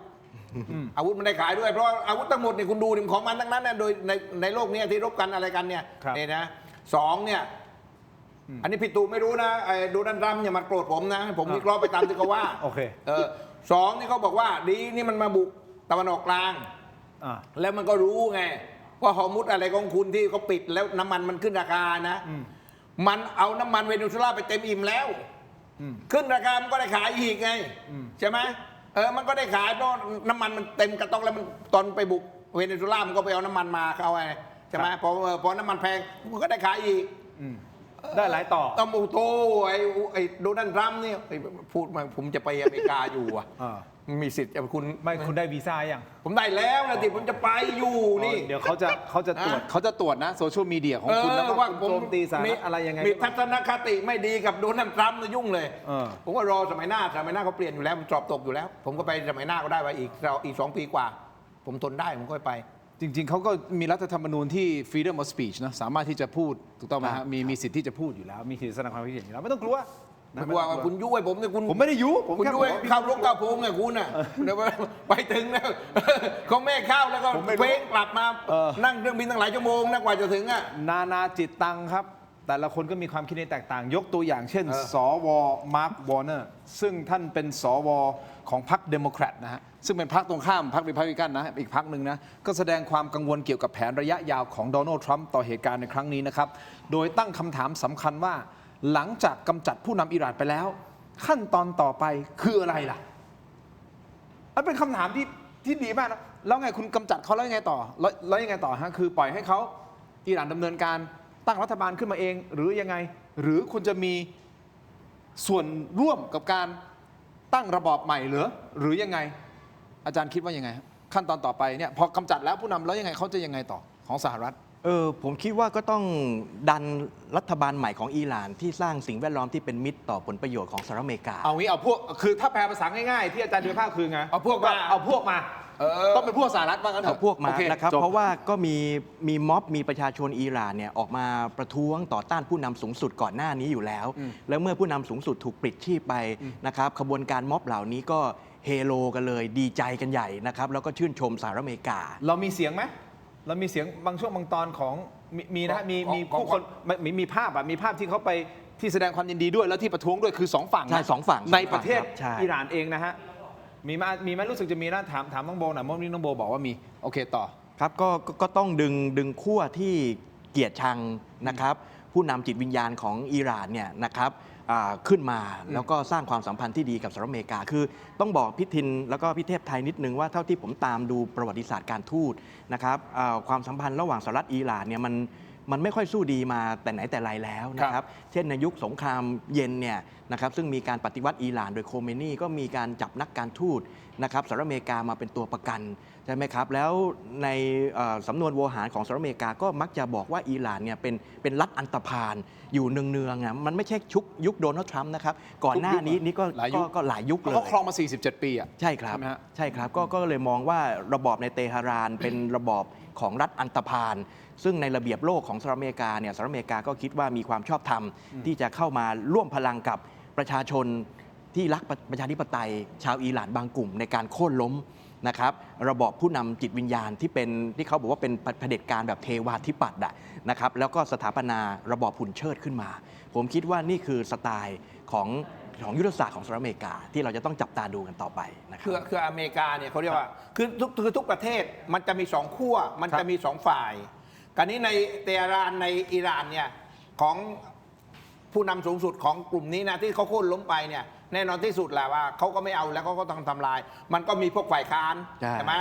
อาวุธมันได้ขายด้วยเพราะอาวุธทั้งหมดเนี่ยคุณดูนี่ของมันทั้งนั้นนะโดยในโลกนี้ที่รบกันอะไรกันเนี่ย ครับ เนี่ยนะสองเนี่ยอันนี้ผิดถูกไม่รู้นะไอ้โดนัลด์ทรัมป์อย่ามาโกรธผมนะผมวิเคราะห์ไปตามที่เขาว่า โอเค สองนี่เขาบอกว่าดีนี่มันมาบุกตะวันออกกลาง อ่า แล้วมันก็รู้ไงว่าฮอร์มุดอะไรของคุณที่เขาปิดแล้วน้ำมันมันขึ้นราคานะมันเอาน้ำมันเวเนซุเอลาไปเต็มอิ่มแล้วขึ้นราคามันก็ได้ขายอีกไงใช่ไหมมันก็ได้ขายเพราะน้ำมันมันเต็มกระต๊อกแล้วมันตอนไปบุกเวเนซุเอลามันก็ไปเอาน้ำมันมาเขาไงใช่ไหมพอน้ำมันแพงมันก็ได้ขายอีก ได้หลายต่อ ต้องโอ้โตไอ้โดนัลด์ทรัมป์เนี่ยพูดมาผมจะไปอเมริกาอยู่อ่ะ มีสิทธิ์จะคุณ ไม่คุณได้วีซ่ายัง ผมได้แล้วนะที่ผมจะไปอยู่นี่ เดี๋ยวเขาจะตรวจ อ่ะ เขาจะตรวจนะโซเชียลมีเดียของคุณแล้วก็ ว่า คุณโจมตีสารอะไรยังไง มีทัศนคติไม่ดีกับโดนัลด์ทรัมป์นะยุ่งเลย ผมก็รอสมัยหน้าเขาเปลี่ยนอยู่แล้วมันสอบตกอยู่แล้ว ผมก็ไปสมัยหน้าก็ได้ไปอีก2 ปีกว่า ผมทนได้ผมก็ไป จริง ๆเขาก็มีรัฐธรรมนูญที่ freedom of speech นะสามารถที่จะพูดถูกต้องไหมฮะมีสิทธิ์ที่จะพูดอยู่แล้ว มีสิทธิแสดงความคิดเห็นอยู่แล้วไม่ต้องกลัวนะ ไม่ว่าคุณยุ้ยผมเนี่ยคุณ ผมไม่ได้ยุผม คุณ แค่ ยุ้ย บอกว่า เข้ารกเข้าโพงไงคุณน่ะเดี๋ยวไปถึงนะเขาแม่เข้าแล้วก็ ผมไม่รู้ เฟ้งกลับมานั่งเครื่องบินตั้งหลายชั่วโมงนะกว่าจะถึงอ่ะ นาจิตตังครับ แต่ละคนก็มีความคิดเห็นแตกต่าง ยกตัวอย่างเช่น สวมาร์ควอร์เนอร์ซึ่งท่านเป็นสวของพรรคเดโมแครตนะฮะซึ่งเป็นพรรคตรงข้ามพรรครีพับลิกันนะอีกพรรคหนึ่งนะก็แสดงความกังวลเกี่ยวกับแผนระยะยาวของโดนัลด์ทรัมป์ต่อเหตุการณ์ในครั้งนี้นะครับโดยตั้งคำถามสำคัญว่าหลังจากกำจัดผู้นำอิหร่านไปแล้ว ขั้นตอนต่อไปคืออะไรล่ะมันเป็นคำถามที่ดีมากนะแล้วไงคุณกำจัดเขาแล้วยังไงต่อแล้วยังไงต่อฮะคือปล่อยให้เขาอิหร่านดำเนินการตั้งรัฐบาลขึ้นมาเองหรือยังไง หรือคุณจะมีส่วนร่วมกับการตั้งระบอบใหม่หรือยังไง อาจารย์คิดว่ายังไงฮะขั้นตอนต่อไปเนี่ยพอกำจัดแล้วผู้นำแล้วยังไงเขาจะยังไงต่อของสหรัฐ ผมคิดว่าก็ต้องดันรัฐบาลใหม่ของอิหร่านที่สร้างสิ่งแวดล้อมที่เป็นมิตรต่อผลประโยชน์ของสหรัฐอเมริกา เอางี้เอาพวกคือถ้าแปลภาษาง่ายๆ ที่อาจารย์เดือภาพคือไง เอาพวกมา เอาพวกมาต้องเป็นพวกสหรัฐว่างั้นเถ เอา อะ พวกมา โอเ นะครับ จ เพราะว่าก็มีม็อบมีประชาชนอิหร่านเนี่ยออกมาประท้วงต่อต้านผู้นำสูงสุดก่อนหน้านี้อยู่แล้ว แล้วเมื่อผู้นำสูงสุดถูกปลิดชีพไปนะครับขบวนการม็อบเหล่านี้ก็เฮโลกันเลยดีใจกันใหญ่นะครับแล้วก็ชื่นชมสหรัฐอเมริกา เรามีเสียงไหมเรามีเสียงบางช่วงบางตอนของมีนะมีผู้คนมีภาพมีภาพที่เขาไปที่แสดงความยินดีด้วยแล้วที่ประท้วงด้วยคือสองฝั่งนะ ใช่สองฝั่ง ในประเทศ ใช่ อิหร่านเองนะฮะมีไหมรู้สึกจะมีนะถามน้องโบหน่อยเมื่อนี้น้องโบบอกว่ามีโอเคต่อ ครับก็ต้องดึงขั้วที่ เกลียดชังนะครับผู้นำจิตวิญญาณของอิหร่านเนี่ยนะครับขึ้นมาแล้วก็สร้างความสัมพันธ์ที่ดีกับสหรัฐอเมริกาคือต้องบอกพิทินแล้วก็พิเทพไทยนิดนึงว่าเท่าที่ผมตามดูประวัติศาสตร์การทูตนะครับความสัมพันธ์ระหว่างสหรัฐอิหร่านเนี่ยมันไม่ค่อยสู้ดีมาแต่ไหนแต่ไรแล้วนะครับเช่นในยุคสงครามเย็นเนี่ยนะครับซึ่งมีการปฏิวัติอิหร่านโดยโคเมนีก็มีการจับนักการทูตนะครับสหรัฐอเมริกามาเป็นตัวประกันใช่ไหมครับแล้วในสำนวนโวหารของสหรัฐอเมริกาก็มักจะบอกว่าอิหร่านเนี่ยเป็นรัฐอันตพาลอยู่เนืองๆมันไม่ใช่ยุคโดนัลด์ทรัมป์นะครับก่อนหน้านี้นี่ก็หลายยุคเลย เขาครองมา 47 ปีอ่ะ ใช่ครับ ใช่ไหมฮะ ใช่ครับก็เลยมองว่าระบอบในเตหะรานเป็นระบอบของรัฐอันตพาลซึ่งในระเบียบโลกของสหรัฐอเมริกาเนี่ยสหรัฐอเมริกาก็คิดว่ามีความชอบธรรมที่จะเข้ามาร่วมพลังกับประชาชนที่รักประชาธิปไตยชาวอิหร่านบางกลุ่มในการโค่นล้มนะครับระบอบผู้นำจิตวิญญาณที่เขาบอกว่าเป็นเผด็จการแบบเทวาธิปัตย์นะครับแล้วก็สถาปนาระบอบหุ่นเชิดขึ้นมาผมคิดว่านี่คือสไตล์ของยุทธศาสตร์ของสหรัฐอเมริกาที่เราจะต้องจับตาดูกันต่อไปนะครับคืออเมริกาเนี่ยเขาเรียกว่าคือทุกประเทศมันจะมีสองขั้วมันจะมีสองฝ่ายการนี้ในเตหะรานในอิหร่านเนี่ยของผู้นำสูงสุดของกลุ่มนี้นะที่เขาโค่นล้มไปเนี่ยแน่นอนที่สุดแหละว่าเขาก็ไม่เอาแล้วเขาก็ต้องทำลายมันก็มีพวกฝ่ายค้านใช่ไหม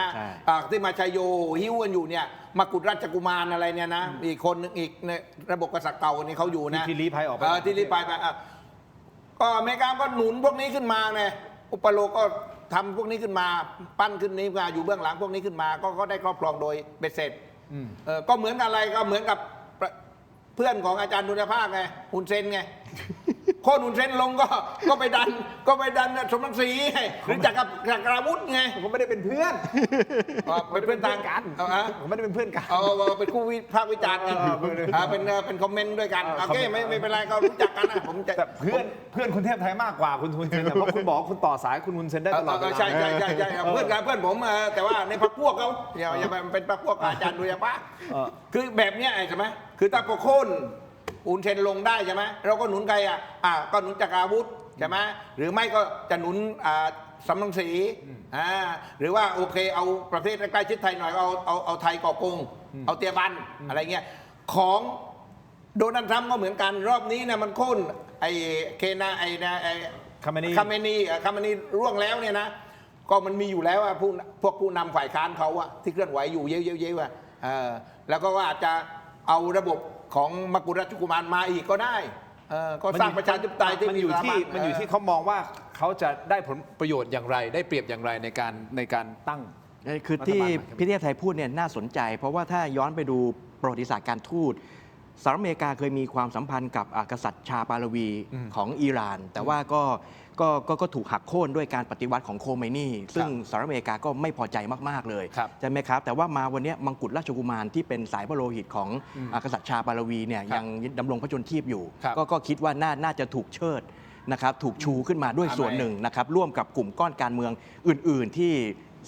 ที่มาชัยโยหิ้วกันอยู่เนี่ยมากุฎราชกุมารอะไรเนี่ยนะอีกคนนึงอีกในระบบกษัตริย์เก่านี่เขาอยู่นะ ที่ลี้ภัยออกไป ที่ลี้ภัยไปก็อเมริกาก็หนุนพวกนี้ขึ้นมาไงอุปโลกก็ทำพวกนี้ขึ้นมาปั้นขึ้นนี้มาอยู่เบื้องหลังพวกนี้ขึ้นมาก็ได้ครอบครองโดยเบ็ดเสร็จก็เหมือนกับอะไรก็เหมือนกับเพื่อนของอาจารย์ดุลภาคไงฮุนเซนไงโค่นฮุนเซนลงก็ไปดันสมรังสีไงหรือจากราวุธไง ผมไม่ได้เป็นเพื่อน เป็นเพื่อนทางกัน ผมไม่ได้เป็นเพื่อนกัน เป็นคู่ภาควิจารณ์กันเป็นคอมเมนต์ด้วยกันโอเคไม่เป็นไรก็รู้จักกันนะผมจะแต่เพื่อนคุณเทพไทยมากกว่าคุณฮุนเซนเพราะคุณบอกคุณต่อสายคุณฮุนเซนได้ตลอดเวลาใช่เพื่อนผมแต่ว่าในพรรคพวกเขาอย่าเป็นพรรคพวกอาจารย์ดุลภาคคือแบบนี้ใช่ไหมคือถ้าโค่นอุนเซนลงได้ใช่ไหมเราก็หนุนใครก็หนุนจักราวุธใช่ไหมหรือไม่ก็จะหนุนสำนักสีหรือว่าโอเคเอาประเทศใกล้ชิดไทยหน่อยเอาไทยก่อกงเอาเตียบันอะไรเงี้ยของโดนัลด์ทรัมป์ก็เหมือนกันรอบนี้เนี่ยมันโค่นไอ้เคนาคาเมนีร่วงแล้วเนี่ยนะก็มันมีอยู่แล้วพวกผู้นำฝ่ายค้านเขาที่เคลื่อนไหวอยู่เยอะๆแล้วก็ว่าจะเอาระบบของมกุฎราชกุมารมาอีกก็ได้ก็สร้างประชาธิปไตยที่มันอยู่ที่เขามองว่าเขาจะได้ผลประโยชน์อย่างไรได้เปรียบอย่างไรในการตั้ง คือที่พี่เทพไทยพูดเนี่ยน่าสนใจ เพราะว่าถ้าย้อนไปดูประวัติศาสตร์การทูตสหรัฐอเมริกาเคยมีความสัมพันธ์กับกษัตริย์ชาปาลวีของอิหร่านแต่ว่าก็ถูกหักโค่นด้วยการปฏิวัติของโคเมนีซึ่งสหรัฐอเมริกาก็ไม่พอใจมากๆเลยใช่ไหมครับแต่ว่ามาวันนี้มังกรราชกุมารที่เป็นสายพระโลหิตของกษัตริย์ชาปาลวีเนี่ยยังดำรงพระชนชีพอยู่ก็คิดว่าน่าจะถูกเชิดนะครับถูกชูขึ้นมาด้วยส่วนหนึ่งนะครับร่วมกับกลุ่มก้อนการเมืองอื่นๆที่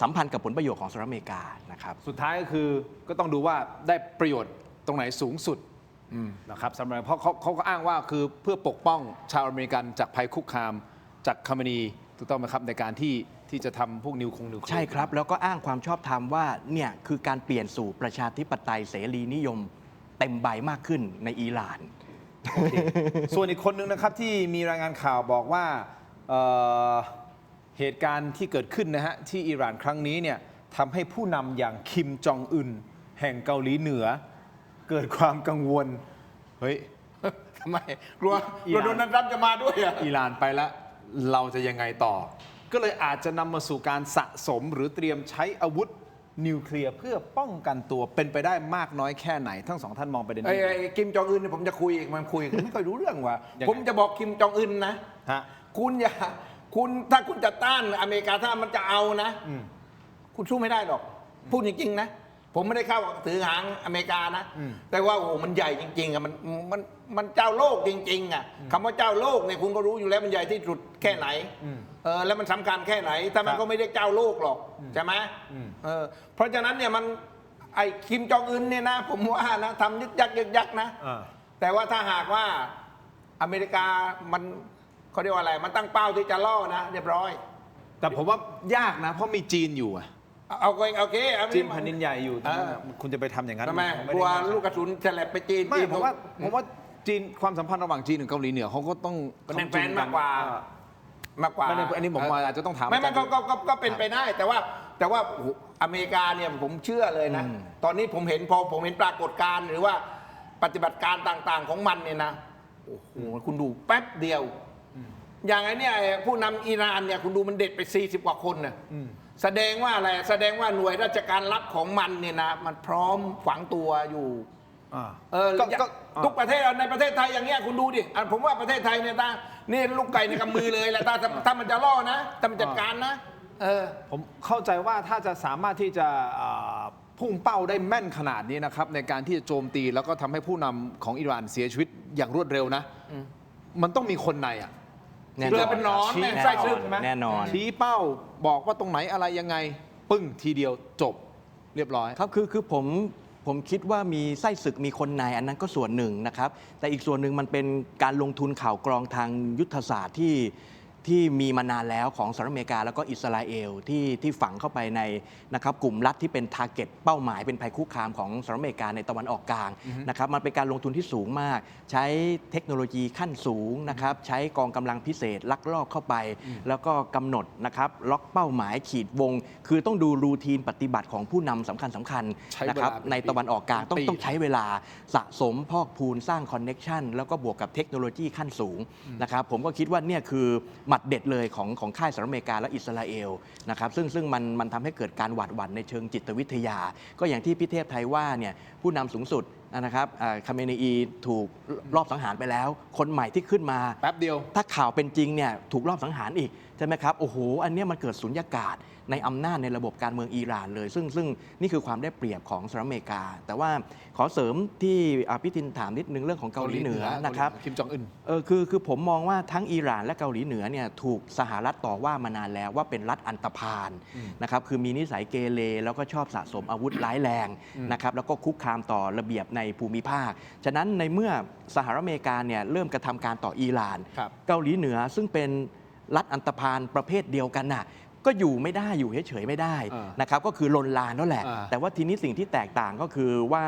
สัมพันธ์กับผลประโยชน์ของสหรัฐอเมริกานะครับสุดท้ายก็คือก็ต้องดูว่าได้ประโยชน์ตรงไหนสูงสุดนะครับสำหรับเพราะเขาก็อ้างว่าคือเพื่อปกป้องชาวอเมริกันจากภัยคุกคามจากคาเมนีถูกต้องไหมครับในการที่จะทำพวกนิวเคลียร์ใช่ครับแล้วก็อ้างความชอบธรรมว่าเนี่ยคือการเปลี่ยนสู่ประชาธิปไตยเสรีนิยมเต็มใบมากขึ้นในอิหร่านส่วนอีกคนนึงนะครับที่มีรายงานข่าวบอกว่าเหตุการณ์ที่เกิดขึ้นนะฮะที่อิหร่านครั้งนี้เนี่ยทำให้ผู้นำอย่างคิมจองอึนแห่งเกาหลีเหนือเกิดความกังวลเฮ้ยทำไมกลัวโดนัลด์ทรัมป์จะมาด้วยอิหร่านไปแล้วเราจะยังไงต่อก็เลยอาจจะนำมาสู่การสะสมหรือเตรียมใช้อาวุธนิวเคลียร์เพื่อป้องกันตัวเป็นไปได้มากน้อยแค่ไหนทั้งสองท่านมองประเด็นนี้คิมจองอึนเนี่ยผมจะคุยมันคุยไม่ค่อยรู้เรื่องว่ะผมจะบอกคิมจองอึนนะคุณถ้าคุณจะต้านอเมริกาถ้ามันจะเอานะคุณสู้ไม่ได้หรอกพูดจริงๆนะผมไม่ได้เข้าถือหางอเมริกานะแต่ว่าโอ้มันใหญ่จริงๆมันเจ้าโลกจริงๆคำว่าเจ้าโลกเนี่ยคุณก็รู้อยู่แล้วมันใหญ่ที่สุดแค่ไหนแล้วมันสำคัญแค่ไหนถ้ามันก็ไม่ได้เจ้าโลกหรอกใช่ไหมเพราะฉะนั้นเนี่ยมันไอ้คิมจองอึนเนี่ยนะผมว่านะทำยึกยักนะแต่ว่าถ้าหากว่าอเมริกามันเขาเรียกว่าอะไรมันตั้งเป้าที่จะล่อนะเรียบร้อยแต่ผมว่ายากนะเพราะมีจีนอยู่ เอาโอเคเอา จีนแผ่นดินใหญ่อยู่ตรงนั้น เออ คุณจะไปทำอย่างนั้น ทำไม น กลัว ด้ ลูกกระสุนฉลับไปจีน ไม่ จีน ผมว่าจีนความสัมพันธ์ระหว่างจีนกับเกาหลีเหนือเขาก็ต้อง เป็นแฟนมากกว่า มากกว่า ไม่ได้อันนี้ผมอาจจะต้องถาม ไม่ อาจารย์ ก็เป็นไปได้แต่ว่าโอ้โหอเมริกาเนี่ยผมเชื่อเลยนะ ตอนนี้ผมเห็นผมเห็นปรากฏการณ์หรือว่าปฏิบัติการต่างๆของมันเนี่ยนะโอ้โหคุณดูแป๊บเดียว อย่างไอ้เนี่ยผู้นำอิหร่านเนี่ยคุณดูมันเด็ดไป40 กว่าคนนะแสดงว่าอะไรแสดงว่าหน่วยราชการลับของมันเนี่ยนะมันพร้อมฝังตัวอยู่ ทุกประเทศในประเทศไทยอย่างเงี้ยคุณดูดิผมว่าประเทศไทยเนี่ยนี่ลูกไก่ในกำมือเลยแหละถ้ามันจะล่อนะถ้ามันจัดการนะผมเข้าใจว่าถ้าจะสามารถที่จะพุ่งเป้าได้แม่นขนาดนี้นะครับในการที่จะโจมตีแล้วก็ทำให้ผู้นำของอิหร่านเสียชีวิตอย่างรวดเร็วนะมันต้องมีคนในอ่ะ แน่นอน เรือเป็นหนอน ชี้ แม่งไส้ซึม ใช่ไหม แน่นอน ชี้เป้าบอกว่าตรงไหนอะไรยังไง ปึ้งทีเดียวจบเรียบร้อย ครับคือผมคิดว่ามีไส้ศึกมีคนในอันนั้นก็ส่วนหนึ่งนะครับ แต่อีกส่วนหนึ่งมันเป็นการลงทุนข่าวกรองทางยุทธศาสตร์ที่มีมานานแล้วของสหรัฐอเมริกาแล้วก็อิสราเอลที่ฝังเข้าไปในนะครับกลุ่มรัฐที่เป็นทาร์เก็ตเป้าหมายเป็นภัยคุกคามของสหรัฐอเมริกาในตะวันออกกลางนะครับมันเป็นการลงทุนที่สูงมาก ใช้เทคโนโลยีขั้นสูงนะครับใช้กองกำลังพิเศษลักลอบเข้าไป แล้วก็กำหนดนะครับล็อกเป้าหมายขีดวง คือต้องดูรูทีนปฏิบัติของผู้นำสำคัญใช้เวลา นะครับ เป็น ในตะวันออกกลาง ปี ต้องใช้เวลาสะสมพอกพูนสร้างคอนเน็ชันแล้วก็บวกกับเทคโนโลยีขั้นสูงนะครับผมก็คิดว่าเนี่ยคือหมัดเด็ดเลยของค่ายสหรัฐอเมริกาและอิสราเอลนะครับซึ่งมันทำให้เกิดการหวาดหวั่นในเชิงจิตวิทยา ก็อย่างที่พี่เทพไทยว่าเนี่ยผู้นำสูงสุดนะครับคาเมเนอีถูกรอบสังหารไปแล้ว คนใหม่ที่ขึ้นมา แป๊บเดียว ถ้าข่าวเป็นจริงเนี่ยถูกรอบสังหารอีกใช่ไหมครับโอ้โหอันเนี้ยมันเกิดสุญญากาศในอำนาจในระบบการเมืองอิหร่านเลยซึ่งนี่คือความได้เปรียบของสหรัฐอเมริกา แต่ว่าขอเสริมที่พี่ทินถามนิดนึงเรื่องของเกาหลีเหนือนะครับ คิมจองอึน คือผมมองว่าทั้งอิหร่านและเกาหลีเหนือเนี่ยถูกสหรัฐต่อว่ามานานแล้วว่าเป็นรัฐอันตพาลนะครับคือมีนิสัยเกเรแล้วก็ชอบสะสมอาวุธร้ายแรงนะครับแล้วก็คุกคามต่อระเบียบในภูมิภาค ฉะนั้นในเมื่อสหรัฐอเมริกาเนี่ยเริ่มกระทำการต่ออิหร่าน ครับ เกาหลีเหนือซึ่งเป็นรัฐอันตพาลประเภทเดียวกันน่ะก็อยู่ไม่ได้อยู่เฉยๆไม่ได้นะครับก็คือลนลานนั่นแหละ แต่ว่าทีนี้สิ่งที่แตกต่างก็คือว่า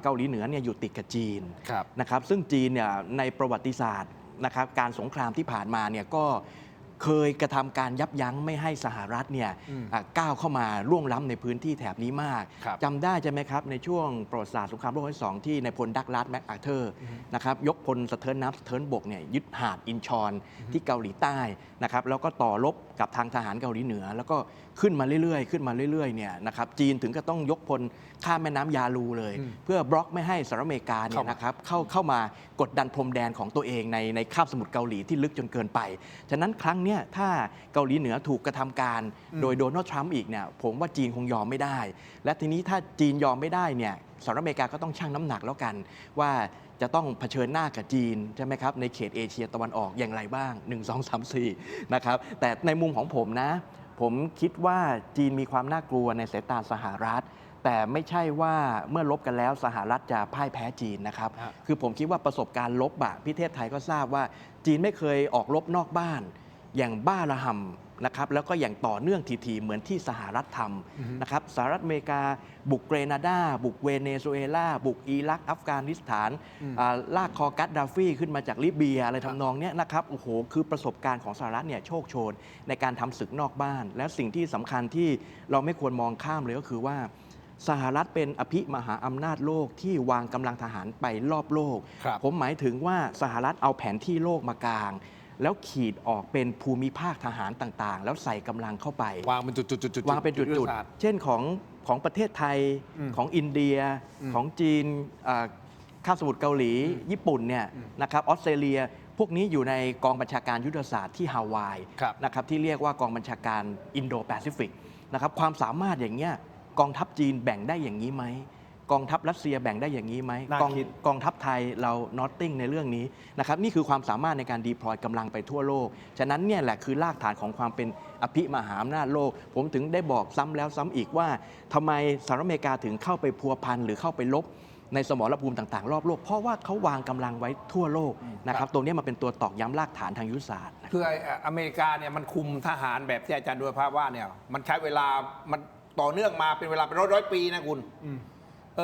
เกาหลีเหนือเนี่ยอยู่ติดกับจีน ครับ นะครับซึ่งจีนเนี่ยในประวัติศาสตร์นะครับการสงครามที่ผ่านมาเนี่ยก็เคยกระทำการยับยั้งไม่ให้สหรัฐเนี่ยก้าวเข้ามาล่วงล้ำในพื้นที่แถบนี้มาก ครับ จำได้ใช่ไหมครับในช่วงประวัติศาสตร์สงครามโลกครั้งที่สองที่ในพลดักลาสแมคอาเธอร์นะครับยกพลสะเทินน้ำสะเทินบกเนี่ยยึดหาดอินชอนที่เกาหลีใต้นะครับแล้วก็ต่อรบกับทางทหารเกาหลีเหนือ แล้วก็ขึ้นมาเรื่อยๆเนี่ยนะครับจีนถึงก็ต้องยกพลข้ามแม่น้ำยาลูเลย เพื่อบล็อกไม่ให้สหรัฐอเมริกาเนี่ยนะครับเข้ามากดดันพรมแดนของตัวเองในคาบสมุทรเกาหลีที่ลึกจนเกินไป ฉะนั้นครั้งเนี้ยถ้าเกาหลีเหนือถูกกระทำการโดยโดนัลด์ทรัมป์อีกเนี่ยผมว่าจีนคงยอมไม่ได้ และทีนี้ถ้าจีนยอมไม่ได้เนี่ยสหรัฐอเมริกาก็ต้องชั่งน้ำหนักแล้วกันว่าจะต้องเผชิญหน้ากับจีนใช่ไหมครับในเขตเอเชียตะวันออกอย่างไรบ้าง 1 2 3 4นะครับแต่ในมุมของผมนะผมคิดว่าจีนมีความน่ากลัวในสายตาสหรัฐ แต่ไม่ใช่ว่าเมื่อลบกันแล้วสหรัฐจะพ่ายแพ้จีนนะครับ คือผมคิดว่าประสบการณ์ลบอะพี่เทพไทยก็ทราบว่าจีนไม่เคยออกรบนอกบ้านอย่างบ้าระห่ำนะครับแล้วก็อย่างต่อเนื่องทีๆเหมือนที่สหรัฐทำนะครับสหรัฐอเมริกาบุกเกรนาดาบุกเวเนซุเอลาบุกอิรักอัฟกานิสถานลากคอกัดดาฟีขึ้นมาจากลิเบียอะไรทำนองเนี้ยนะครับโอ้โหคือประสบการณ์ของสหรัฐเนี่ยโชคโชนในการทำศึกนอกบ้าน และสิ่งที่สำคัญที่เราไม่ควรมองข้ามเลยก็คือว่าสหรัฐเป็นอภิมหาอำนาจโลกที่วางกำลังทหารไปรอบโลก ผมหมายถึงว่าสหรัฐเอาแผนที่โลกมากางแล้วขีดออกเป็นภูมิภาคทหารต่างๆ แล้วใส่กำลังเข้าไป วางเป็นจุดๆๆๆ วางเป็นจุด ยุทธศาสตร์ ๆ เช่นของประเทศไทยของอินเดียของจีนคาบสมุทรเกาหลี ญี่ปุ่นเนี่ยนะครับออสเตรเลีย พวกนี้อยู่ในกองบัญชาการยุทธศาสตร์ที่ฮาวายนะครับที่เรียกว่ากองบัญชาการอินโดแปซิฟิกนะครับความสามารถอย่างเงี้ยกองทัพจีนแบ่งได้อย่างนี้ไหมกองทัพรัสเซียแบ่งได้อย่างนี้ไหมกองทัพไทยเรา nothing ในเรื่องนี้นะครับนี่คือความสามารถในการดีพลอยกำลังไปทั่วโลกฉะนั้นเนี่ยแหละคือรากฐานของความเป็นอภิมหาอำนาจโลกผมถึงได้บอกซ้ำแล้วซ้ำอีกว่าทำไมสหรัฐอเมริกาถึงเข้าไปพัวพันหรือเข้าไปลบในสมรภูมิต่างๆรอบโลกเพราะว่าเขาวางกำลังไว้ทั่วโลกนะครับตรงนี้มันเป็นตัวตอกย้ำรากฐานทางยุทธศาสตร์ คืออเมริกาเนี่ยมันคุมทหารแบบที่อาจารย์ดูภาพว่าเนี่ยมันใช้เวลามัน ต่อเนื่องมาเป็นเวลาเป็นร้อยปีนะคุณ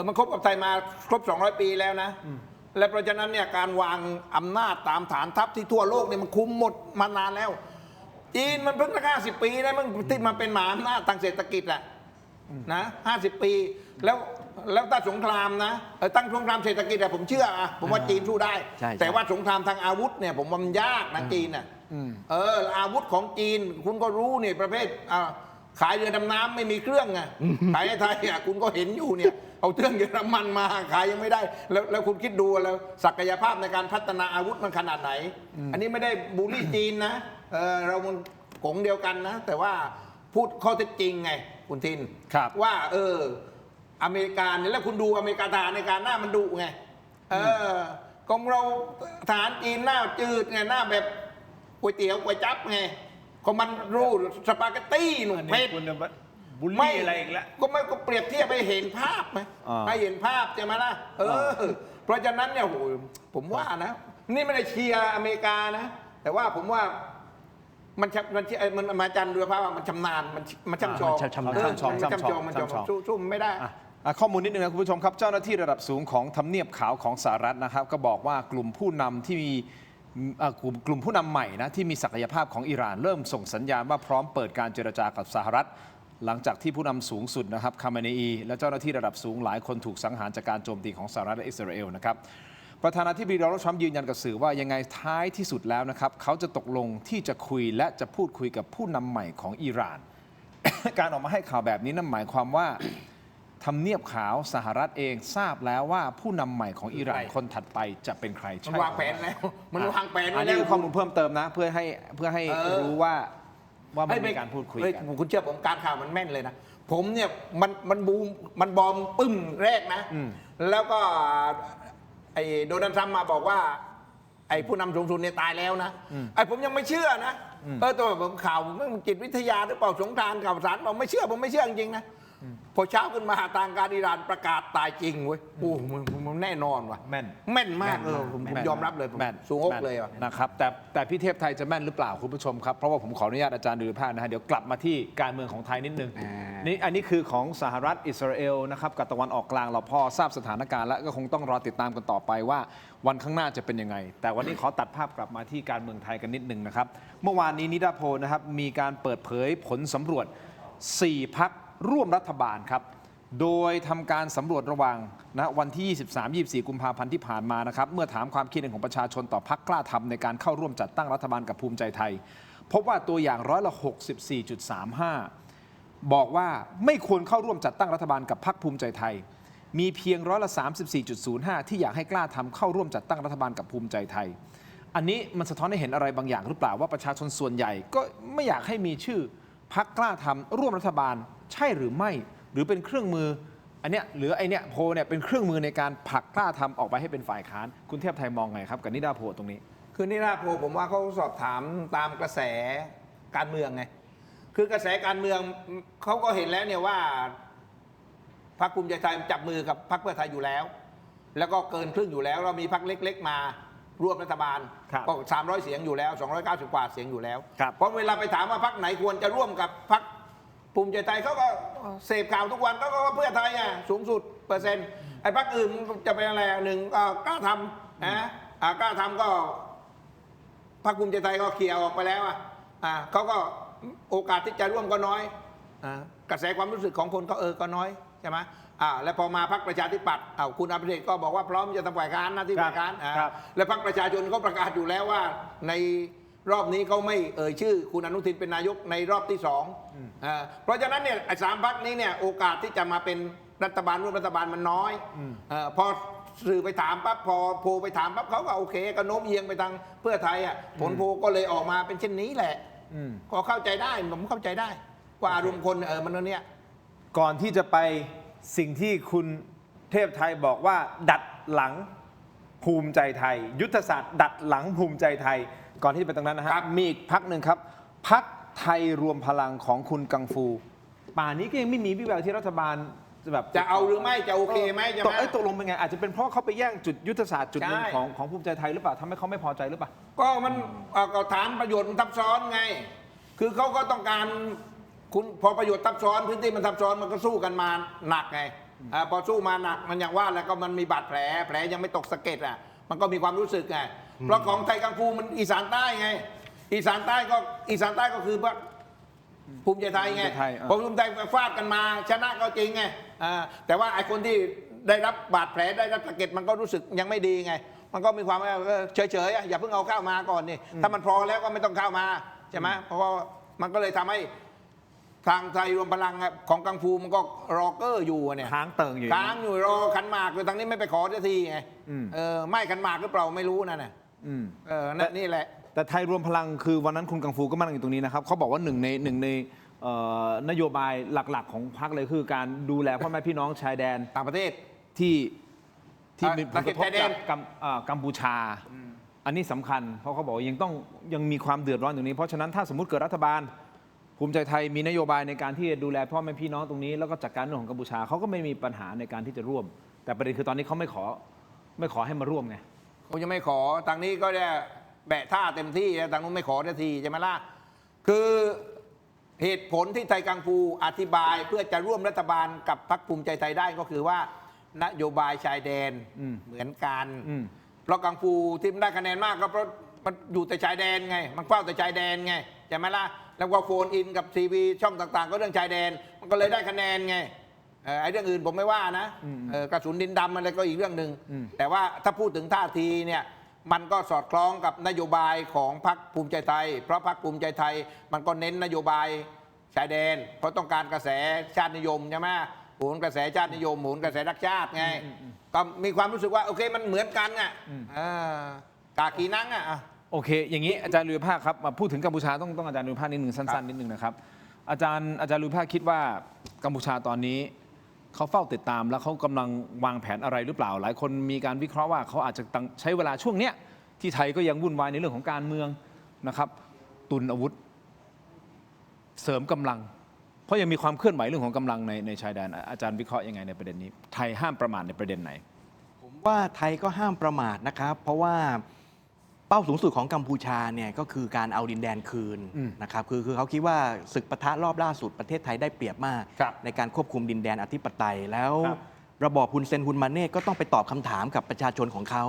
มันครบกับไทยมาครบ200 ปีแล้วนะและเพราะฉะนั้นเนี่ยการวางอำนาจตามฐานทัพที่ทั่วโลกเนี่ยมันคุมหมดมานานแล้วจีนมันเพิ่ง50 ปีนะมันที่มาเป็นมหาอำนาจทางเศรษฐกิจแหละนะ50 ปีแล้วถ้าสงครามนะตั้งสงครามเศรษฐกิจอะผมเชื่ออะผมว่าจีนสู้ได้ ใช่ แต่ว่าสงครามทางอาวุธเนี่ยผมว่ามันยากนะจีนน่ะอาวุธของจีนคุณก็รู้เนี่ยประเภทขายเรือดำน้ำไม่มีเครื่องไงขายให้ไทยอ่ะคุณก็เห็นอยู่เนี่ยเอาเครื่องเยอรมันมาขายยังไม่ได้แล้วคุณคิดดูแล้วศักยภาพในการพัฒนาอาวุธมันขนาดไหน อันนี้ไม่ได้บูลลี่จีนนะเรามันกงเดียวกันนะแต่ว่าพูดข้อเท็จจริงไงคุณทิน ครับ ว่าอเมริกาเนี่ยแล้วคุณดูอเมริกาทหารในการหน้ามันดุไงของเราทหารจีนหน้าจืดไงหน้าแบบก๋วยเตี๋ยวก๋วยจั๊บไงของมันรูสปาเกตตี้หนุ่มเผ็ด คุณบูลลี่อะไรอีกแล้ว ก็ไม่ก็เปรียบเทียบไปเห็นภาพไหม อ่า ให้เห็นภาพใช่ไหมล่ะเพราะฉะนั้นเนี่ยโหผมว่านะ นี่ไม่ได้เชียร์อเมริกานะ แต่ว่าผมว่ามันมาจันดูภาพว่ามันชำนาญมันช่ำชอง มันช่ำชอง มันช่ำชองมัน ช่ำชอง สู้มันไม่ได้ ข้อมูลนิดนึงนะคุณผู้ชมครับเจ้าหน้าที่ระดับสูงของทำเนียบขาวของสหรัฐนะครับ ก็บอกว่ากลุ่มผู้นำที่มีกลุ่มผู้นำใหม่นะที่มีศักยภาพของอิหร่าน เริ่มส่งสัญญาณว่าพร้อมเปิดการเจรจากับสหรัฐ หลังจากที่ผู้นำสูงสุดนะครับคาเมเนอีและเจ้าหน้าที่ระดับสูงหลายคนถูกสังหารจากการโจมตีของสหรัฐและอิสราเอลนะครับประธานาธิบดีโดนัลด์ทรัมป์ยืนยันกับสื่อว่ายังไงท้ายที่สุดแล้วนะครับเขาจะตกลงที่จะคุยและจะพูดคุยกับผู้นำใหม่ของอิหร่าน การออกมาให้ข่าวแบบนี้นั่นหมายความว่าทำเนียบขาวสหรัฐเองทราบแล้วว่าผู้นำใหม่ของอิหร่านคนถัดไปจะเป็นใคร มัน ใช่ วางแผนแล้ว มันวางแผน อั ไว้ น แล้ นี้ ว คือข้อมูลเพิ่มเติมนะเพื่อให้รู้ว่ามันมีการพูดคุย เฮ้ กัน คุณเชื่อผมการข่าวมันแม่นเลยนะ ผมเนี่ยมันบูมมันบอมปึ้มแรกนะ แล้วก็ไอ้โดนัลด์ทรัมป์มาบอกว่าไอ้ผู้นำสูงสุดเนี่ยตายแล้วนะไอ้ผมยังไม่เชื่อนะตัวผมข่าวมันจิตวิทยาหรือเปล่าสงครามข่าวสารผมไม่เชื่อจริงๆนะพอเช้าขึ้นมาทางการอิหร่านประกาศตายจริงเว้ยโอ้มันแน่นอนว่ะ แม่น แม่นมากผมยอมรับเลยผม แม่น สูงอกเลยว่ะ นะครับแต่พี่เทพไทยจะแม่นหรือเปล่าคุณผู้ชมครับเพราะว่าผมขออนุญาตอาจารย์ดูภาพนะฮะเดี๋ยวกลับมาที่การเมืองของไทยนิดนึงนี่อันนี้คือของสหรัฐอิสราเอลนะครับกับตะวันออกกลางเราพอทราบสถานการณ์แล้วก็คงต้องรอติดตามกันต่อไปว่าวันข้างหน้าจะเป็นยังไง แต่วันนี้ขอตัดภาพกลับมาที่การเมืองไทยกันนิดนึงนะครับเมื่อวานนี้นิดาโพลนะครับมีการเปิดเผยผลสำรวจ 4 พรรคร่วมรัฐบาลครับโดยทำการสำรวจระหว่างวันที่ 23-24 กุมภาพันธ์ที่ผ่านมานะครับเมื่อถามความคิดเห็นของประชาชนต่อพรรคกล้าทำในการเข้าร่วมจัดตั้งรัฐบาลกับภูมิใจไทย พบว่าตัวอย่าง64.35 บอกว่าไม่ควรเข้าร่วมจัดตั้งรัฐบาลกับพรรคภูมิใจไทย มีเพียง34.05 ที่อยากให้กล้าทำเข้าร่วมจัดตั้งรัฐบาลกับภูมิใจไทย อันนี้มันสะท้อนให้เห็นอะไรบางอย่างหรือเปล่าว่าประชาชนส่วนใหญ่ก็ไม่อยากให้มีชื่อพรรคกล้าทำร่วมรัฐบาลใช่หรือไม่หรือเป็นเครื่องมืออันเนี้ยหรือไอเนี้ยโพลเนี่ยเป็นเครื่องมือในการผลักกล้าทำออกไปให้เป็นฝ่ายค้านคุณเทพไทยมองไงครับกับนิดาโพลตรงนี้ คือนี่นะผมว่าเขาสอบถามตามกระแสการเมืองไง คือกระแสการเมืองเขาก็เห็นแล้วเนี่ยว่าพรรคภูมิใจไทยจับมือกับพรรคเพื่อไทยอยู่แล้ว แล้วก็เกินครึ่งอยู่แล้วเรามีพรรคเล็กๆมาร่วมรัฐบาล ครับ ก็300 เสียงอยู่แล้ว290 กว่าเสียงอยู่แล้ว ครับ เพราะเวลาไปถามว่าพรรคไหนควรจะร่วมกับพรรคภูมิใจไทยเขาก็เสพข่าวทุกวันก็เพื่อไทยอ่ะสูงสุดเปอร์เซ็นต์ไอ้พรรคอื่นจะเป็นอะไรหนึ่งกล้าทำนะกล้าทำก็ พรรคภูมิใจไทยก็เคลียร์ออกไปแล้วเขาก็โอกาสที่จะร่วมก็น้อยกระแสความรู้สึกของคนก็น้อยใช่ไหมแล้วพอมาพรรคประชาธิปัตย์คุณอภิเดชก็บอกว่าพร้อมจะทำฝ่ายค้านหน้าที่ฝ่ายค้าน ครับ และพรรคประชาชนก็ประกาศอยู่แล้วว่าในรอบนี้เขาไม่ชื่อคุณอนุทินเป็นนายกในรอบที่2เพราะฉะนั้นเนี่ยไอ้3 พรรคนี้เนี่ยโอกาสที่จะมาเป็นรัฐบาลร่วมรัฐบาลมันน้อยพอสื่อไปถามปั๊บพอโพลไปถามปั๊บเขาก็โอเคก็โน้มเอียงไปทางเพื่อไทยผลโพลก็เลยออกมาเป็นเช่นนี้แหละก็เข้าใจได้ผมเข้าใจได้ว่าอารมณ์คนมันเนี่ย ก่อนที่จะไปสิ่งที่คุณเทพไทยบอกว่าดัดหลังภูมิใจไทย ยุทธศาสตร์ดัดหลังภูมิใจไทย ก่อนที่จะไปตรงนั้นนะฮะ ครับ มีอีกพักหนึ่งครับพักไทยรวมพลังของคุณกังฟู ป่านนี้ก็ยังไม่มีวิแววที่รัฐบาลจะแบบ จะเอาหรือไม่จะโอเคไหมจะ ตกลงเป็นไงอาจจะเป็นเพราะเขาไปแย่งจุดยุทธศาสตร์จุดหนึ่ง ใช่ ของภูมิใจไทยหรือเปล่าทำให้เขาไม่พอใจหรือเปล่า ก็มันก็ฐานประโยชน์มันทับซ้อนไง คือเขาก็ต้องการ คุณพอประโยชน์ทับซ้อนพื้นที่มันทับซ้อนมันก็สู้กันมาหนักไงพอสู้มาหนักมันอย่างว่าแล้วก็มันมีบาดแผลยังไม่ตกสะเก็ดอ่ะมันก็มีความรู้สึกไงเพราะของไทยกังฟูมันอีสานใต้ไงอีสานใต้ก็คือว่าภูมิใจไทยไงพอภูมิใจไทยฟาดกันมาชนะก็จริงไงแต่ว่าไอ้คนที่ได้รับบาดแผลได้รับสะเก็ดมันก็รู้สึกยังไม่ดีไงมันก็มีความเฉยๆอย่าเพิ่งเอาเข้ามาก่อนนี่ถ้ามันพอแล้วก็ไม่ต้องเข้ามาใช่ไหมเพราะว่ามันก็เลยทำให้ทางไทยรวมพลังของกังฟูมันก็รอเกอร์อยู่เนี่ย ค้างเติ่งอยู่ ค้างอยู่รอขันหมากอยู่ทางนี้ไม่ไปขอสักทีไงไม่ขันหมากหรือเปล่าไม่รู้นะเนี่ยนี่แหละแต่ไทยรวมพลังคือวันนั้นคุณกังฟูก็มานั่งอยู่ตรงนี้นะครับเขาบอกว่าหนึ่งในนโยบายหลักๆของพรรคเลยคือการดูแลพ่อแม่พี่น้องชายแดน ต่างประเทศที่มีผลกระทบ ชายแด จาน กกัมพูชา อันนี้สำคัญเพราะเขาบอกว่ายังมีความเดือดร้อนตรงนี้เพราะฉะนั้นถ้าสมมติเกิดรัฐบาลภูมิใจไทยมีนโยบายในการที่จะดูแลพ่อแม่พี่น้องตรงนี้แล้วก็จัดการเรื่องของกัมพูชาเขาก็ไม่มีปัญหาในการที่จะร่วม แต่ประเด็นคือตอนนี้เขาไม่ขอให้มาร่วมไงเขาจะไม่ขอทางนี้ก็ได้แบะท่าเต็มที่ทางนู้นไม่ขอทันทีใช่ไหมล่ะคือเหตุผลที่ไทยกังฟูอธิบายเพื่อจะร่วมรัฐบาลกับพรรคภูมิใจไทยได้ก็คือว่านโยบายชายแดนเหมือนกันเพราะกังฟูที่มันได้คะแนนมากก็เพราะมันอยู่แต่ชายแดนไงมันเฝ้าแต่ชายแดนไงใช่ไหมล่ะแล้วก็โฟนอินกับทีวีช่องต่างๆก็เรื่องชายแดนมันก็เลยได้คะแนนไงไอ้เรื่องอื่นผมไม่ว่านะกระสุนดินดำอะไรก็อีกเรื่องหนึ่งแต่ว่าถ้าพูดถึงท่าทีเนี่ยมันก็สอดคล้องกับนโยบายของพรรคภูมิใจไทยเพราะพรรคภูมิใจไทยมันก็เน้นนโยบายชายแดนเพราะต้องการกระแสชาตินิยมใช่ไหมโหนกระแสชาตินิยมโหนกระแสรักชาติไงก็มีความรู้สึกว่าโอเคมันเหมือนกันอ่ะกากีนังอ่ะโอเคอย่างนี้อาจารย์ลุยภาคครับมาพูดถึงกัมพูชาต้องอาจารย์ลุยภาคนิดนึงสั้นๆนิดนึงนะครับอาจารย์ลุยภาคคิดว่ากัมพูชาตอนนี้เขาเฝ้าติดตามแล้วเขากำลังวางแผนอะไรหรือเปล่าหลายคนมีการวิเคราะห์ว่าเขาอาจจะใช้เวลาช่วงเนี้ยที่ไทยก็ยังวุ่นวายในเรื่องของการเมืองนะครับตุนอาวุธเสริมกำลังเพราะยังมีความเคลื่อนไหวเรื่องของกำลังในชายแดนอาจารย์วิเคราะห์ยังไงในประเด็นนี้ไทยห้ามประมาทในประเด็นไหนผมว่าไทยก็ห้ามประมาทนะครับเพราะว่าเป้าสูงสุดของกัมพูชาเนี่ยก็คือการเอาดินแดนคืนนะครับคือเขาคิดว่าศึกปะทะรอบล่าสุดประเทศไทยได้เปรียบมากในการควบคุมดินแดนอธิปไตยแล้วระบอบฮุนเซนฮุนมาเน่ก็ต้องไปตอบคำถามกับประชาชนของเขา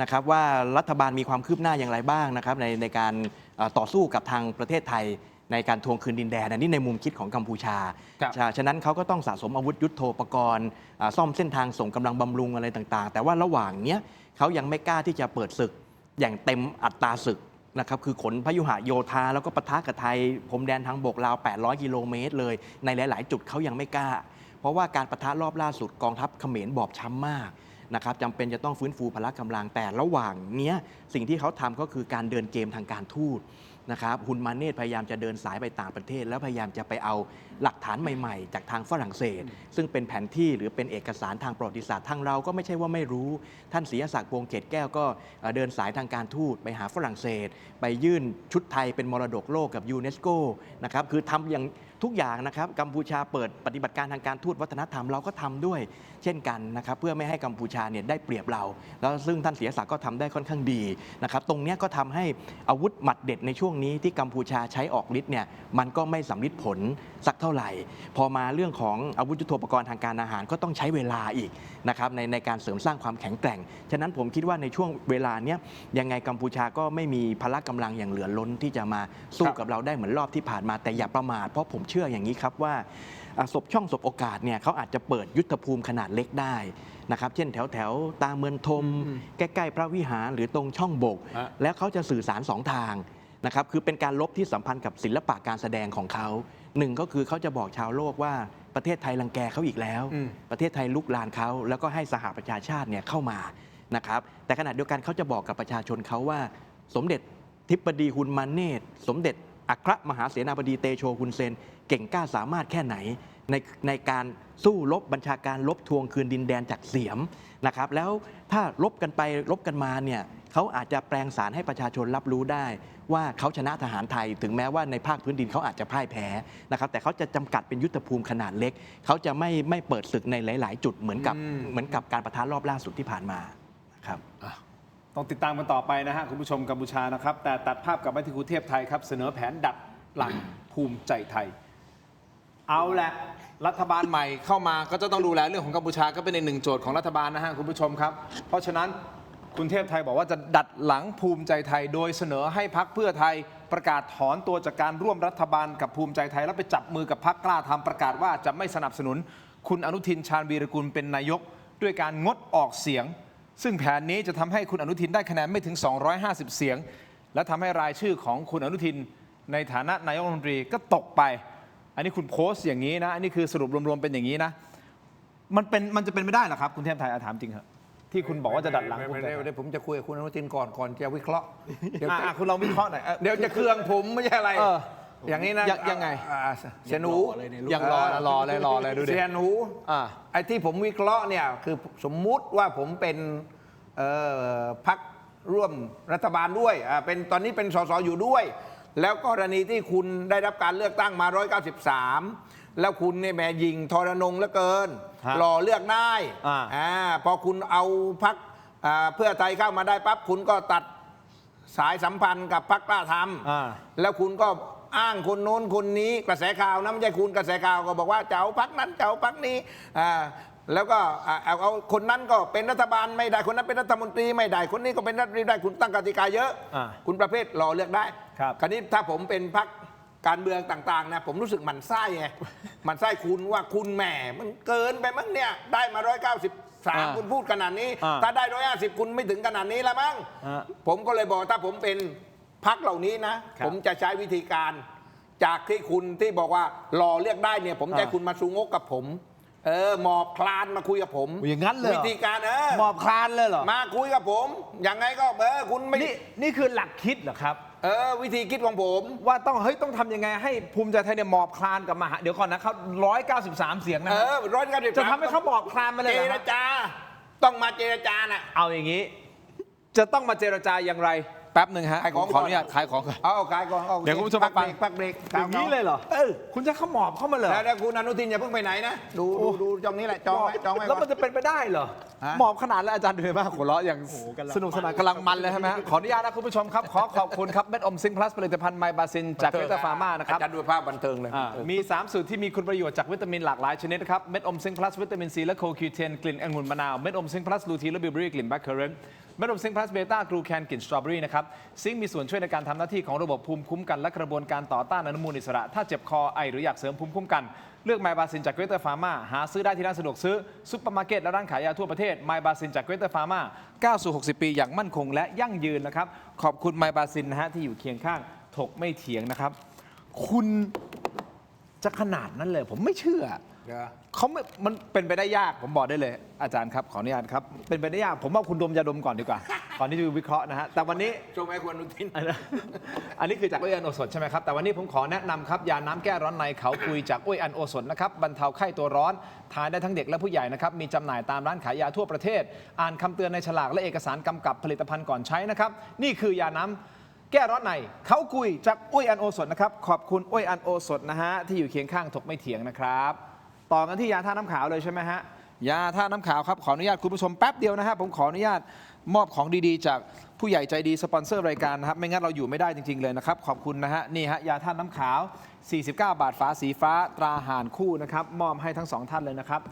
นะครับว่ารัฐบาลมีความคืบหน้าอย่างไรบ้างนะครับในการต่อสู้กับทางประเทศไทยในการทวงคืนดินแดนอันนี้ในมุมคิดของกัมพูชาฉะนั้นเขาก็ต้องสะสมอาวุธยุทโธปกรณ์ซ่อมเส้นทางส่งกำลังบำรุงอะไรต่างๆแต่ว่าระหว่างเนี้ยเขายังไม่กล้าที่จะเปิดศึกอย่างเต็มอัตราศึกนะครับคือขนพยุหโยธาแล้วก็ปะทะกับไทยพรมแดนทางบกราว800กิโลเมตรเลยในหลายๆจุดเขายังไม่กล้าเพราะว่าการปะทะรอบล่าสุดกองทัพเขมรบอบช้ำมากนะครับจำเป็นจะต้องฟื้นฟูพละกำลังแต่ระหว่างนี้สิ่งที่เขาทำก็คือการเดินเกมทางการทูตนะครับฮุนมาเนตพยายามจะเดินสายไปต่างประเทศแล้วพยายามจะไปเอาหลักฐานใหม่ๆจากทางฝรั่งเศสซึ่งเป็นแผนที่หรือเป็นเอกสารทางประวัติศาสตร์ทางเราก็ไม่ใช่ว่าไม่รู้ท่านศรีศักดิ์วงศ์เกตแก้วก็เดินสายทางการทูตไปหาฝรั่งเศสไปยื่นชุดไทยเป็นมรดกโลกกับยูเนสโกนะครับคือทำอย่างทุกอย่างนะครับกัมพูชาเปิดปฏิบัติการทางการทูตวัฒนธรรมเราก็ทำด้วยเช่นกันนะครับเพื่อไม่ให้กัมพูชาเนี่ยได้เปรียบเราแล้วซึ่งท่านศรีศักดิ์ก็ทำได้ค่อนข้างดีนะครับตรงนี้ก็ทำให้อาวุธหมัดเด็ดในช่วงนี้ที่กัมพูชาใช้ออกฤทธิ์เนี่ยมันก็ไม่สำลิดผลสักเท่าไหร่พอมาเรื่องของอาวุธยุทโธปกรณ์ทางการอาหารก็ต้องใช้เวลาอีกนะครับในการเสริมสร้างความแข็งแกร่งฉะนั้นผมคิดว่าในช่วงเวลาเนี้ยยังไงกัมพูชาก็ไม่มีพละกำลังอย่างเหลือล้นที่จะมาสู้กับเราได้เหมือนรอบที่ผ่านมาแต่อย่าประมาทเพราะผมเชื่ออย่างนี้ครับว่าสบช่องสบโอกาสเนี่ยเขาอาจจะเปิดยุทธภูมิขนาดเล็กได้นะครับเช่นแถวตาเมืองทมใกล้ๆพระวิหารหรือตรงช่องบกแล้วเขาจะสื่อสาร2ทางนะครับคือเป็นการลบที่สัมพันธ์กับศิลปะการแสดงของเขาหนึ่งก็คือเขาจะบอกชาวโลกว่าประเทศไทยรังแกเขาอีกแล้วประเทศไทยลุกลานเขาแล้วก็ให้สหประชาชาติเนี่ยเข้ามานะครับแต่ขณะเดียวกันเขาจะบอกกับประชาชนเขาว่าสมเด็จทิบดีฮุนมาเนตสมเด็จอัครมหาเสนาบดีเตโชฮุนเซนเก่งกล้าสามารถแค่ไหนในการสู้รบบัญชาการรบทวงคืนดินแดนจากเสียมนะครับแล้วถ้ารบกันไปรบกันมาเนี่ยเขาอาจจะแปลงสารให้ประชาชนรับรู้ได้ว่าเขาชนะทหารไทยถึงแม้ว่าในภาคพื้นดินเขาอาจจะพ่ายแพ้นะครับแต่เขาจะจำกัดเป็นยุทธภูมิขนาดเล็กเขาจะไม่เปิดศึกในหลายๆจุดเหมือนกับการปะทะรอบล่าสุดที่ผ่านมาครับต้องติดตามกันต่อไปนะฮะคุณผู้ชมกัมพูชานะครับแต่ตัดภาพกลับมาที่กรุงเทพไทยครับเสนอแผนดัดหลังภูมิใจไทย เอาแหละรัฐบาลใหม่เข้ามาก็จะต้องดูแลเรื่องของกัมพูชาก็เป็นอีกหนึ่งโจทย์ของรัฐบาลนะฮะคุณผู้ชมครับ เพราะฉะนั้นคุณเทพไทยบอกว่าจะดัดหลังภูมิใจไทยโดยเสนอให้พรรคเพื่อไทยประกาศถอนตัวจากการร่วมรัฐบาลกับภูมิใจไทยแล้วไปจับมือกับพรรคกล้าทำประกาศว่าจะไม่สนับสนุนคุณอนุทินชาญวีรกุลเป็นนายกด้วยการงดออกเสียง ซึ่งแผนนี้จะทำให้คุณอนุทินได้คะแนนไม่ถึง 250 เสียง และทำให้รายชื่อของคุณอนุทินในฐานะนายกรัฐมนตรีก็ตกไป อันนี้คุณโพสต์อย่างนี้นะ อันนี้คือสรุปรวมๆเป็นอย่างนี้นะ มันจะเป็นไม่ได้เหรอครับ คุณเทพไทยถามจริงเหรอที่คุณบอกว่าจะดัดหลังภูมิใจไทย เดี๋ยวผมจะคุยกับคุณอนุทินก่อนจะวิเคราะห์เดี๋ยวจะ คุณลองวิเคราะห์หน่อย เดี๋ยวจะเครื่องผมไม่ใช่อะไร เออ อย่างนี้นะ ยังไง เสียหนู ยังรอเลยดูดิ เสียหนู อ่า ไอ้ที่ผมวิเคราะห์เนี่ยคือสมมุติว่าผมเป็นพรรคร่วมรัฐบาลด้วยเป็นตอนนี้เป็นสสอยู่ด้วย แล้วกรณีที่คุณได้รับการเลือกตั้งมา 193 แล้วคุณเนี่ยแหม่ยิงทรนงเหลือเกิน ฮะ หล่อเลือกได้ พอคุณเอาพรรคเพื่อไทยเข้ามาได้ปั๊บคุณก็ตัดสายสัมพันธ์กับพรรคกล้าทำแล้วคุณก็อ้างคนโน้นคนนี้กระแสข่าวนะไม่ใช่คุณกระแสข่าวก็บอกว่าจะเอาพรรคนั้นจะเอาพรรคนี้แล้วก็เอาคนนั้นก็เป็นรัฐบาลไม่ได้คนนั้นเป็นรัฐมนตรีไม่ได้คนนี้ก็เป็นรัฐมนตรีได้คุณตั้งกติกาเยอะ คุณประเภทหล่อเลือกได้ ครับ คราวนี้ถ้าผมเป็นพรรคการเมืองต่างๆนะผมรู้สึกหมั่นไส้ไงหมั่นไส้คุณว่าคุณแหมมันเกินไปมั้งเนี่ยได้มา 193 คุณพูดขนาดนี้ ถ้าได้ 150 คุณไม่ถึงขนาดนี้ละมั้งผมก็เลยบอกถ้าผมเป็นพรรคเหล่านี้นะ ผมจะใช้วิธีการจากที่คุณที่บอกว่าหล่อเลือกได้เนี่ยผมจะให้คุณมาชูงกกับผมหมอบคลานมาคุยกับผม อย่างนั้นเลยเหรอ วิธีการหมอบคลานเลยเหรอ มาคุยกับผมยังไงก็คุณไม่ นี่คือหลักคิดเหรอครับ วิธีคิดของผม ว่าต้องทำยังไงให้ภูมิใจไทยเนี่ยหมอบคลานกับมหาเดี๋ยวก่อนนะเขา193 เสียงนะ 193 จะทำให้เขาหมอบคลานมาเลย เจ เหรอ ร ฮะ จาต้องมาเจรจาน่ะ เอาอย่างนี้ จะต้องมาเจรจาอย่างไรแป๊บหนึ่งฮะ ขายของ ขออนุญาตขายของก่อน เอาขายก่อน เดี๋ยวคุณผู้ชม พัก ฟัง เบรก อย่างนี้เลยเหรอคุณจะเขาหมอบเข้ามาเลย แล้วคุณอนุทินอย่าเพิ่งไปไหนนะดูจองนี้แหละจองไว้ก่ แล้ว อ มัน น จะเป็นไปได้เหรอ ฮะ หมอบขนาดแล้วอาจารย์ดูเลยว่าหัวเราะอย่างสนุกสนานกำลังมันเลยใช่ไหมฮะขออนุญาตนะคุณผู้ชมครับขอขอบคุณครับเม็ดอมซิงค์พลัสผลิตภัณฑ์ไมบาซินจากเวตาฟาร์มานะครับ อาจารย์ดูภาพบันเทิงเลย มี 3 สูตรที่มีคุณประโยชน์จากวิตามินหลากหลายชนิดนะครับ เม็ดอมซิงค์พลัสวิตามินซีและโคคิวเทนกลิ่นองุ่นมะนาว เม็ดอมซิงค์พลัสลูทีนและบิวเบอรี่กลิ่นแบล็คเคอร์เรนต์เม็ดอมซิงค์พลัสเบต้ากลูแคนกลิ่นสตรอเบอรี่นะครับซิงค์มีส่วนช่วยในการทำหน้าที่ของระบบภูมิคุ้มกันและกระบวนการต่อต้านอนุมูลอิสระ ถ้าเจ็บคอไอหรืออยากเสริมภูมิคุ้มกันเลือกไมบาซินจากเกรเตอร์ฟาร์มาหาซื้อได้ที่ร้านสะดวกซื้อซุปเปอร์มาร์เก็ตและร้านขายยาทั่วประเทศไมบาซินจากเกรเตอร์ฟาร์มาก้าวสู่ 60 ปีอย่างมั่นคงและยั่งยืนนะครับขอบคุณไมบาซินนะฮะที่อยู่เคียงข้างถกไม่เถียงนะครับคุณจะขนาดนั้นเลยผมไม่เชื่อเขาไม่มันเป็นไปได้ยากผมบอกได้เลยอาจารย์ครับขออนุญาตครับเป็นไปได้ยากผมว่าคุณดมยาดมก่อนดีกว่า ก่อนที่จะวิเคราะห์นะฮะแต่วันนี้ ชมให้คุณอนุทิน อันนี้คือจากอุ้ยอันโอสถใช่ไหมครับแต่วันนี้ผมขอแนะนำครับยาน้ำแก้ร้อนในเขาคุยจากอุ้ยอันโอสถนะครับบรรเทาไข้ตัวร้อนทานได้ทั้งเด็กและผู้ใหญ่นะครับมีจำหน่ายตามร้านขายยาทั่วประเทศอ่านคำเตือนในฉลากและเอกสารกำกับผลิตภัณฑ์ก่อนใช้นะครับนี่คือยาน้ำแก้ร้อนในเขาคุยจากอุ้ยอันโอสถนะครับขอบคุณอุ้ยอันโอสถนะฮะที่อยู่เคียงข้างถกไม่เถียงนะครับต่อกันที่ยาท่าน้ำขาวเลยใช่ไหมฮะยาท่าน้ำขาวครับขออนุญาตคุณผู้ชมแป๊บเดียวนะฮะผมขออนุญาตมอบของดีๆจากผู้ใหญ่ใจดีสปอนเซอร์รายการนะครับไม่งั้นเราอยู่ไม่ได้จริงๆเลยนะครับขอบคุณนะฮะนี่ฮะยาท่าน้ำขาว 49 บาทฝาสีฟ้าตราห่านคู่นะครับมอบให้ทั้งสองท่านเลยนะครับ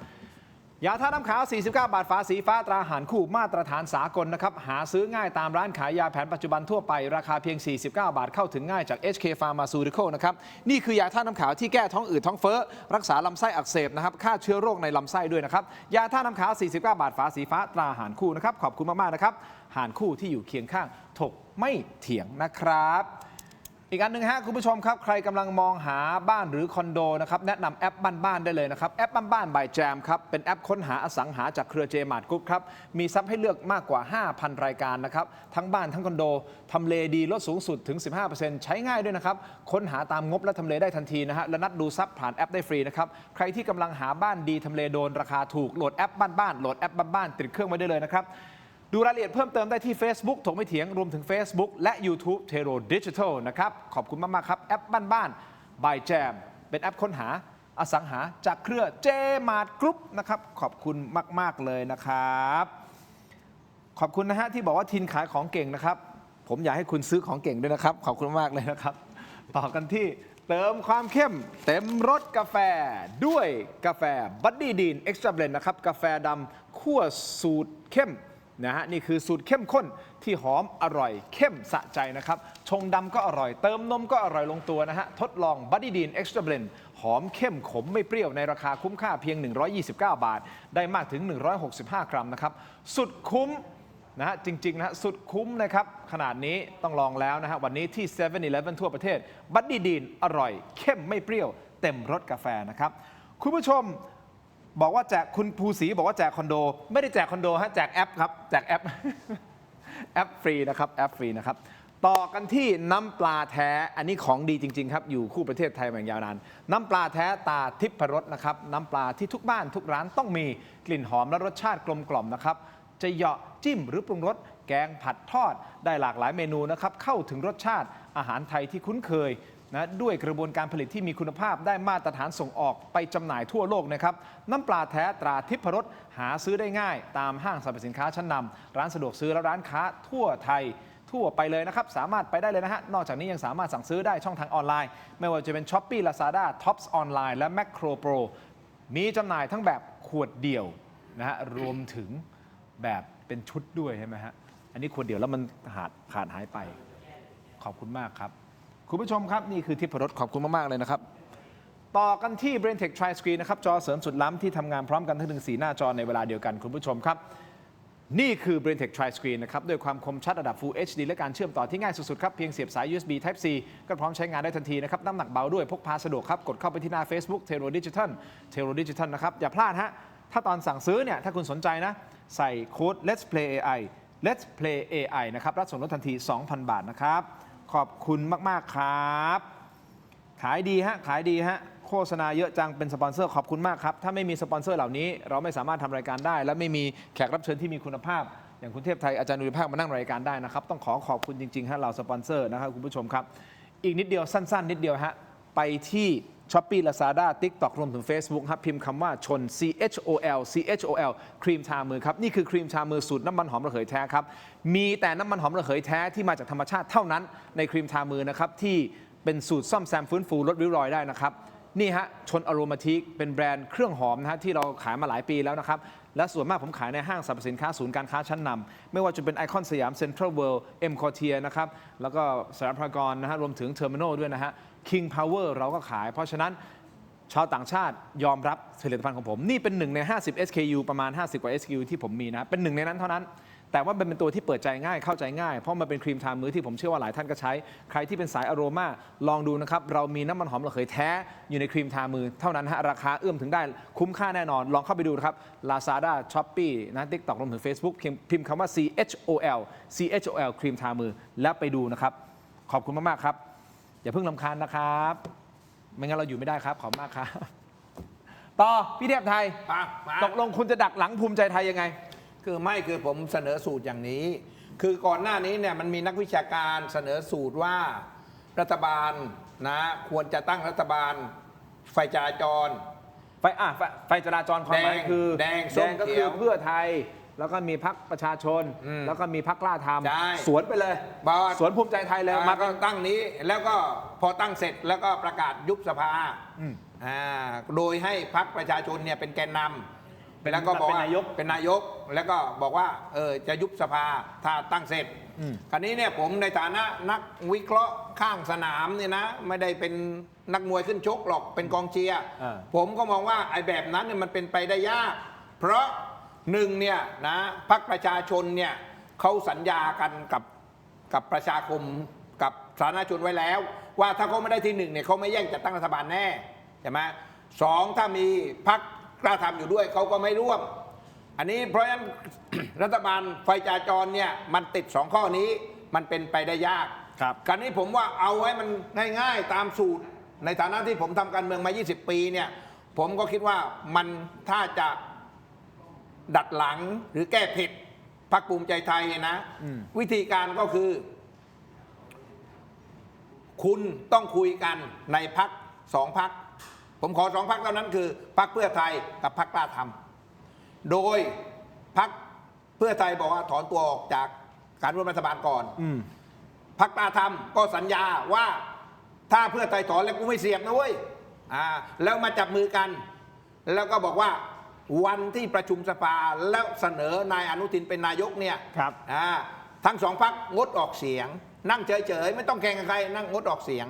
ยาท่าน้ำขาว 49 บาทฝาสีฟ้าตราห่านคู่มาตรฐานสากลนะครับหาซื้อง่ายตามร้านขายยาแผนปัจจุบันทั่วไปราคาเพียง 49 บาทเข้าถึงง่ายจาก HK Pharmaceutical นะครับนี่คือยาท่าน้ำขาวที่แก้ท้องอืดท้องเฟ้อรักษาลำไส้อักเสบนะครับฆ่าเชื้อโรคในลำไส้ด้วยนะครับยาท่าน้ำขาว 49 บาทฝาสีฟ้าตราห่านคู่นะครับขอบคุณมากๆนะครับห่านคู่ที่อยู่เคียงข้างถกไม่เถียงนะครับอีกอันหนึ่งฮะคุณผู้ชมครับใครกำลังมองหาบ้านหรือคอนโดนะครับแนะนำแอปบ้านๆได้เลยนะครับแอปบ้านๆ by Jam ครับเป็นแอปค้นหาอสังหาจากเครือเจมาร์ทกรุ๊ปครับมีทรัพย์ให้เลือกมากกว่า 5,000 รายการนะครับทั้งบ้านทั้งคอนโดทำเลดีลดสูงสุดถึง 15% ใช้ง่ายด้วยนะครับค้นหาตามงบและทำเลได้ทันทีนะฮะและนัดดูทรัพย์ผ่านแอปได้ฟรีนะครับใครที่กำลังหาบ้านดีทำเลโดนราคาถูกโหลดแอปบ้านๆโหลดแอปบ้านๆติดเครื่องไว้ได้เลยนะครับดูรายละเอียดเพิ่มเติมได้ที่ Facebook ถกไม่เถียงรวมถึง Facebook และ YouTube Tero Digital นะครับขอบคุณมากๆครับแอปบ้านๆ by Jam เป็นแอปค้นหาอสังหาจากเครือ Jmart Group นะครับขอบคุณมากๆเลยนะครับขอบคุณนะฮะที่บอกว่าทินขายของเก่งนะครับผมอยากให้คุณซื้อของเก่งด้วยนะครับขอบคุณมากเลยนะครับต่อกันที่ เติมความเข้มเต็มรสกาแฟด้วยกาแฟบัดดี้ดีนเอ็กซ์ตร้าเบลนด์นะครับกาแฟดำคั่วสูตรเข้มนะฮะนี่คือสูตรเข้มข้นที่หอมอร่อยเข้มสะใจนะครับชงดำก็อร่อยเติมนมก็อร่อยลงตัวนะฮะทดลองบัดดี้ดีนเอ็กซ์ตร้าเบลนด์หอมเข้มขมไม่เปรี้ยวในราคาคุ้มค่าเพียง129 บาทได้มากถึง165 กรัมนะครับสุดคุ้มนะฮะจริงๆนะฮะสุดคุ้มนะครับขนาดนี้ต้องลองแล้วนะฮะวันนี้ที่ 7-Eleven ทั่วประเทศบัดดี้ดีนอร่อยเข้มไม่เปรี้ยวเต็มรสกาแฟนะครับคุณผู้ชมบอกว่าแจกคุณภูศรีบอกว่าแจกคอนโดไม่ได้แจกคอนโดฮะแจกแอปครับแจกแอป แอปฟรีนะครับแอปฟรีนะครับต่อกันที่น้ำปลาแท้อันนี้ของดีจริงๆครับอยู่คู่ประเทศไทยมาอย่างยาวนานน้ำปลาแท้ตาทิพรสนะครับน้ำปลาที่ทุกบ้านทุกร้านต้องมีกลิ่นหอมและรสชาติกลมกล่อมนะครับจะเหยาะจิ้มหรือปรุงรสแกงผัดทอดได้หลากหลายเมนูนะครับเข้าถึงรสชาติอาหารไทยที่คุ้นเคยนะด้วยกระบวนการผลิตที่มีคุณภาพได้มาตรฐานส่งออกไปจำหน่ายทั่วโลกนะครับน้ำปลาแท้ตราทิพรสหาซื้อได้ง่ายตามห้างสรรพสินค้าชั้นนำร้านสะดวกซื้อและร้านค้าทั่วไทยทั่วไปเลยนะครับสามารถไปได้เลยนะฮะนอกจากนี้ยังสามารถสั่งซื้อได้ช่องทางออนไลน์ไม่ว่าจะเป็น Shopee Lazada Tops Online และ Macro Pro มีจำหน่ายทั้งแบบขวดเดี่ยวนะฮะรวมถึงแบบเป็นชุดด้วยใช่ไหมฮะอันนี้ขวดเดียวแล้วมันขาดหายไปขอบคุณมากครับคุณผู้ชมครับนี่คือทิพรสขอบคุณมากๆเลยนะครับต่อกันที่ BrainTech Tri Screen นะครับจอเสริมสุดล้ำที่ทำงานพร้อมกันทั้ง4หน้าจอในเวลาเดียวกันคุณผู้ชมครับนี่คือ BrainTech Tri Screen นะครับด้วยความคมชัดระดับ Full HD และการเชื่อมต่อที่ง่ายสุดๆครับเพียงเสียบสาย USB Type C ก็พร้อมใช้งานได้ทันทีนะครับน้ำหนักเบาด้วยพกพาสะดวกครับกดเข้าไปที่หน้า Facebook Tero Digital นะครับอย่าพลาดฮะถ้าตอนสั่งซื้อเนี่ยถ้าคุณสนใจนะใส่โค้ด Let's Play AI Let's Play AI นะครับรับส่วนลดทันที 2,000 บาทนะครับขอบคุณมากๆครับขายดีฮะขายดีฮะโฆษณาเยอะจังเป็นสปอนเซอร์ขอบคุณมากครับถ้าไม่มีสปอนเซอร์เหล่านี้เราไม่สามารถทำรายการได้และไม่มีแขกรับเชิญที่มีคุณภาพอย่างคุณเทพไทยอาจารย์นุริภาคมานั่งรายการได้นะครับต้องขอบคุณจริงๆฮะเราสปอนเซอร์นะครับคุณผู้ชมครับอีกนิดเดียวสั้นๆนิดเดียวฮะไปที่ Shopee Lazada TikTok รวมถึง Facebook ครับพิมพ์คำว่าชน CHOL ครีมทามือครับนี่คือครีมทามือสูตรน้ำมันหอมระเหยแท้ครับมีแต่น้ำมันหอมระเหยแท้ที่มาจากธรรมชาติเท่านั้นในครีมทามือนะครับที่เป็นสูตรซ่อมแซมฟื้นฟูลดริ้วรอยได้นะครับนี่ฮะชนอโรมาทิกเป็นแบรนด์เครื่องหอมนะฮะที่เราขายมาหลายปีแล้วนะครับและส่วนมากผมขายในห้างสรรพสินค้าศูนย์การค้าชั้นนำไม่ว่าจะเป็นไอคอนสยามเซ็นทรัลเวิลด์เอ็มคอร์เทียนะครับแล้วก็สยามพารากอนนะฮะรวมถึงเทอร์มินอลด้วยนะฮะ King Power เราก็ขายเพราะฉะนั้นชาวต่างชาติยอมรับผลิตภัณฑ์ของผมนี่เป็น1ใน50 SKU ประมาณ50กว่า SKU ที่ผมมีนะเป็นหนึ่งในนั้นเท่านั้นแต่ว่ามันเป็นตัวที่เปิดใจง่ายเข้าใจง่ายเพราะมันเป็นครีมทามือที่ผมเชื่อว่าหลายท่านก็ใช้ใครที่เป็นสายอโรมาลองดูนะครับเรามีน้ำมันหอมระเหยแท้อยู่ในครีมทามือเท่านั้นฮะราคาเอื้อมถึงได้คุ้มค่าแน่นอนลองเข้าไปดูนะครับ Lazada Shopee นะ TikTok รวมถึง Facebook พิมพ์คำว่า CHOL ครีมทามือแล้วไปดูนะครับขอบคุณมากๆครับอย่าเพิ่งรำคาญนะครับไม่งั้นเราอยู่ไม่ได้ครับขอบคุณมากครับต่อพี่เทพไทยตกลงคุณจะดักหลังภูมิใจไทยยังไงคือผมเสนอสูตรอย่างนี้ คือก่อนหน้านี้เนี่ยมันมีนักวิชาการเสนอสูตรว่ารัฐบาลนะควรจะตั้งรัฐบาลไฟจราจรไฟจราจรความหมายคือแดงก็คือเพื่อไทยแล้วก็มีพรรคประชาชนแล้วก็มีพรรคกล้าทำสวนไปเลยสวนภูมิใจไทยเลยมาก็ตั้งนี้แล้วก็พอตั้งเสร็จแล้วก็ประกาศยุบสภาโดยให้พรรคประชาชนเนี่ยเป็นแกนนำแล้วก็บอกว่าเป็นนายกแล้วก็บอกว่าจะยุบสภาถ้าตั้งเสร็จคราวนี้เนี่ยผมในฐานะนักวิเคราะห์ข้างสนามเนี่ยนะไม่ได้เป็นนักมวยขึ้นชกหรอกเป็นกองเชียร์ผมก็มองว่าไอ้แบบนั้นเนี่ยมันเป็นไปได้ยากเพราะหนึ่งเนี่ยนะพรรคประชาชนเนี่ยเขาสัญญากันกับประชาคมกับสาธารณชนไว้แล้วว่าถ้าเขาไม่ได้ที่หนึ่งเนี่ยเขาไม่แย่งจัดตั้งรัฐบาลแน่ใช่ไหมสองถ้ามีพรรคกล้าทำอยู่ด้วยเขาก็ไม่ร่วมอันนี้เพราะฉะนั้น รัฐบาลไฟจราจรเนี่ยมันติด2ข้อนี้มันเป็นไปได้ยากคราวนี้ผมว่าเอาไว้มันง่ายๆตามสูตรในฐานะที่ผมทำการเมืองมา20 ปีเนี่ยผมก็คิดว่ามันถ้าจะดัดหลังหรือแก้ผิดพรรคภูมิใจไทยนะวิธีการก็คือคุณต้องคุยกันในพรรค2 พรรคผมขอ2 พรรคเท่านั้นคือพรรคเพื่อไทยกับพรรคกล้าทำโดยพรรคเพื่อไทยบอกว่าถอนตัวออกจากการร่วมรัฐบาลก่อนพรรคกล้าทำก็สัญญาว่า ถ้าเพื่อไทยถอนแล้วกูไม่เสียบนะเว้ยแล้วมาจับมือกัน แล้วก็บอกว่าวันที่ประชุมสภาแล้วเสนอนายอนุทินเป็นนายกเนี่ย ครับ ทั้งสองพรรคงดออกเสียง นั่งเฉยๆไม่ต้องแข่งกับใครนั่งงดออกเสียง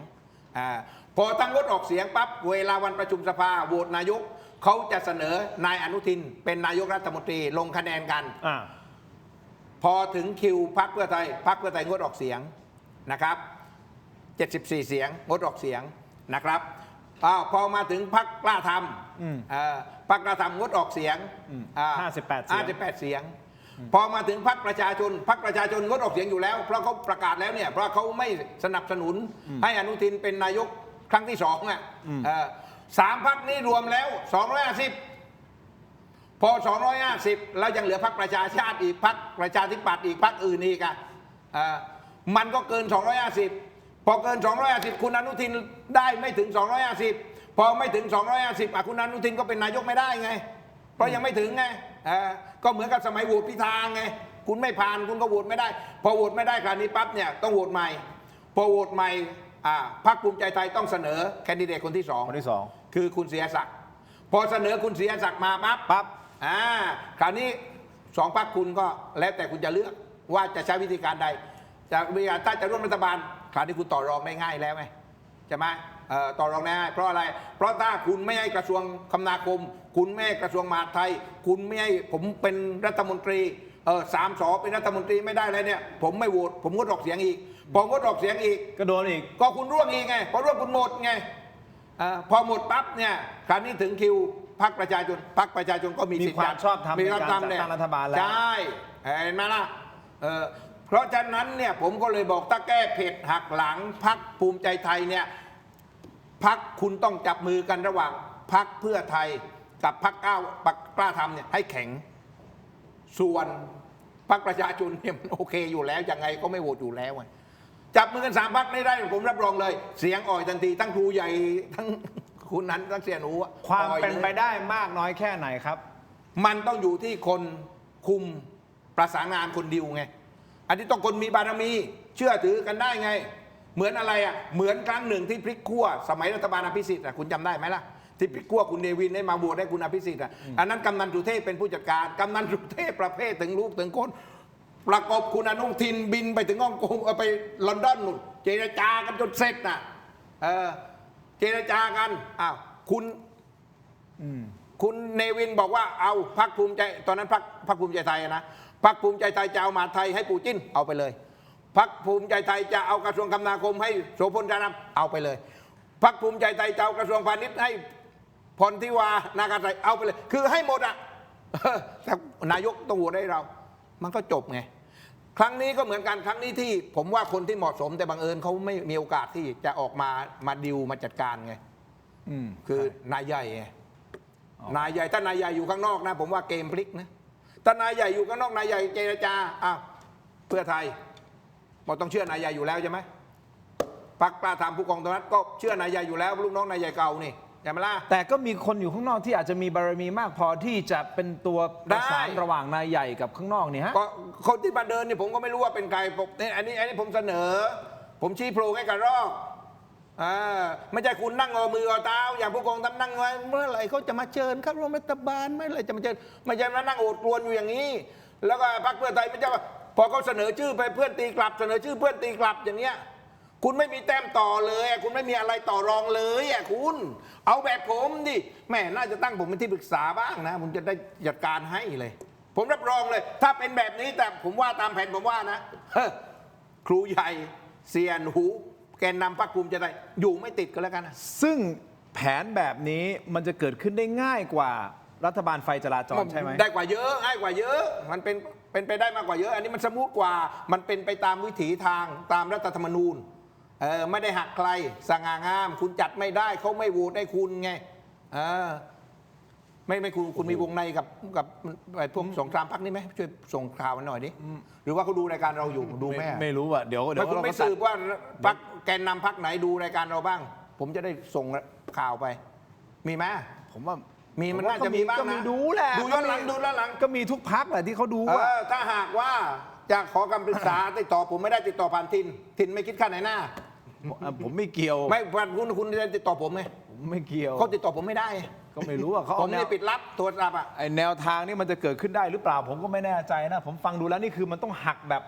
พอทั้งงดออกเสียงปั๊บเวลาวันประชุมสภาโหวตนายกเขาจะเสนอนายอนุทินเป็นนายกรัฐมนตรีลงคะแนนกัน พอถึงคิวพรรคเพื่อไทยงดออกเสียงนะครับ74เสียงงดออกเสียงนะครับพอมาถึงพรรคกล้าทำพรรคกล้าทำงดออกเสียง58เสียงพอมาถึงพรรคประชาชนงดออกเสียงอยู่แล้วเพราะเขาประกาศแล้วเนี่ยเพราะเขาไม่สนับสนุนให้อนุทินเป็นนายกครั้งที่23พรรคนี้รวมแล้ว250พอ250แล้วยังเหลือพรรคประชาชาติอีกพรรคประชาธิปัตย์อีกพรรคอื่นอีกมันก็เกิน250พอเกิน250คุณอนุทินได้ไม่ถึง250พอไม่ถึง250คุณอนุทินก็เป็นนายกไม่ได้ไงเพราะยังไม่ถึงไงก็เหมือนกับสมัยโหวตพิธาไงคุณไม่ผ่านคุณก็โหวตไม่ได้พอโหวตไม่ได้คราวนี้ปั๊บเนี่ยต้องโหวตใหม่พอโหวตใหม่พรรคภูมิใจไทยต้องเสนอแคนดิเดตคนที่สองคือคุณเสียศักดิ์พอเสนอคุณเสียศักดิ์มาปั๊บคราวนี้2พรรคคุณก็แล้วแต่คุณจะเลือกว่าจะใช้วิธีการใดถ้าจะร่วมรัฐบาลคราวนี้คุณต่อรองได้ง่ายแล้วไงใช่ไหมต่อรองได้ง่ายเพราะอะไรเพราะถ้าคุณไม่ให้กระทรวงคมนาคมคุณไม่ให้กระทรวงมหาดไทยคุณไม่ให้ผมเป็นรัฐมนตรี3 ส.เป็นรัฐมนตรีไม่ได้เลยเนี่ยผมไม่โหวตผมงดออกเสียงอีกพองดออกเสียงอีกก็โดนอีกก็คุณร่วงอีกไงพอร่วงคุณหมดไงพอหมดปั๊บเนี่ยคราวนี้ถึงคิวพรรคประชาชนก็มีสิทธิ์ความชอบธรรมในการจัดตั้งรัฐบาลแล้วใช่เห็นไหมล่ะเพราะฉะนั้นเนี่ยผมก็เลยบอกถ้าแก้เผ็ดหักหลังพรรคภูมิใจไทยเนี่ยพรรคคุณต้องจับมือกันระหว่างพรรคเพื่อไทยกับพรรคกล้าทำเนี่ยให้แข็งส่วนพรรคประชาชนเนี่ยมันโอเคอยู่แล้วยังไงก็ไม่โหวตอยู่แล้วจับมือกัน3 พรรคไม่ได้ผมรับรองเลยเสียงอ่อยทันทีทั้งครูใหญ่ทั้งคุณนั้นทั้งเสียหนูความเป็นไปได้มากน้อยแค่ไหนครับมันต้องอยู่ที่คนคุมประสานงานคนดิวไงอันนี้ต้องคนมีบารมีเชื่อถือกันได้ไงเหมือนอะไรเหมือนครั้งหนึ่งที่พลิกขั้วสมัยรัฐบาลอภิสิทธิ์คุณจำได้ไหมล่ะที่พลิกขั้วคุณเนวินได้มาโหวตให้คุณอภิสิทธิ์อันนั้นกำนันสุเทพเป็นผู้จัดการกำนันสุเทพประเภทถึงลูกถึงคนประกบคุณอนุทินบินไปถึงฮ่องกงไปลอนดอนนู่นเจรจากันจนเสร็จเจรจากันคุณเนวินบอกว่าเอาพรรคภูมิใจตอนนั้นพรรคภูมิใจไทยนะพรรคภูมิใจไทยจะเอามหาดไทยให้ปูจิ้นเอาไปเลยพรรคภูมิใจไทยจะเอากระทรวงคมนาคมให้โสพลจารัมเอาไปเลยพรรคภูมิใจไทยจะเอากระทรวงพาณิชย์ให้พรทิวานาคาไทยเอาไปเลยคือให้หมดแต่นายกต้องโหวตให้เรามันก็จบไงครั้งนี้ก็เหมือนกันครั้งนี้ที่ผมว่าคนที่เหมาะสมแต่บังเอิญเขาไม่มีโอกาสที่จะออกมาดิวมาจัดการไงคือนายใหญ่ไงนายใหญ่ถ้านายใหญ่อยู่ข้างนอกนะผมว่าเกมพลิกนะถ้านายใหญ่อยู่ข้างนอกนายใหญ่เจรจาเพื่อไทยบอกต้องเชื่อนายใหญ่อยู่แล้วใช่ไหมพรรคกล้าทำผู้กองตรัฐก็เชื่อนายใหญ่อยู่แล้วลูกน้องนายใหญ่เก่านี่ใช่ไหมล่ะแต่ก็มีคนอยู่ข้างนอกที่อาจจะมีบารมีมากพอที่จะเป็นตัวประสานระหว่างนายใหญ่กับข้างนอกนี่ฮะก็คนที่มาเดินนี่ผมก็ไม่รู้ว่าเป็นใครอันนี้ผมเสนอผมชี้โพรงให้กับรอบไม่ใช่คุณนั่งเอามือเอาเท้าอย่างผู้กองทำนั่งไว้เมื่อไหร่เขาจะมาเชิญเข้าร่วมรัฐบาลเมื่อไหร่จะมาเชิญไม่ใช่มานั่งโอดครวญอยู่อย่างนี้แล้วก็พรรคเพื่อไทยไม่ใช่ว่าพอเขาเสนอชื่อไปเพื่อนตีกลับเสนอชื่อเพื่อนตีกลับอย่างเนี้ยคุณไม่มีแต้มต่อเลยคุณไม่มีอะไรต่อรองเลยคุณเอาแบบผมดิแม่น่าจะตั้งผมเป็นที่ปรึกษาบ้างนะผมจะได้จัดการให้เลยผมรับรองเลยถ้าเป็นแบบนี้แต่ผมว่าตามแผนผมว่านะครูใหญ่เสียนหูแกนนำพรรคภูมิใจไทยอยู่ไม่ติดกันแล้วกันซึ่งแผนแบบนี้มันจะเกิดขึ้นได้ง่ายกว่ารัฐบาลไฟจราจรใช่ไหมได้กว่าเยอะง่ายกว่าเยอะมันเป็นไปได้มากกว่าเยอะอันนี้มันสมูทกว่ามันเป็นไปตามวิถีทางตามรัฐธรรมนูญไม่ได้หักใครสง่างามคุณจัดไม่ได้เขาไม่โหวตให้คุณไงไม่คุณมีวงในกับพวกสงครามพรรคนี่ไหมช่วยส่งข่าวมาหน่อยดิหรือว่าเขาดูรายการเราอยู่ดูแม่ไม่รู้อะเดี๋ยวคุณไม่สืบว่าพรรคแกนนำพรรคไหนดูรายการเราบ้างผมจะได้ส่งข่าวไปมีไหมผมว่ามีมันน่าจะมีบ้างนะก็มีดูแหละดูย้อนหลังดูย้อนหลังก็มีทุกพรรคแหละที่เขาดูถ้าหากว่าจะขอคำปรึกษาติดต่อผมไม่ได้ติดต่อผ่านทินไม่คิดค่าไหนหน้า ผมไม่เกี่ยว ไม่วันคุณจะติดต่อผมไง ผมไม่เกี่ยว เขาติดต่อผมไม่ได้ ก็ไม่รู้ว่าเขา ผ เอา ม แน เนี่ วย ปิดรับโทรศัพท์อ่ะ ไอแนวทางนี้มันจะเกิดขึ้นได้หรือเปล่า ผมก็ไม่แน่ใจนะ ผมฟังดูแล้วนี่คือมันต้องหักแบบ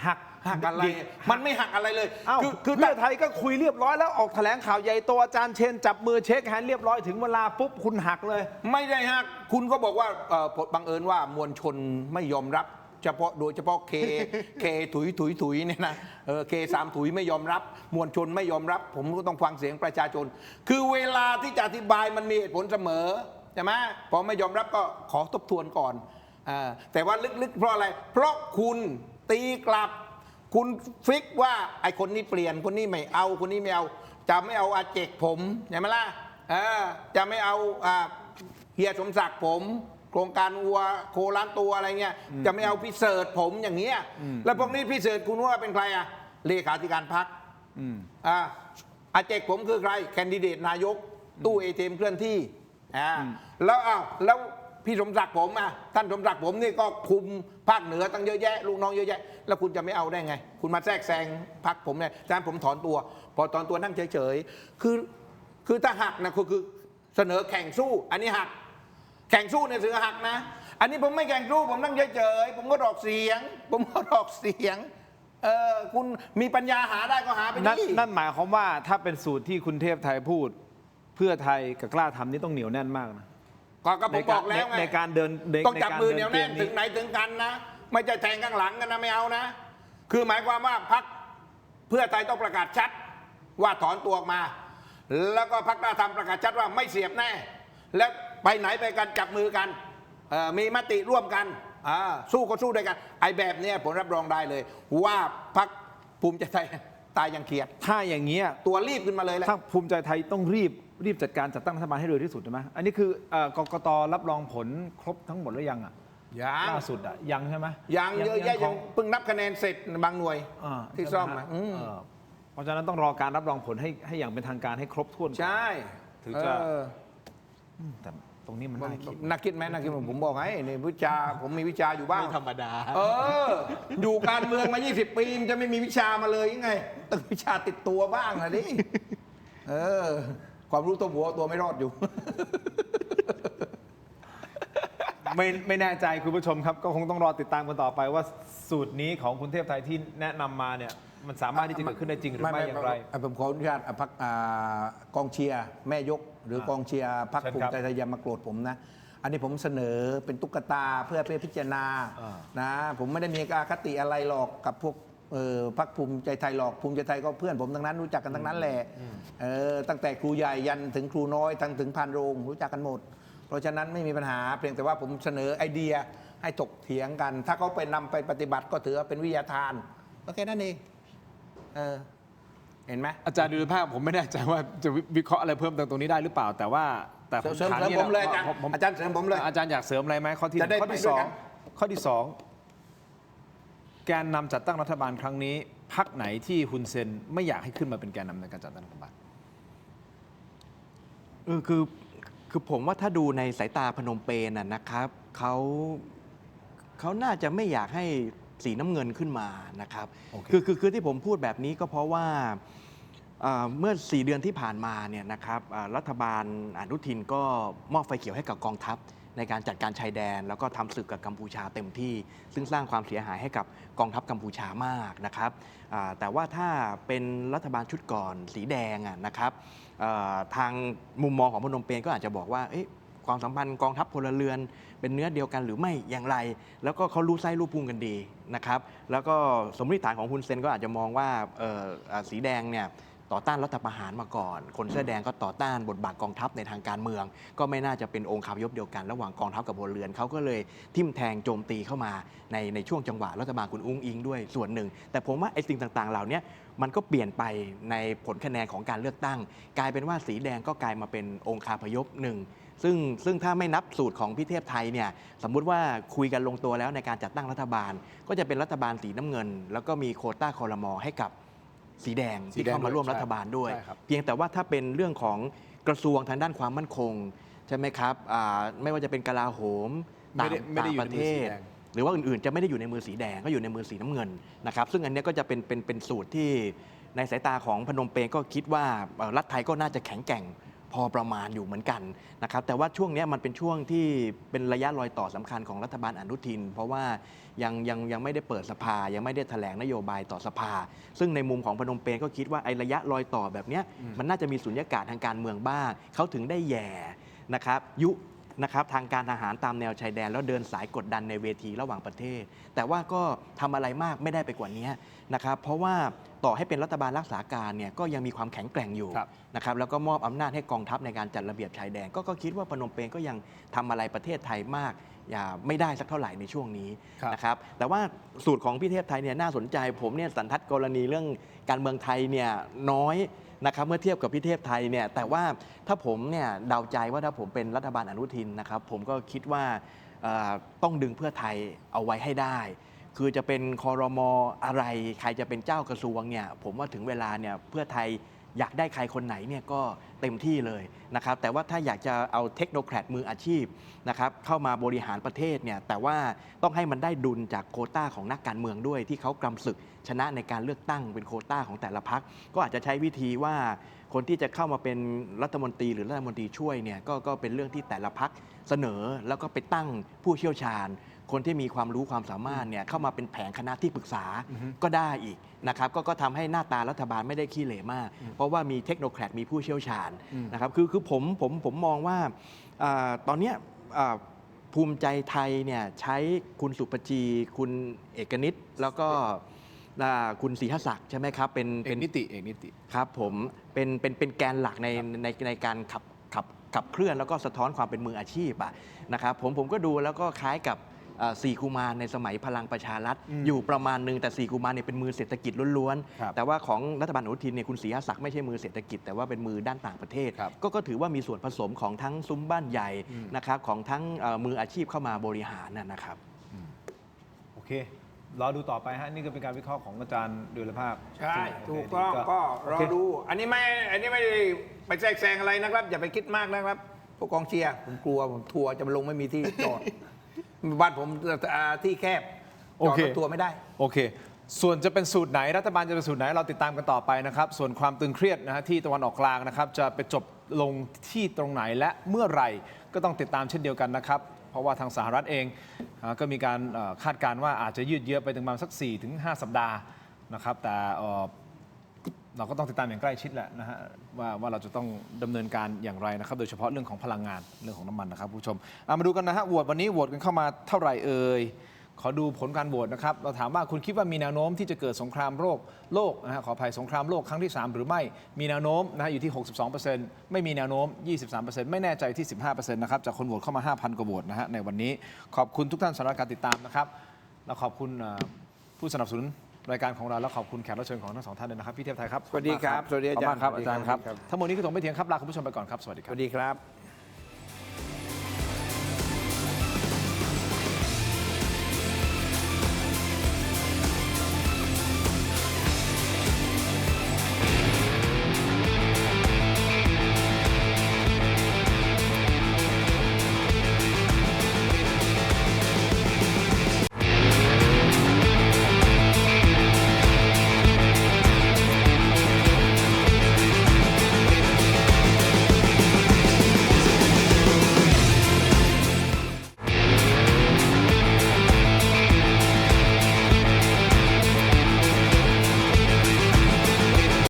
หัก หักอะไร ดิ มันไม่หักอะไรเลย อ้าว คือ เพื่อไทยก็คุยเรียบร้อยแล้วออกแถลงข่าวใหญ่โตอาจารย์เชนจับมือเช็คแฮนด์เรียบร้อยถึงเวลาปุ๊บคุณหักเลย ไม่ได้หักคุณก็บอกว่าบังเอิญว่ามวลชนไม่ยอมรับโดยเฉพาะเคถุยเนี่ยนะเคสามถุยไม่ยอมรับ มวลชนไม่ยอมรับ ผมก็ต้องฟังเสียงประชาชน คือเวลาที่จะอธิบายมันมีเหตุผลเสมอใช่ไหมพอไม่ยอมรับก็ขอทบทวนก่อนแต่ว่าลึกๆเพราะอะไรเพราะคุณตีกลับ คุณฟิกว่าไอ้คนนี้เปลี่ยนคนนี้ไม่เอาคนนี้ไม่เอาจะไม่เอาอาเจกผมใช่ไหมล่ะจะไม่เอาเฮียสมศักดิ์ผมโครงการวัวโคล้านตัวอะไรเงี้ยจะไม่เอาพิเศษผมอย่างเงี้ยแล้วพวกนี้พิเศษคุณว่าเป็นใครอะเลขาธิการพรรคอาเจกผมคือใครแคนดิเดตนายกตู้ATMเคลื่อนที่แล้วพี่สมศักดิ์ผมท่านสมศักดิ์ผมนี่ก็คุมภาคเหนือตั้งเยอะแยะลูกน้องเยอะแยะแล้วคุณจะไม่เอาได้ไงคุณมาแทรกแซงพรรคผมเนี่ยฉะนั้นผมถอนตัวพอถอนตัวนั่งเฉยๆคือถ้าหักนะคือเสนอแข่งสู้อันนี้หักแข่งสู้เนี่ยถือหักนะอันนี้ผมไม่แข่งสู้ผมนั่งเฉยๆผมก็รอกเสียงคุณมีปัญญาหาได้ก็หาไปดิ นั่นหมายความว่าถ้าเป็นสูตรที่คุณเทพไทยพูด เพื่อไทยกับกล้าทำนี่ต้องเหนียวแน่นมากนะ ก็ผมบอกแล้วไง ในการเดิน ต้องจับมือเหนียวแน่น ใการดิ ถึงไหนถึงกันนะไม่จะแทงข้างหลังกันนะไม่เอานะ คือหมายความว่าพรรคเพื่อไทยต้องประกาศชัดว่าถอนตัวออกมา แล้วก็พรรคกล้าทำประกาศชัดว่าไม่เสียบแน่ แล้วไปไหนไปกันจับมือกันมีมติร่วมกันสู้ก็สู้ด้วยกันไอ้แบบเนี้ยผมรับรองได้เลย ว่าพรรคภูมิใจไทยตายยังเขียด ถ้าอย่างเงี้ย ตัวรีบขึ้นมาเลยแหละ ถ้าภูมิใจไทยต้องรีบจัดการจัดตั้งรัฐบาลให้เร็วที่สุดใช่ไหมอันนี้คือกกตรับรองผลครบทั้งหมดหรือยังอ่ะ ยัง ล่าสุดอ่ะยังใช่ไหม ยังเยอะแยะ ข ยังเพิ่งนับคะแนนเสร็จบางหน่วย ที่ซ่อม ใช่ไห อะ เพราะฉะนั้นต้องรอการรับรองผลให้อย่างเป็นทางการให้ครบถ้วนก่อน ใช่ ถึงจะ แต่ตรงนี้มันน่าคิด นักคิดไหมนักคิดผมบอกไงนี่วิชาผมมีวิชาอยู่บ้าง ไม่ธรรมดา อยู่การเมืองมา 20 ปีมันจะไม่มีวิชามาเลยยังไงต้องวิชาติดตัวบ้างนะดิความรู้ตัวหัวตัวไม่รอดอยู่ ไม่แน่ใจคุณผู้ชมครับ ก็คงต้องรอติดตามกันต่อไปว่าสูตรนี้ของคุณเทพไทยที่แนะนำมาเนี่ยมันสามารถที่จะเกิดขึ้นได้จริงหรือไม่อย่างไร ผมขออนุญาตพักกองเชียร์แม่ยก หรือกองเชียร์พรรค เชิญ ภู ครั มิ บ ใจไทยอย่ามาโกรธผมนะ อันนี้ผมเสนอเป็นตุ๊กตาเพื่อพิจารณานะผมไม่ได้มีอคติอะไรหรอกกับพวกพรรคภูมิใจไทยหรอกภูมิใจไทยก็เพื่อนผมทั้งนั้นรู้จักกันทั้งนั้นแหละตั้งแต่ครูใหญ่ยันถึงครูน้อยถึงพานโรงรู้จักกันหมด เพราะฉะนั้นไม่มีปัญหาเพียงแต่ว่าผมเสนอไอเดียให้ถกเถียงกัน ถ้าเขาไปนำไปปฏิบัติก็ถือว่าเป็นวิทยาทานก็แค่นั้นเองเห็นไหม อาจารย์ดูภาพผมไม่แน่ใจว่าจะวิเคราะห์อะไรเพิ่มเติมตรงนี้ได้หรือเปล่า แต่ผม เสริม ถาม ผมเลยอาจารย์ ผม อาจารย์เสริมผมเลย อาจารย์อยากเสริมอะไรไหมข้อที่ห จะได้ นึ่งข้อที่ ไปด้ ส วย อ กั ง น ข้อที่สองแกนนำจัดตั้งรัฐบาลครั้งนี้พรรคไหนที่ฮุนเซนไม่อยากให้ขึ้นมาเป็นแกนนำในการจัดตั้งรัฐบาล คือผมว่าถ้าดูในสายตาพนมเปญนะครับเขาน่าจะไม่อยากให้สีน้ำเงินขึ้นมานะครับ โอเค คือที่ผมพูดแบบนี้ก็เพราะว่าเมื่อ 4 เดือนที่ผ่านมาเนี่ยนะครับรัฐบาลอนุทินก็มอบไฟเขียวให้กับกองทัพในการจัดการชายแดน แล้วก็ทำศึกกับกัมพูชาเต็มที่ ซึ่งสร้างความเสียหายให้กับกองทัพกัมพูชามากนะครับแต่ว่าถ้าเป็นรัฐบาลชุดก่อนสีแดงนะครับทางมุมมองของพนมเปญก็อาจจะบอกว่าความสัมพันธ์กองทัพพลเรือนเป็นเนื้อเดียวกันหรือไม่อย่างไร แล้วก็เขารู้ไส้รู้พุงกันดีนะครับแล้วก็สมมติฐานของฮุนเซนก็อาจจะมองว่าสีแดงเนี่ยต่อต้านรัฐประหารมาก่อน คนเสื้อแดงก็ต่อต้านบทบาทกองทัพในทางการเมือง ก็ไม่น่าจะเป็นองค์คาพยพเดียวกันระหว่างกองทัพกับพลเรือนเขาก็เลยทิ่มแทงโจมตีเข้ามาในช่วงจังหวะรัฐบาลคุณอุ้งอิงด้วยส่วนหนึ่ง แต่ผมว่าไอ้สิ่งต่างๆเหล่านี้มันก็เปลี่ยนไปในผลคะแนนของการเลือกตั้ง กลายเป็นว่าสีแดงก็กลายมาเป็นองค์คาพยพหนึ่งซึ่งถ้าไม่นับสูตรของพี่เทพไทยเนี่ยสมมุติว่าคุยกันลงตัวแล้วในการจัดตั้งรัฐบาล ก็จะเป็นรัฐบาลสีน้ำเงิน แล้วก็มีโควต้าคอรมอให้กับสีแดงที่เข้ามาร่วมรัฐบาลด้วย ใช่ครับ เพียงแต่ว่าถ้าเป็นเรื่องของกระทรวงทางด้านความมั่นคงใช่ไหมครับไม่ว่าจะเป็นกลาโหม ไม่ได้อยู่ ประ ใน เท มือสี ศ แดง หรือว่าอื่นๆจะไม่ได้อยู่ในมือสีแดงก็อยู่ในมือสีน้ำเงินนะครับซึ่งอันเนี้ยก็จะเป็นสูตรที่ ในสายตาของพนมเปญก็คิดว่ารัฐไทยก็น่าจะแข็งแกร่งพอประมาณอยู่เหมือนกันนะครับแต่ว่าช่วงนี้มันเป็นช่วงที่เป็นระยะรอยต่อสำคัญของรัฐบาลอนุทิน เพราะว่ายังไม่ได้เปิดสภายังไม่ได้แถลงนโยบายต่อสภา ซึ่งในมุมของพนมเปญก็คิดว่าไอ้ระยะรอยต่อแบบเนี้ยมันน่าจะมีสุญญากาศทางการเมืองบ้างเขาถึงได้แย่นะครับยุนะครับทางการทหารตามแนวชายแดนแล้วเดินสายกดดันในเวทีระหว่างประเทศ แต่ว่าก็ทำอะไรมากไม่ได้ไปกว่านี้นะครับเพราะว่าต่อให้เป็นรัฐบาลรักษาการเนี่ยก็ยังมีความแข็งแกร่งอยู่ ครับ นะครับแล้วก็มอบอำนาจให้กองทัพในการจัดระเบียบชายแดนก็คิดว่าพนมเปญก็ยังทำอะไรประเทศไทยมากไม่ได้สักเท่าไหร่ในช่วงนี้ ครับ นะครับแต่ว่าสูตรของพี่เทพไทยเนี่ยน่าสนใจผมเนี่ยสันทัดกรณีเรื่องการเมืองไทยเนี่ยน้อยนะครับเมื่อเทียบกับพี่เทพไทยเนี่ยแต่ว่าถ้าผมเนี่ยเดาใจว่าถ้าผมเป็นรัฐบาลอนุทินนะครับผมก็คิดว่าต้องดึงเพื่อไทยเอาไว้ให้ได้ คือจะเป็นครม.อะไรใครจะเป็นเจ้ากระทรวงเนี่ยผมว่าถึงเวลาเนี่ยเพื่อไทยอยากได้ใครคนไหนเนี่ยก็เต็มที่เลยนะครับแต่ว่าถ้าอยากจะเอาเทคโนแครดมืออาชีพนะครับเข้ามาบริหารประเทศเนี่ยแต่ว่าต้องให้มันได้ดุลจากโควต้าของนักการเมืองด้วยที่เขากำศึกชนะในการเลือกตั้งเป็นโควต้าของแต่ละพรรคก็อาจจะใช้วิธีว่าคนที่จะเข้ามาเป็นรัฐมนตรีหรือรัฐมนตรีช่วยเนี่ยก็เป็นเรื่องที่แต่ละพรรคเสนอแล้วก็ไปตั้งผู้เชี่ยวชาญ คนที่มีความรู้ความสามารถเนี่ยเข้ามาเป็นแผงคณะที่ปรึกษาก็ได้อีกนะครับก็ทำให้หน้าตารัฐบาลไม่ได้ขี้เหร่มาก เพราะว่ามีเทคโนแครดมีผู้เชี่ยวชาญนะครับคือผมมองว่าตอนเนี้ยภูมิใจไทยเนี่ยใช้คุณสุปจีคุณเอกนิตแล้วก็คุณศรีหศักดิ์ใช่ไหมครับเป็น เอกนิติ ครับผมเป็นแกนหลักในการขับเคลื่อนแล้วก็สะท้อนความเป็นมืออาชีพนะครับผมก็ดูแล้วก็คล้ายกับสี่กุมารในสมัยพลังประชารัฐอยู่ประมาณนึงแต่สี่กุมารเนี่ยเป็นมือเศรษฐกิจล้วน ครับ ๆแต่ว่าของรัฐบาลอนุทินเนี่ยคุณศรีหศักดิ์ไม่ใช่มือเศรษฐกิจแต่ว่าเป็นมือด้านต่างประเทศ ครับ ก็ถือว่ามีส่วนผสมของทั้งซุ้มบ้านใหญ่นะครับของทั้งมืออาชีพเข้ามาบริหารนะครับ โอเครอดูต่อไปฮะนี่ก็เป็นการวิเคราะห์ของอาจารย์ดุลภาพ ใช่ ซึ่ ถูกต้องก็รอ โเค ดู อันนี้ไม่ได้ไปแทรกแซงอะไรนะครับ อย่าไปคิดมากนะครับพวกกองเชียร์ผมกลัวผมทัวร์จะมาลงไม่มีที่จอด บ้านผมที่แคบจอดรถทัวร์ไม่ได้ โอเค ส่วนจะเป็นสูตรไหนรัฐบาลจะเป็นสูตรไหนเราติดตามกันต่อไปนะครับส่วนความตึงเครียดนะฮะที่ตะวันออกกลางนะครับจะไปจบลงที่ตรงไหนและเมื่อไหร่ก็ต้องติดตามเช่นเดียวกันนะครับเพราะว่าทางสหรัฐเองก็มีการคาดการณ์ว่าอาจจะยืดเยื้อไปถึงประมาณสัก 4-5 สัปดาห์นะครับแต่เราก็ต้องติดตามอย่างใกล้ชิดแหละนะฮะว่าเราจะต้องดำเนินการอย่างไรนะครับโดยเฉพาะเรื่องของพลังงานเรื่องของน้ำมันนะครับผู้ชมมาดูกันนะฮะโหวตวันนี้โหวตกันเข้ามาเท่าไหร่เอ่ยขอดูผลการโหวตนะครับเราถามว่าคุณคิดว่ามีแนวโน้มที่จะเกิดสงครามโลกนะฮะขออภัยสงครามโลกครั้งที่ 3 หรือไม่มีแนวโน้มนะฮะอยู่ที่ 62%ไม่มีแนวโน้ม 23%ไม่แน่ใจที่ 15%นะครับจากคนโหวตเข้ามา 5,000 กว่าโหวตนะฮะในวันนี้ขอบคุณทุกท่านสำหรับการติดตามนะครับและขอบคุณผู้สนับสนุนรายการของเราและขอบคุณแขกรับเชิญของทั้งสองท่านด้วยนะครับพี่เทพไทยครับ สวัสดีครับสวัสดีอาจารย์ ขอบคุณมากครับ สวัสดี อาจารย์ครับ ครับ ทั้งหมดนี้คือตรงไม่เถียงครับลาคุณผู้ชมไปก่อนครับสวัสดีค ส รับ วัสดีครับ